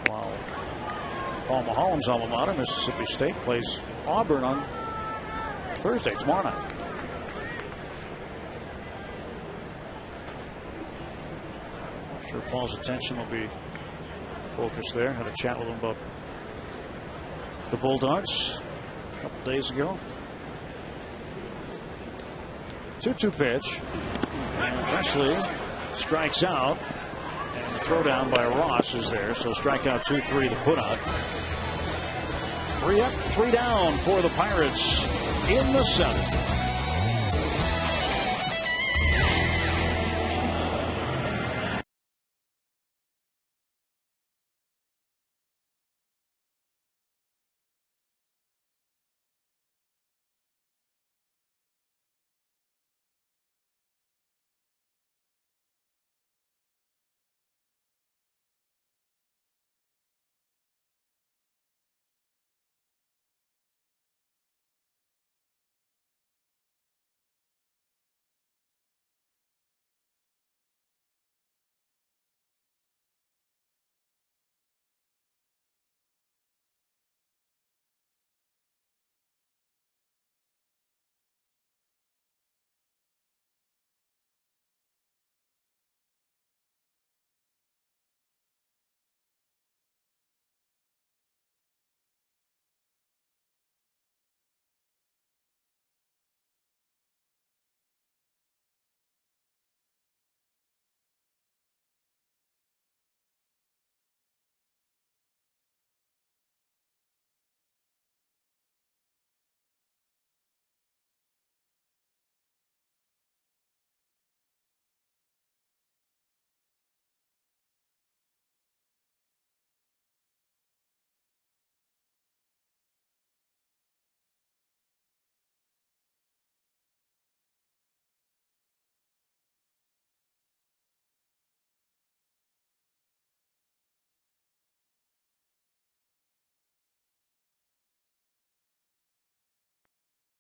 Wow. Paul Maholm's alma mater, Mississippi State, plays Auburn on Thursday, tomorrow night. I'm sure Paul's attention will be focused there. Had a chat with him about the Bulldogs a couple days ago. 2-2 pitch. And Presley strikes out. And the throw down by Ross is there. So strikeout 2-3 to put out. 3 up, 3 down for the Pirates in the 7th.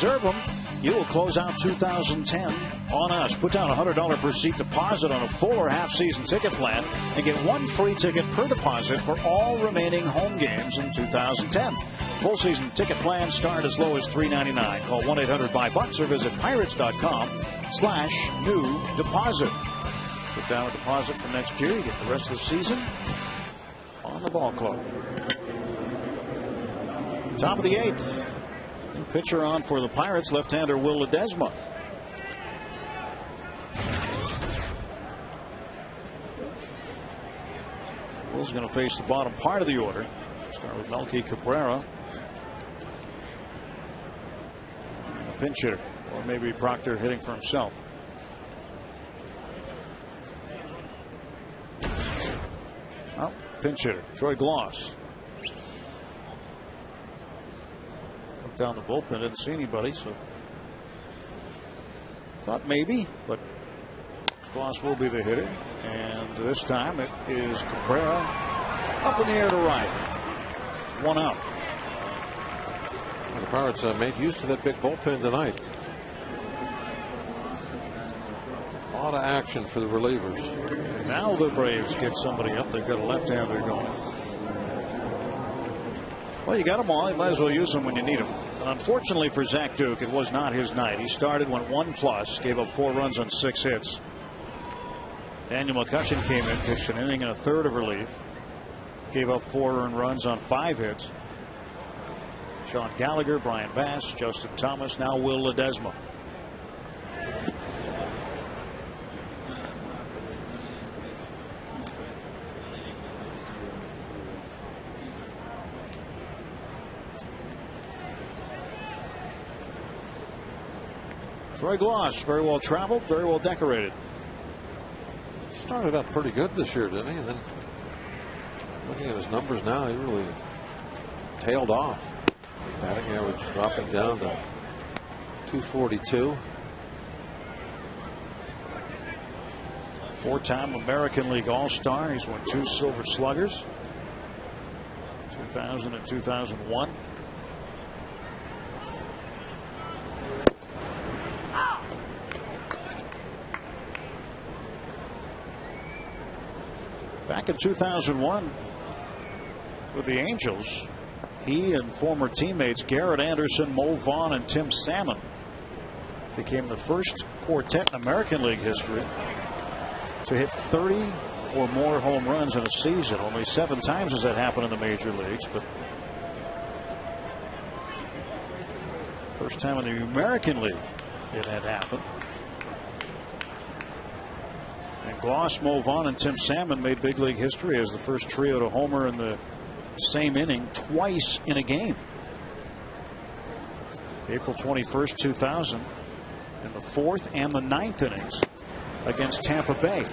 Reserve them. You will close out 2010 on us. Put down a $100 per seat deposit on a full or half season ticket plan and get 1 free ticket per deposit for all remaining home games in 2010. Full season ticket plans start as low as $3.99. Call 1-800-BUY-BUCKS or visit pirates.com/new deposit. Put down a deposit for next year. You get the rest of the season on the ball club. Top of the 8th. Pitcher on for the Pirates, left-hander Will Ledesma. Will's going to face the bottom part of the order. Start with Melky Cabrera. And a pinch hitter, or maybe Proctor hitting for himself. Oh, pinch hitter, Troy Gloss. Down the bullpen, didn't see anybody, so thought maybe, but Gloss will be the hitter, and this time it is Cabrera up in the air to right. 1 out. The Pirates made use of that big bullpen tonight. A lot of action for the relievers. Now the Braves get somebody up. They've got a left-hander going. Well, you got them all. You might as well use them when you need them. And unfortunately for Zach Duke, it was not his night. He started, went 1+, gave up 4 runs on 6 hits. Daniel McCutcheon came in, pitched an inning and a third of relief. Gave up 4 earned runs on 5 hits. Sean Gallagher, Brian Bass, Justin Thomas, now Will Ledesma. Troy Gloss, very well traveled, very well decorated. Started out pretty good this year, didn't he? And then looking at his numbers now, he really tailed off. Batting average dropping down to 242. 4-time American League All-Star. He's won 2 Silver Sluggers, 2000 and 2001. Back in 2001 with the Angels, he and former teammates Garrett Anderson, Mo Vaughn, and Tim Salmon became the first quartet in American League history to hit 30 or more home runs in a season. Only 7 times has that happened in the major leagues, but first time in the American League it had happened. And Gloss, Mo Vaughn, and Tim Salmon made big league history as the first trio to homer in the same inning twice in a game. April 21st, 2000, in the 4th and the 9th innings against Tampa Bay.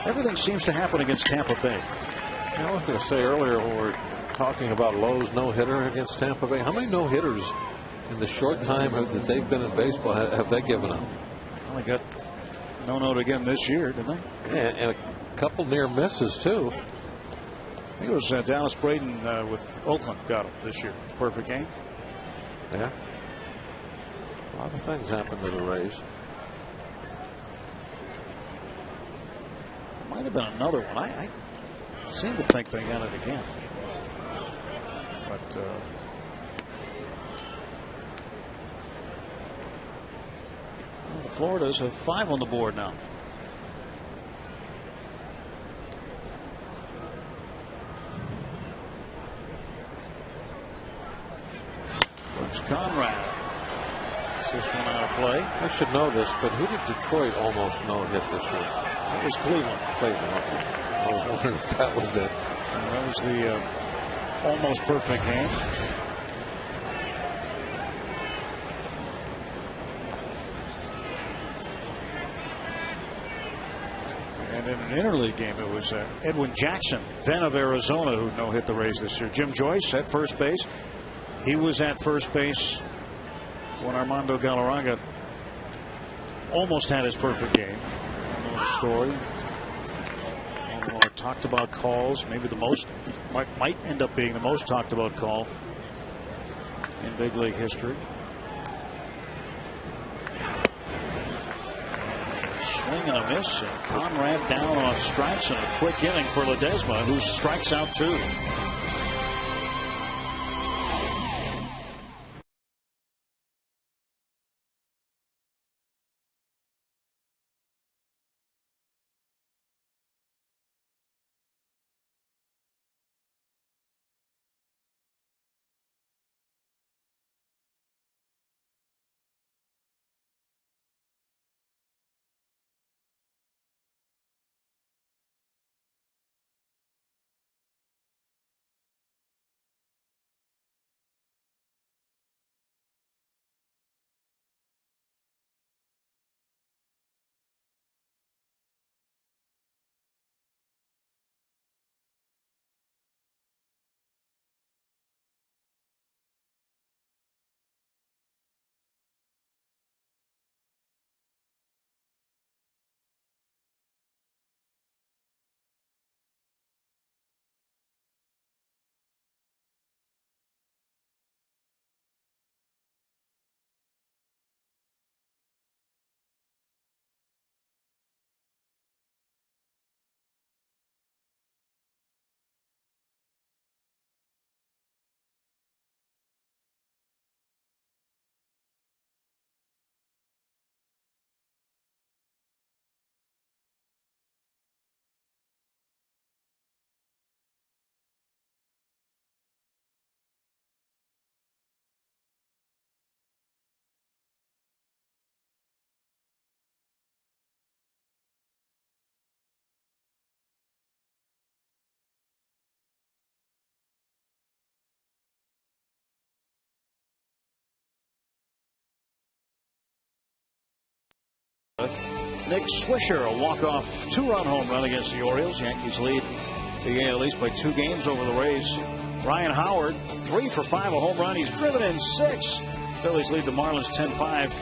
Everything seems to happen against Tampa Bay. I was going to say earlier when we were talking about Lowe's no-hitter against Tampa Bay, how many no-hitters in the short time that they've been in baseball have they given up? Well, they got no-note again this year, didn't they? Yeah, and a couple near misses, too. I think it was Dallas Braden with Oakland got him this year. Perfect game. Yeah. A lot of things happened to the Rays. Might have been another one. I seem to think they got it again. But well, the Floridas have 5 on the board now. Conrad. Is this one out of play? I should know this, but who did Detroit almost no-hit this year? That was Cleveland. Cleveland, okay. I was wondering if that was it. And that was the almost perfect game. And in an interleague game, it was Edwin Jackson, then of Arizona, who no-hit the Rays this year. Jim Joyce at first base. He was at first base when Armando Galarraga almost had his perfect game. I know the story. One of the more talked about calls, maybe the most, might end up being the most talked about call in big league history. Swing and a miss, and Conrad down on strikes in a quick inning for Ledesma, who strikes out 2. Nick Swisher, a walk-off 2-run home run against the Orioles. Yankees lead the AL East by 2 games over the Rays. Ryan Howard, 3 for 5, a home run. He's driven in 6. Phillies lead the Marlins 10-5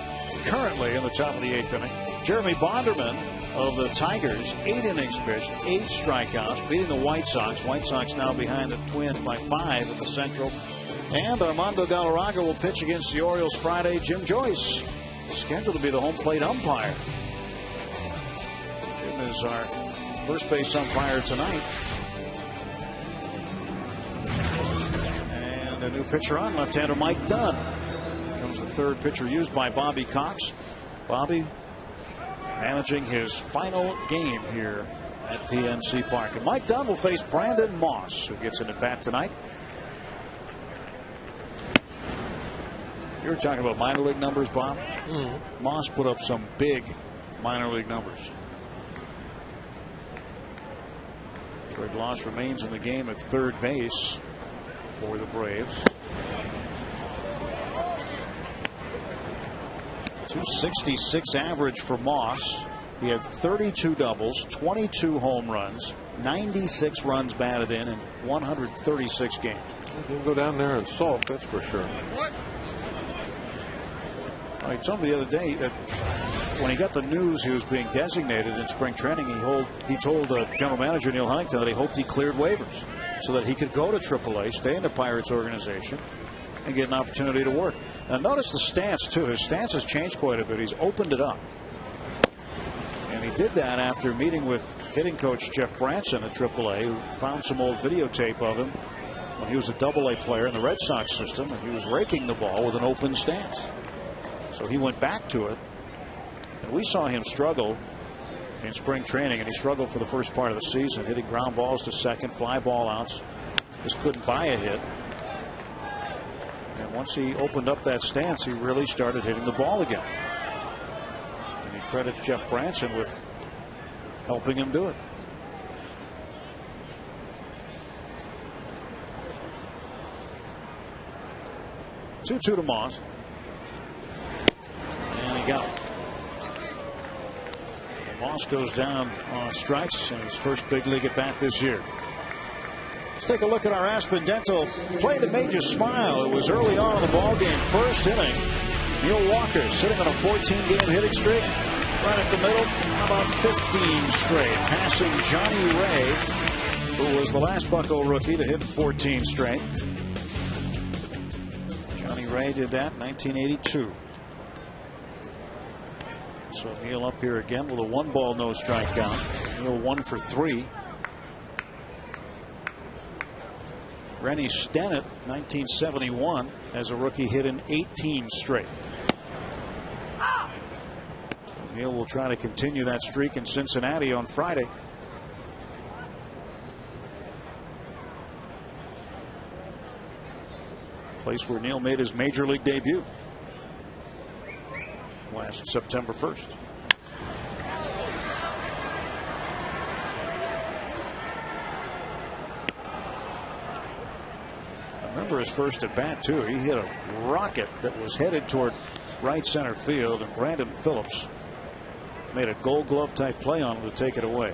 currently in the top of the 8th inning. Jeremy Bonderman of the Tigers, 8 innings pitched, 8 strikeouts, beating the White Sox. White Sox now behind the Twins by 5 in the Central. And Armando Galarraga will pitch against the Orioles Friday. Jim Joyce scheduled to be the home plate umpire. Jim is our first base umpire tonight. And a new pitcher on, left-hander Mike Dunn. Comes the third pitcher used by Bobby Cox. Bobby managing his final game here at PNC Park. And Mike Dunn will face Brandon Moss, who gets an at-bat tonight. You were talking about minor league numbers, Bob. Moss put up some big minor league numbers. Troy Glaus remains in the game at third base for the Braves. .266 average for Moss. He had 32 doubles, 22 home runs, 96 runs batted in 136 games. He didn't go down there and sulk, that's for sure. I told me the other day that when he got the news he was being designated in spring training, he told General Manager Neil Huntington that he hoped he cleared waivers so that he could go to AAA, stay in the Pirates organization, and get an opportunity to work. Now notice the stance too. His stance has changed quite a bit. He's opened it up. And he did that after meeting with hitting coach Jeff Branson at AAA, who found some old videotape of him when he was a AA player in the Red Sox system, and he was raking the ball with an open stance. So he went back to it, and we saw him struggle in spring training, and he struggled for the first part of the season, hitting ground balls to second, fly ball outs. Just couldn't buy a hit. And once he opened up that stance, he really started hitting the ball again. And he credits Jeff Branson with helping him do it. Two to Moss. And he got it. Moss goes down on strikes in his first big league at bat this year. Let's take a look at our Aspen Dental play that made you smile. It was early on in the ball game, first inning. Neil Walker sitting on a 14-game hitting streak. Right up the middle, how about 15 straight, passing Johnny Ray, who was the last Bucco rookie to hit 14 straight. Johnny Ray did that in 1982. So Neil up here again with a 1-ball, no strike count. Neil 1 for 3. Rennie Stennett, 1971, as a rookie, hit in 18 straight. Neil will try to continue that streak in Cincinnati on Friday. Place where Neil made his major league debut last September 1st. I remember his first at bat too. He hit a rocket that was headed toward right center field, and Brandon Phillips made a Gold Glove type play on him to take it away.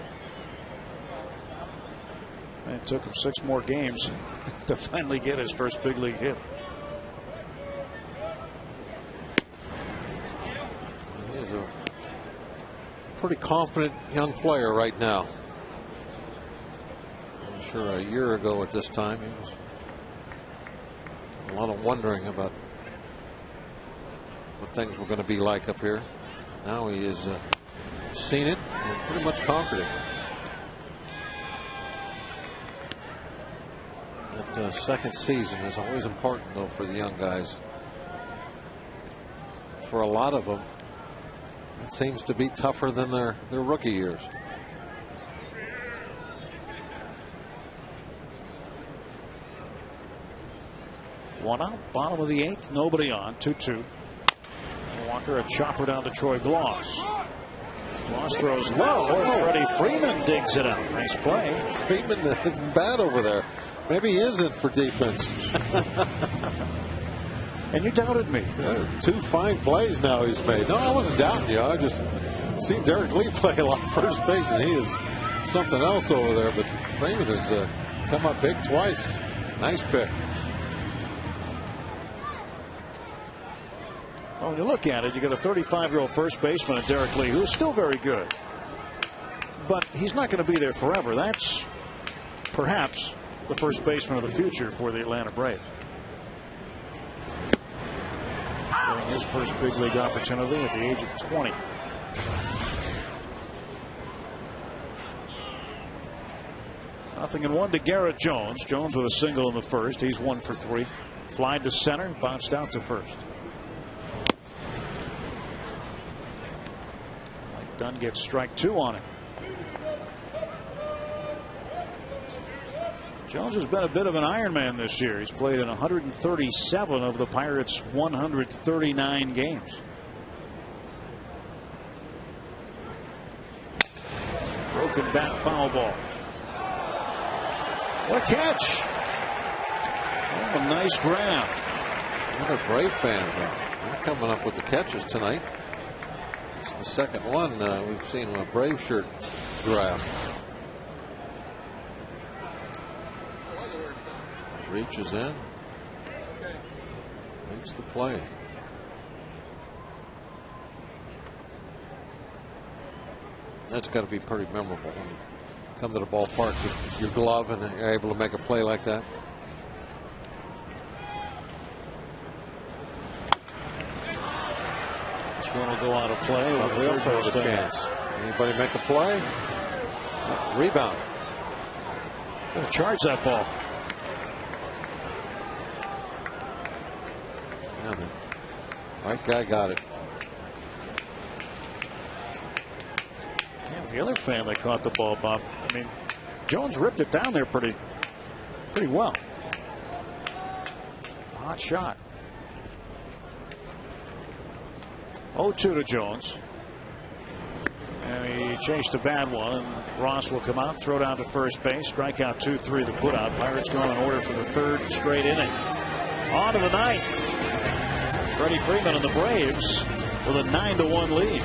And it took him 6 more games to finally get his first big league hit. He's a pretty confident young player right now. I'm sure a year ago at this time he was a lot of wondering about what things were going to be like up here. Now he has seen it and pretty much conquered it. That second season is always important, though, for the young guys. For a lot of them, it seems to be tougher than their rookie years. One out, bottom of the 8th, nobody on, 2-2. Walker a chopper down to Troy Glaus. Glaus throws low. Freddie Freeman digs it out. Nice play. Freeman isn't bad over there. Maybe he isn't for defense. And you doubted me. 2 fine plays now he's made. No, I wasn't doubting you. I just Seen Derek Lee play a lot of first base, and he is something else over there. But Freeman has come up big twice. Nice pick. Well, when you look at it, you got a 35-year-old first baseman in Derek Lee, who's still very good. But he's not going to be there forever. That's perhaps the first baseman of the future for the Atlanta Braves. Getting his first big league opportunity at the age of 20. Nothing in one to Garrett Jones. Jones with a single in the first. He's 1 for 3. Fly to center, bounced out to first. Mike Dunn gets strike 2 on him. Jones has been a bit of an Iron Man this year. He's played in 137 of the Pirates' 139 games. Broken bat, foul ball. What a catch! Oh, a nice grab. Another Brave fan. They're coming up with the catches tonight. It's the second one we've seen a Brave shirt grab. Reaches in, makes the play. That's got to be pretty memorable when you come to the ballpark with your glove and you're able to make a play like that. This one will go out of play. We also have a chance. Anybody make a play? Rebound. Gonna charge that ball. Yeah, the right guy got it. Yeah, the other fan that caught the ball, Bob. I mean, Jones ripped it down there pretty well. Hot shot. 0-2 to Jones. And he chased a bad one. And Ross will come out, throw down to first base. Strikeout 2-3 the putout. Pirates go in order for the third straight inning. On to the ninth. Freddie Freeman and the Braves with a 9-1 lead.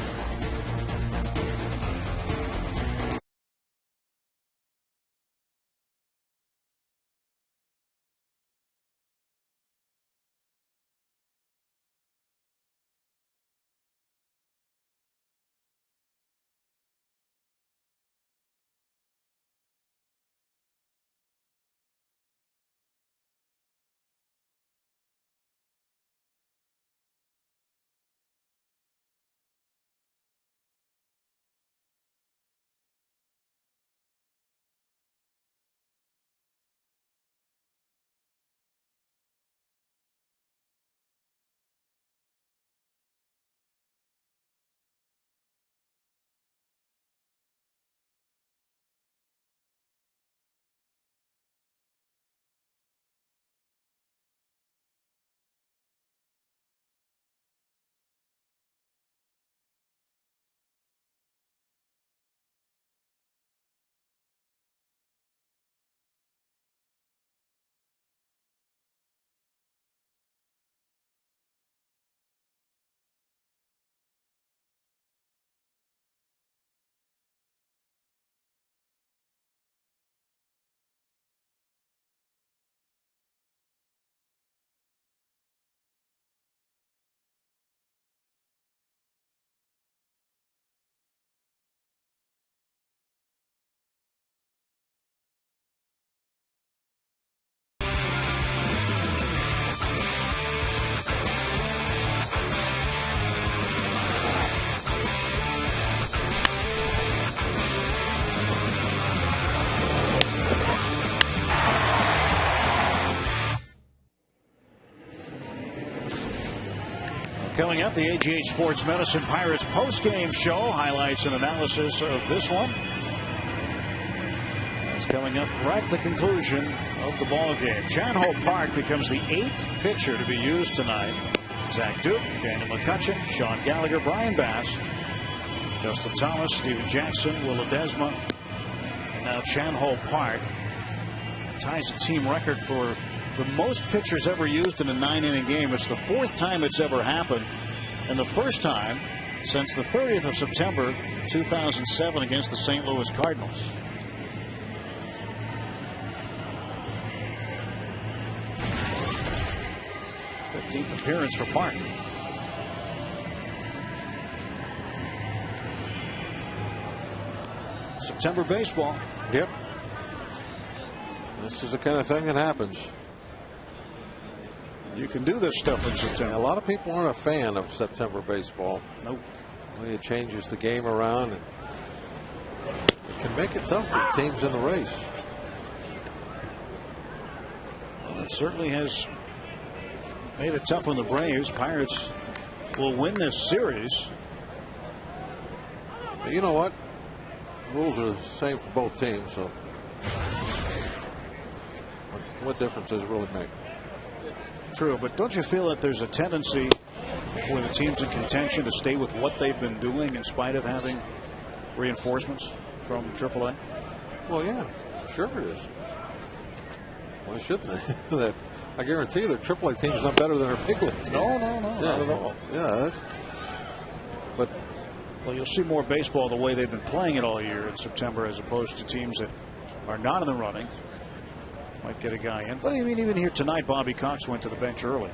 Coming up, the AGH Sports Medicine Pirates post-game show. Highlights and analysis of this one. That's coming up right at the conclusion of the ball game. Chan Ho Park becomes the 8th pitcher to be used tonight. Zach Duke, Daniel McCutcheon, Sean Gallagher, Brian Bass, Justin Thomas, Steven Jackson, Will Ledesma, and now Chan Ho Park ties the team record for the most pitchers ever used in a 9-inning game. It's the 4th time it's ever happened, and the first time since the 30th of September 2007 against the St. Louis Cardinals. th appearance for Park. September baseball. Yep. This is the kind of thing that happens. You can do this stuff in September. A lot of people aren't a fan of September baseball. Nope. Well, it changes the game around, and it can make it tough for teams in the race. Well, it certainly has made it tough on the Braves. Pirates will win this series. But you know what? The rules are the same for both teams, so what difference does it really make? True, but don't you feel that there's a tendency for the teams in contention to stay with what they've been doing in spite of having reinforcements from AAA? Well, yeah, sure it is. Why shouldn't they? That, I guarantee you their AAA team's not better than their big league team. No, not at all. Yeah, but well, you'll see more baseball the way they've been playing it all year in September, as opposed to teams that are not in the running. Might get a guy in. But I mean, even here tonight, Bobby Cox went to the bench early.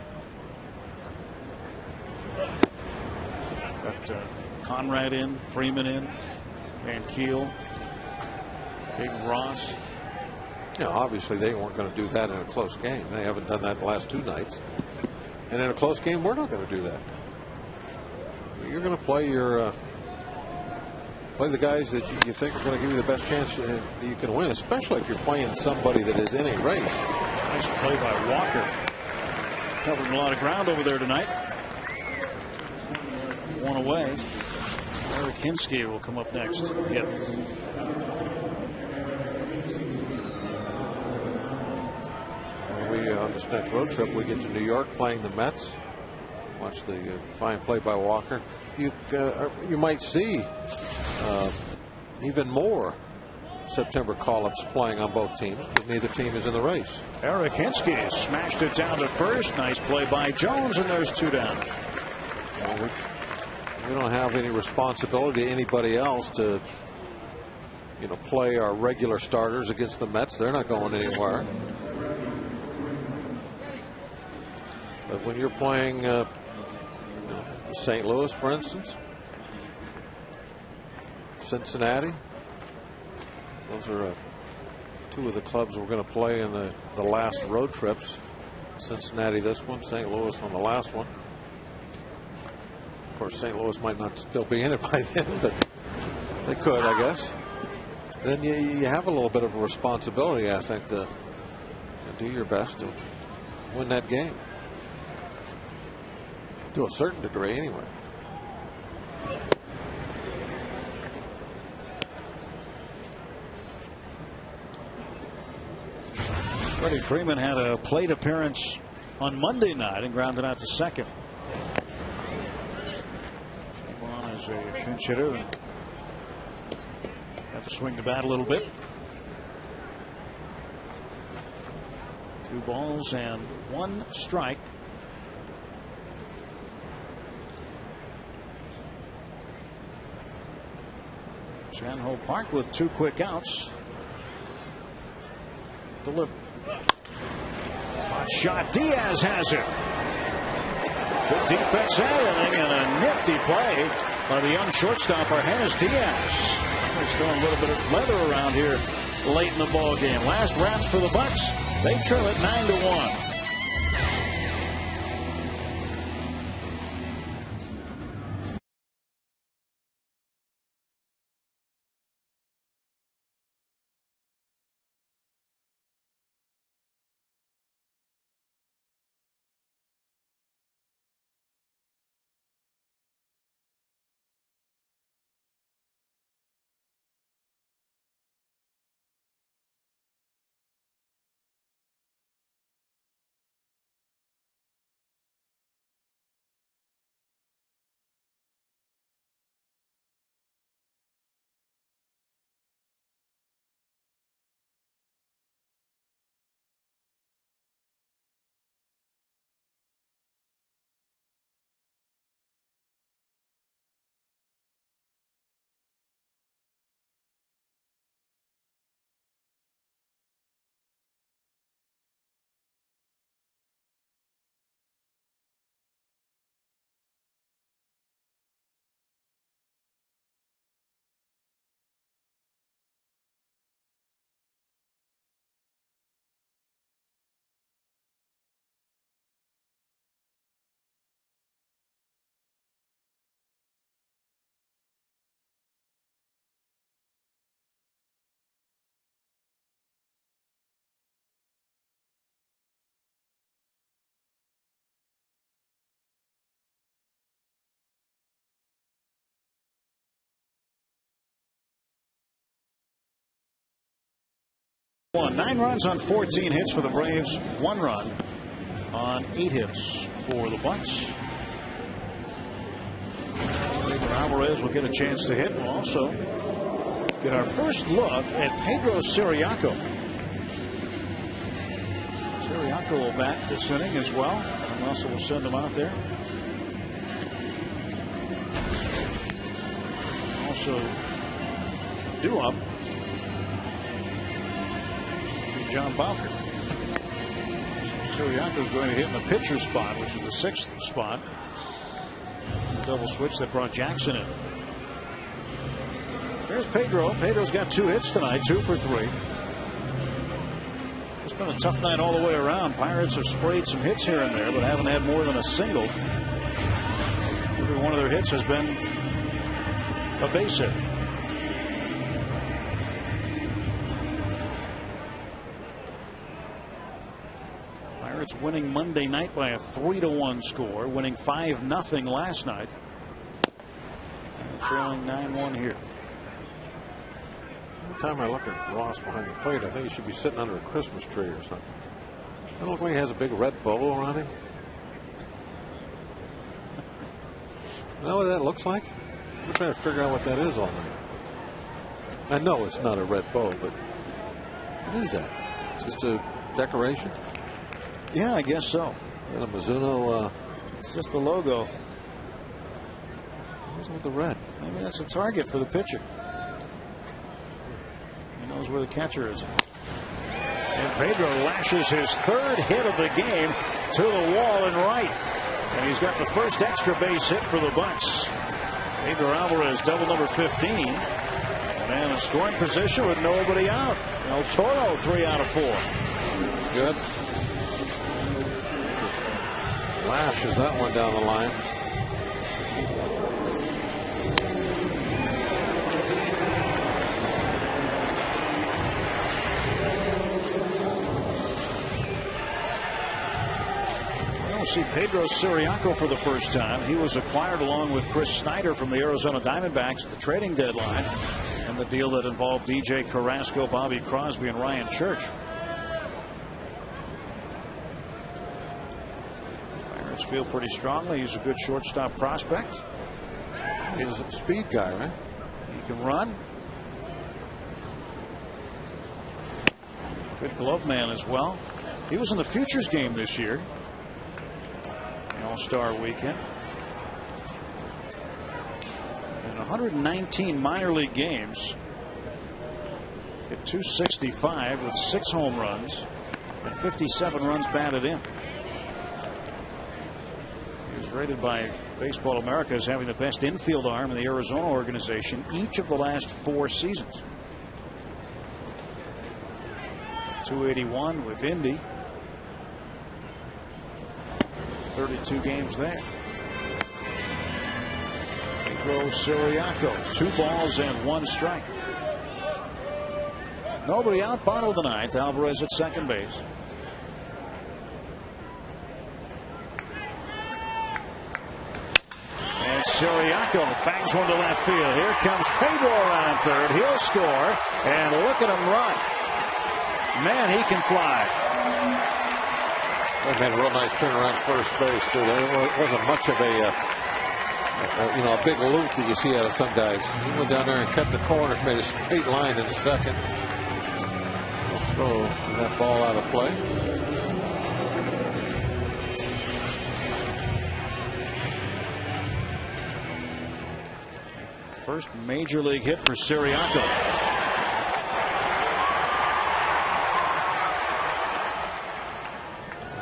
Got Conrad in, Freeman in, Van Keel, Big Ross. you know, obviously they weren't going to do that in a close game. They haven't done that the last two nights. And in a close game, we're not going to do that. You're going to play your play the guys that you think are going to give you the best chance that you can win, especially if you're playing somebody that is in a race. Nice play by Walker. Covering a lot of ground over there tonight. One away. Eric Hinsky will come up next. Hit. On this next road trip, we get to New York playing the Mets. Watch the fine play by Walker. You might see even more September call-ups playing on both teams, but neither team is in the race. Eric Hinsky smashed it down to first. Nice play by Jones, and there's two down. Well, we don't have any responsibility to anybody else to, play our regular starters against the Mets. They're not going anywhere. But when you're playing St. Louis, for instance, Cincinnati, those are two of the clubs we're going to play in the last road trips. Cincinnati this one, St. Louis on the last one. Of course, St. Louis might not still be in it by then, but they could, I guess. Then you have a little bit of a responsibility, I think, to do your best to win that game. To a certain degree, anyway. Freddie Freeman had a plate appearance on Monday night and grounded out to second. Came on as a pinch hitter and had to swing the bat a little bit. 2 balls and 1 strike. Chan-Ho Park with 2 quick outs. Delivered. Hot shot. Diaz has it. Good defense inning and a nifty play by the young shortstop, Argenis Diaz. He's throwing a little bit of leather around here late in the ball game. Last raps for the Bucks. They trail it 9-1. 9 runs on 14 hits for the Braves. 1 run on 8 hits for the Bucks. Alvarez will get a chance to hit. We'll also get our first look at Pedro Siriaco. Siriaco will bat this inning as well. And Russell will send him out there. Also, due up, John Bowker. So Siriaco's going to hit in the pitcher spot, which is the 6th spot. The double switch that brought Jackson in. There's Pedro. Pedro's got 2 hits tonight, 2 for 3. It's been a tough night all the way around. Pirates have sprayed some hits here and there, but haven't had more than a single. Every one of their hits has been a base hit. Pirates winning Monday night by a 3-1 score, winning 5-0 last night, and trailing 9-1 here. Every time I look at Ross behind the plate, I think he should be sitting under a Christmas tree or something. Doesn't look like he has a big red bow around him. You know what that looks like? I'm trying to figure out what that is all night. I know it's not a red bow, but what is that? Just a decoration? Yeah, I guess so. And a Mizuno. It's just the logo. What's with the red? Maybe that's a target for the pitcher. He knows where the catcher is. And Pedro lashes his 3rd hit of the game to the wall and right. And he's got the first extra base hit for the Bucks. Pedro Alvarez, double number 15. And in scoring position with nobody out. El Toro, 3 out of 4. Good. Lashes that one down the line. We'll see Pedro Siriaco for the first time. He was acquired along with Chris Snyder from the Arizona Diamondbacks at the trading deadline, and the deal that involved DJ Carrasco, Bobby Crosby, and Ryan Church. Pirates feel pretty strongly. He's a good shortstop prospect. He's a speed guy, right? He can run. Good glove man as well. He was in the Futures game this year. All-Star weekend. In 119 minor league games, hit .265 with 6 home runs and 57 runs batted in. He was rated by Baseball America as having the best infield arm in the Arizona organization each of the last 4 seasons. .281 with Indy. 32 games there. Pedro Siriaco, 2 balls and 1 strike. Nobody out, bottom of the 9th. Alvarez at second base. And Siriaco bangs one to left field. Here comes Pedro around third. He'll score, and look at him run. Man, he can fly. They made a real nice turn around first base too. There wasn't much of a big loop that you see out of some guys. He went down there and cut the corner, made a straight line in the second. Let's throw that ball out of play. First major league hit for Siriaco.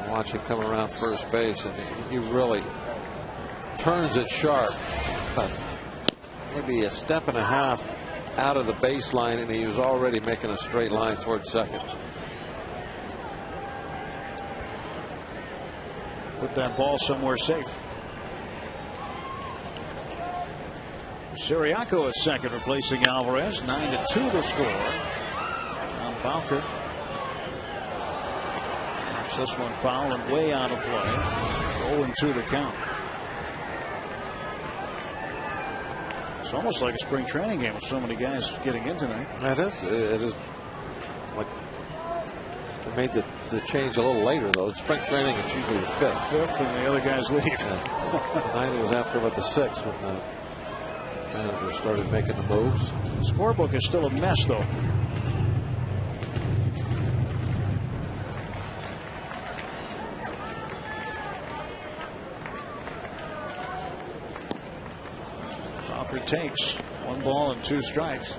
Watch him come around first base, and he really turns it sharp, but maybe a step and a half out of the baseline, and he was already making a straight line towards second. Put that ball somewhere safe. Siriaco at second, replacing Alvarez. 9-2 the score. John Bowker. This one foul and way out of play. 0-2 the count. It's almost like a spring training game with so many guys getting in tonight. It is. It is like made the change a little later, though. In spring training, it's usually the fifth. And the other guys leave. Tonight it was after about the sixth when the manager started making the moves. Scorebook is still a mess, though. Hopper takes 1 ball and 2 strikes.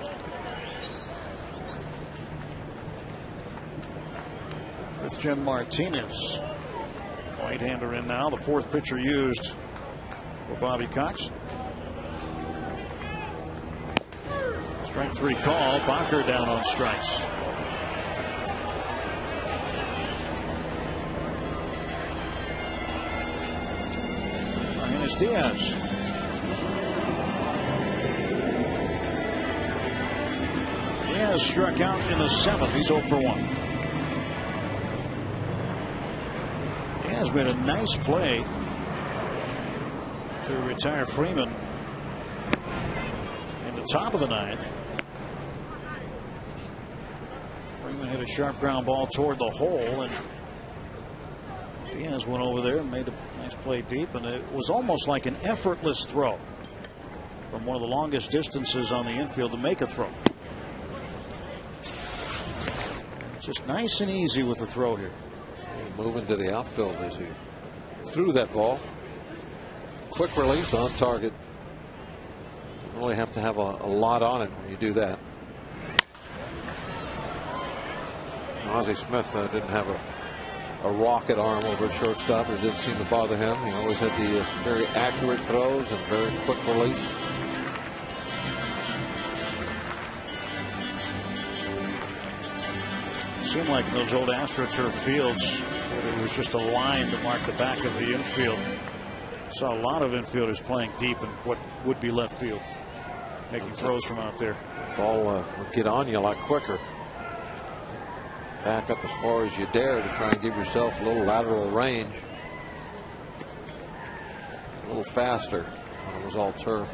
With Jim Martinez, right-hander in now, the 4th pitcher used for Bobby Cox. Strike 3 call. Bacher down on strikes. And it's Diaz. Diaz struck out in the 7th. He's 0 for 1. Diaz made a nice play to retire Freeman in the top of the 9th. Freeman hit a sharp ground ball toward the hole, and Diaz went over there and made a nice play deep, and it was almost like an effortless throw from one of the longest distances on the infield to make a throw. Just nice and easy with the throw here. Moving to the outfield as he threw that ball. Quick release on target. You really have to have a lot on it when you do that. Ozzie Smith didn't have a rocket arm over at shortstop. It didn't seem to bother him. He always had the very accurate throws and very quick release. It seemed like in those old AstroTurf fields, it was just a line to mark the back of the infield. Saw a lot of infielders playing deep in what would be left field, making throws from out there. Ball would get on you a lot quicker. Back up as far as you dare to try and give yourself a little lateral range. A little faster when it was all turf.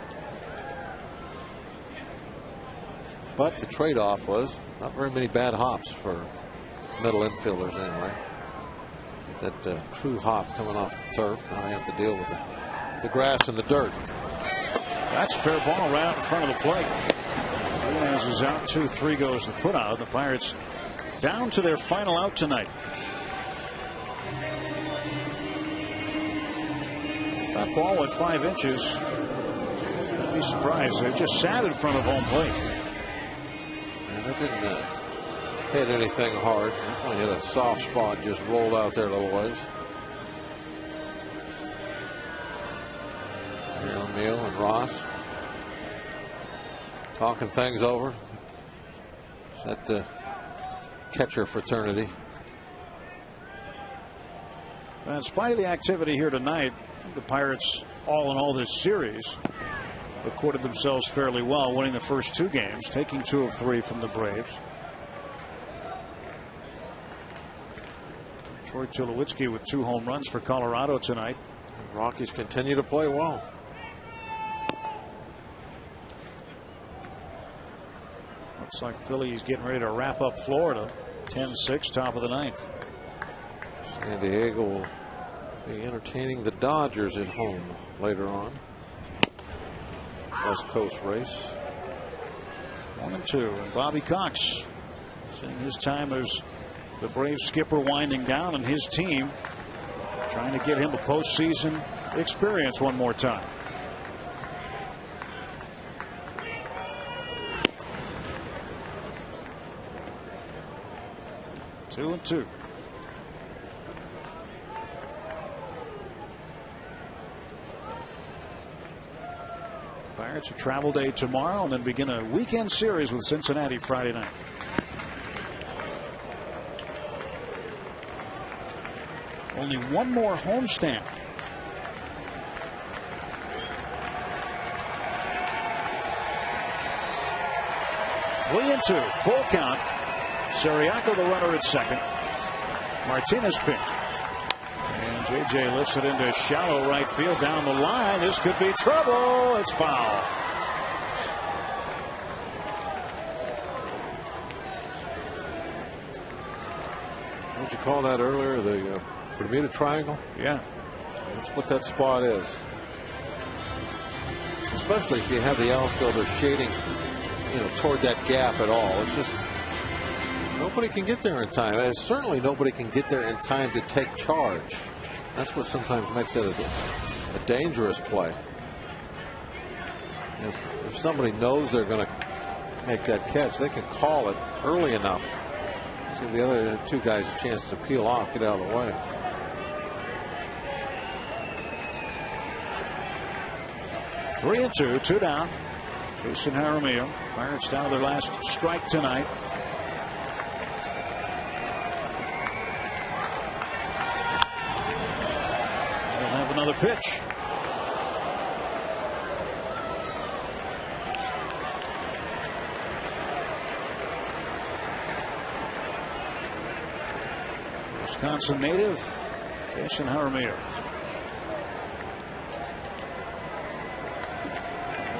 But the trade-off was not very many bad hops for middle infielders anyway. That true hop coming off the turf. Now they have to deal with the grass and the dirt. That's a fair ball right out in front of the plate. Diaz is out. 2-3 goes the put out. The Pirates down to their final out tonight. That ball at 5 inches. I'd be surprised. It just sat in front of home plate. And it didn't hit anything hard. Definitely hit a soft spot, just rolled out there a little ways. Here O'Neill and Ross talking things over. At the catcher fraternity. In spite of the activity here tonight, the Pirates, all in all this series, recorded themselves fairly well, winning the first 2 games, taking 2 of 3 from the Braves. Troy Tulowitzki with 2 home runs for Colorado tonight. The Rockies continue to play well. Looks like Philly's getting ready to wrap up Florida. 10-6, top of the 9th. San Diego will be entertaining the Dodgers at home later on. West Coast race. 1-2, and Bobby Cox seeing his time as the Braves skipper winding down, and his team trying to get him a postseason experience one more time. Two and two. Pirates a travel day tomorrow and then begin a weekend series with Cincinnati Friday night. Only one more homestand. Three and two, full count. Siriaco the runner at second. Martinez pitch. And JJ lifts it into shallow right field down the line. This could be trouble. It's foul. What'd you call that earlier? The Bermuda Triangle? Yeah. That's what that spot is. Especially if you have the outfielder shading, toward that gap at all. It's just nobody can get there in time. And certainly nobody can get there in time to take charge. That's what sometimes makes it a dangerous play. If somebody knows they're going to make that catch, they can call it early enough. Give the other two guys a chance to peel off, get out of the way. Three and two down. Jason Jaramillo. Pirates down to their last strike tonight. They'll have another pitch. Wisconsin native Jason Jaramillo.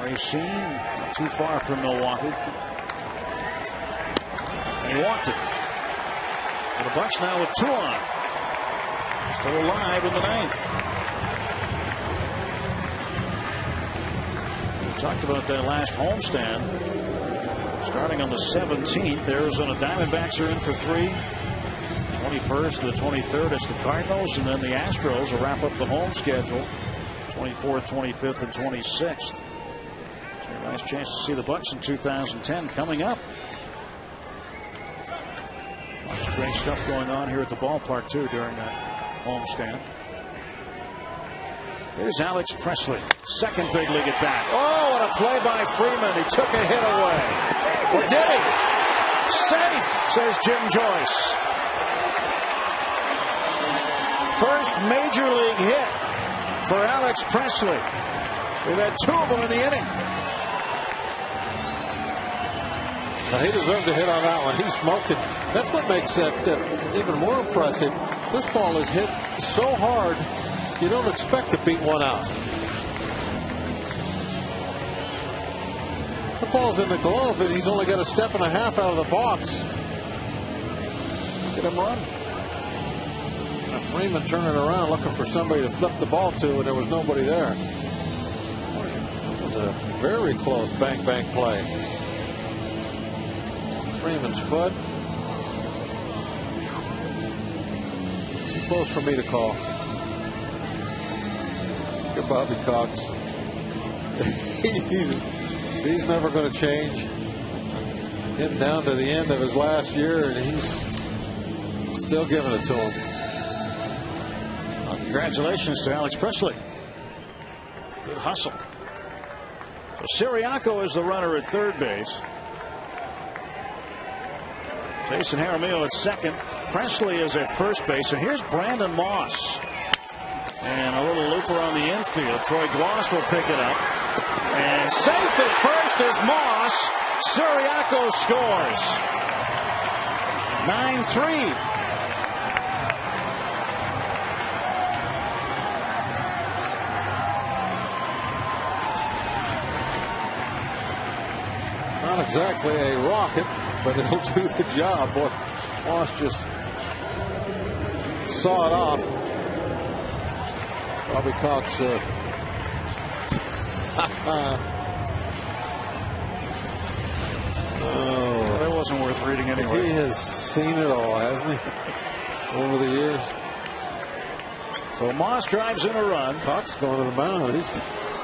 Racine, not too far from Milwaukee. And he walked it. And the Bucks now with 2 on. Still alive in the 9th. We talked about that last homestand. Starting on the 17th, Arizona Diamondbacks are in for 3. 21st to the 23rd is the Cardinals, and then the Astros will wrap up the home schedule 24th, 25th, and 26th. So your last chance to see the Bucks in 2010 coming up. Lots of great stuff going on here at the ballpark too during that homestand. Here's Alex Presley, second big league at bat. Oh, what a play by Freeman. He took a hit away. Or did he? Safe, says Jim Joyce. First major league hit for Alex Presley. We've had 2 of them in the inning. Now, he deserved a hit on that one. He smoked it. That's what makes that even more impressive. This ball is hit so hard, you don't expect to beat one out. The ball's in the glove, and he's only got a step and a half out of the box. Get him run. Freeman turning around looking for somebody to flip the ball to, and there was nobody there. It was a very close bank play. Freeman's foot. Too close for me to call. Look at Bobby Cox. he's never going to change. Getting down to the end of his last year, and he's still giving it to him. Congratulations to Alex Presley. Good hustle. So Siriaco is the runner at third base. Jason Jaramillo at second. Presley is at first base. And here's Brandon Moss. And a little looper on the infield. Troy Gloss will pick it up. And safe at first is Moss. Siriaco scores. 9-3. Not exactly a rocket, but it'll do the job. Boy, Moss just saw it off. Bobby Cox. Oh, that wasn't worth reading anyway. He has seen it all, hasn't he? Over the years. So Moss drives in a run. Cox going to the mound. He's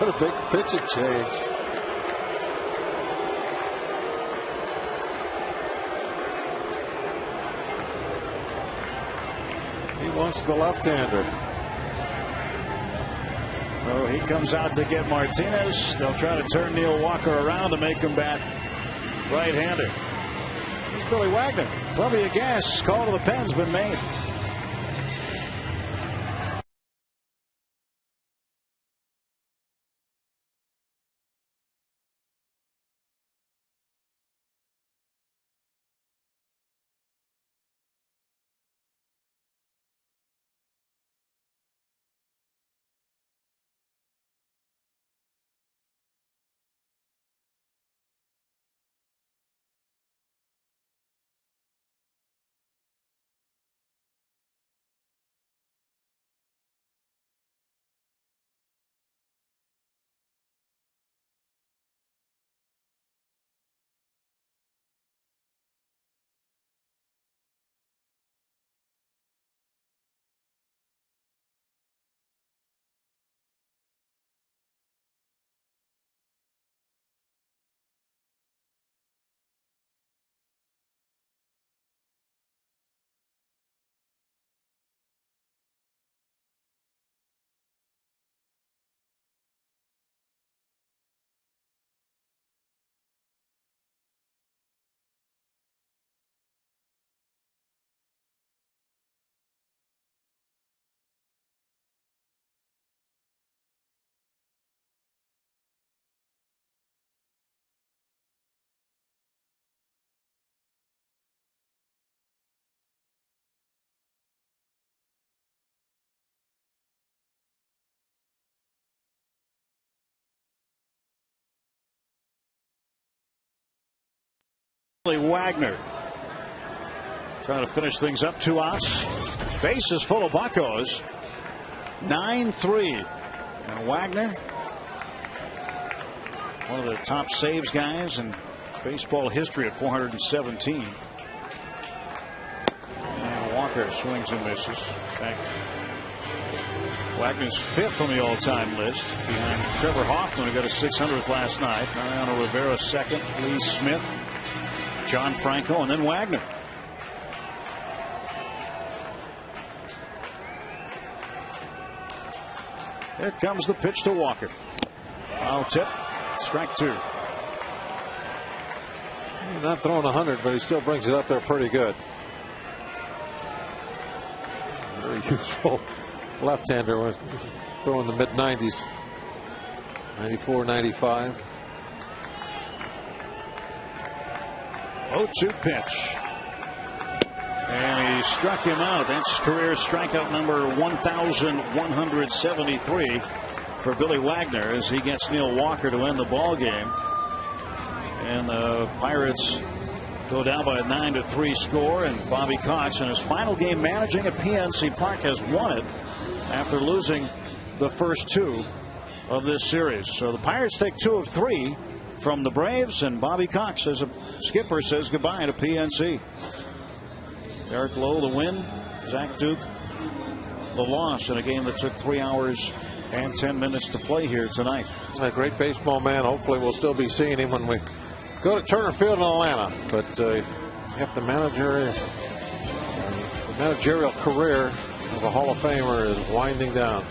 got a big pitching change. He wants the left-hander. So he comes out to get Martinez. They'll try to turn Neil Walker around to make him bat right-hander. It's Billy Wagner. Columbia Gas. Call to the pen's been made. Wagner trying to finish things up. 2 outs. Bases full of buckos. 9-3. And Wagner, one of the top saves guys in baseball history at 417. And Walker swings and misses. Wagner's 5th on the all-time list, behind Trevor Hoffman, who got a 600th last night. Mariano Rivera 2nd. Lee Smith, John Franco, and then Wagner. Here comes the pitch to Walker. Foul tip. Strike 2. He's not throwing 100, but he still brings it up there pretty good. Very useful left-hander was throwing the mid-90s. 94, 95. 0-2 pitch. And he struck him out. That's career strikeout number 1,173 for Billy Wagner as he gets Neil Walker to end the ball game. And the Pirates go down by a 9-3 score. And Bobby Cox, in his final game managing at PNC Park, has won it after losing the first 2 of this series. So the Pirates take 2 of 3 from the Braves, and Bobby Cox, as a skipper, says goodbye to PNC. Derek Lowe the win, Zach Duke the loss in a game that took 3 hours and 10 minutes to play here tonight. A great baseball man. Hopefully we'll still be seeing him when we go to Turner Field in Atlanta. But the managerial career of a Hall of Famer is winding down.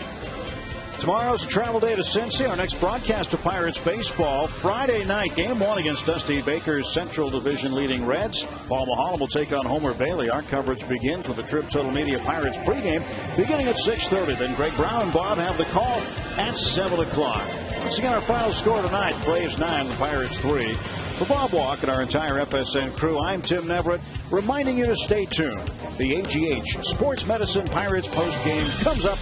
Tomorrow's a travel day to Cincy. Our next broadcast of Pirates baseball Friday night. Game 1 against Dusty Baker's Central Division leading Reds. Paul Maholm will take on Homer Bailey. Our coverage begins with the Trib Total Media Pirates pregame beginning at 6:30. Then Greg Brown and Bob have the call at 7 o'clock. Once again, our final score tonight: Braves 9, the Pirates 3. For Bob Walk and our entire FSN crew, I'm Tim Neverett, reminding you to stay tuned. The AGH Sports Medicine Pirates postgame comes up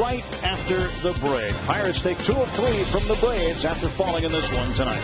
right after the break. Pirates take 2 of 3 from the Braves after falling in this one tonight.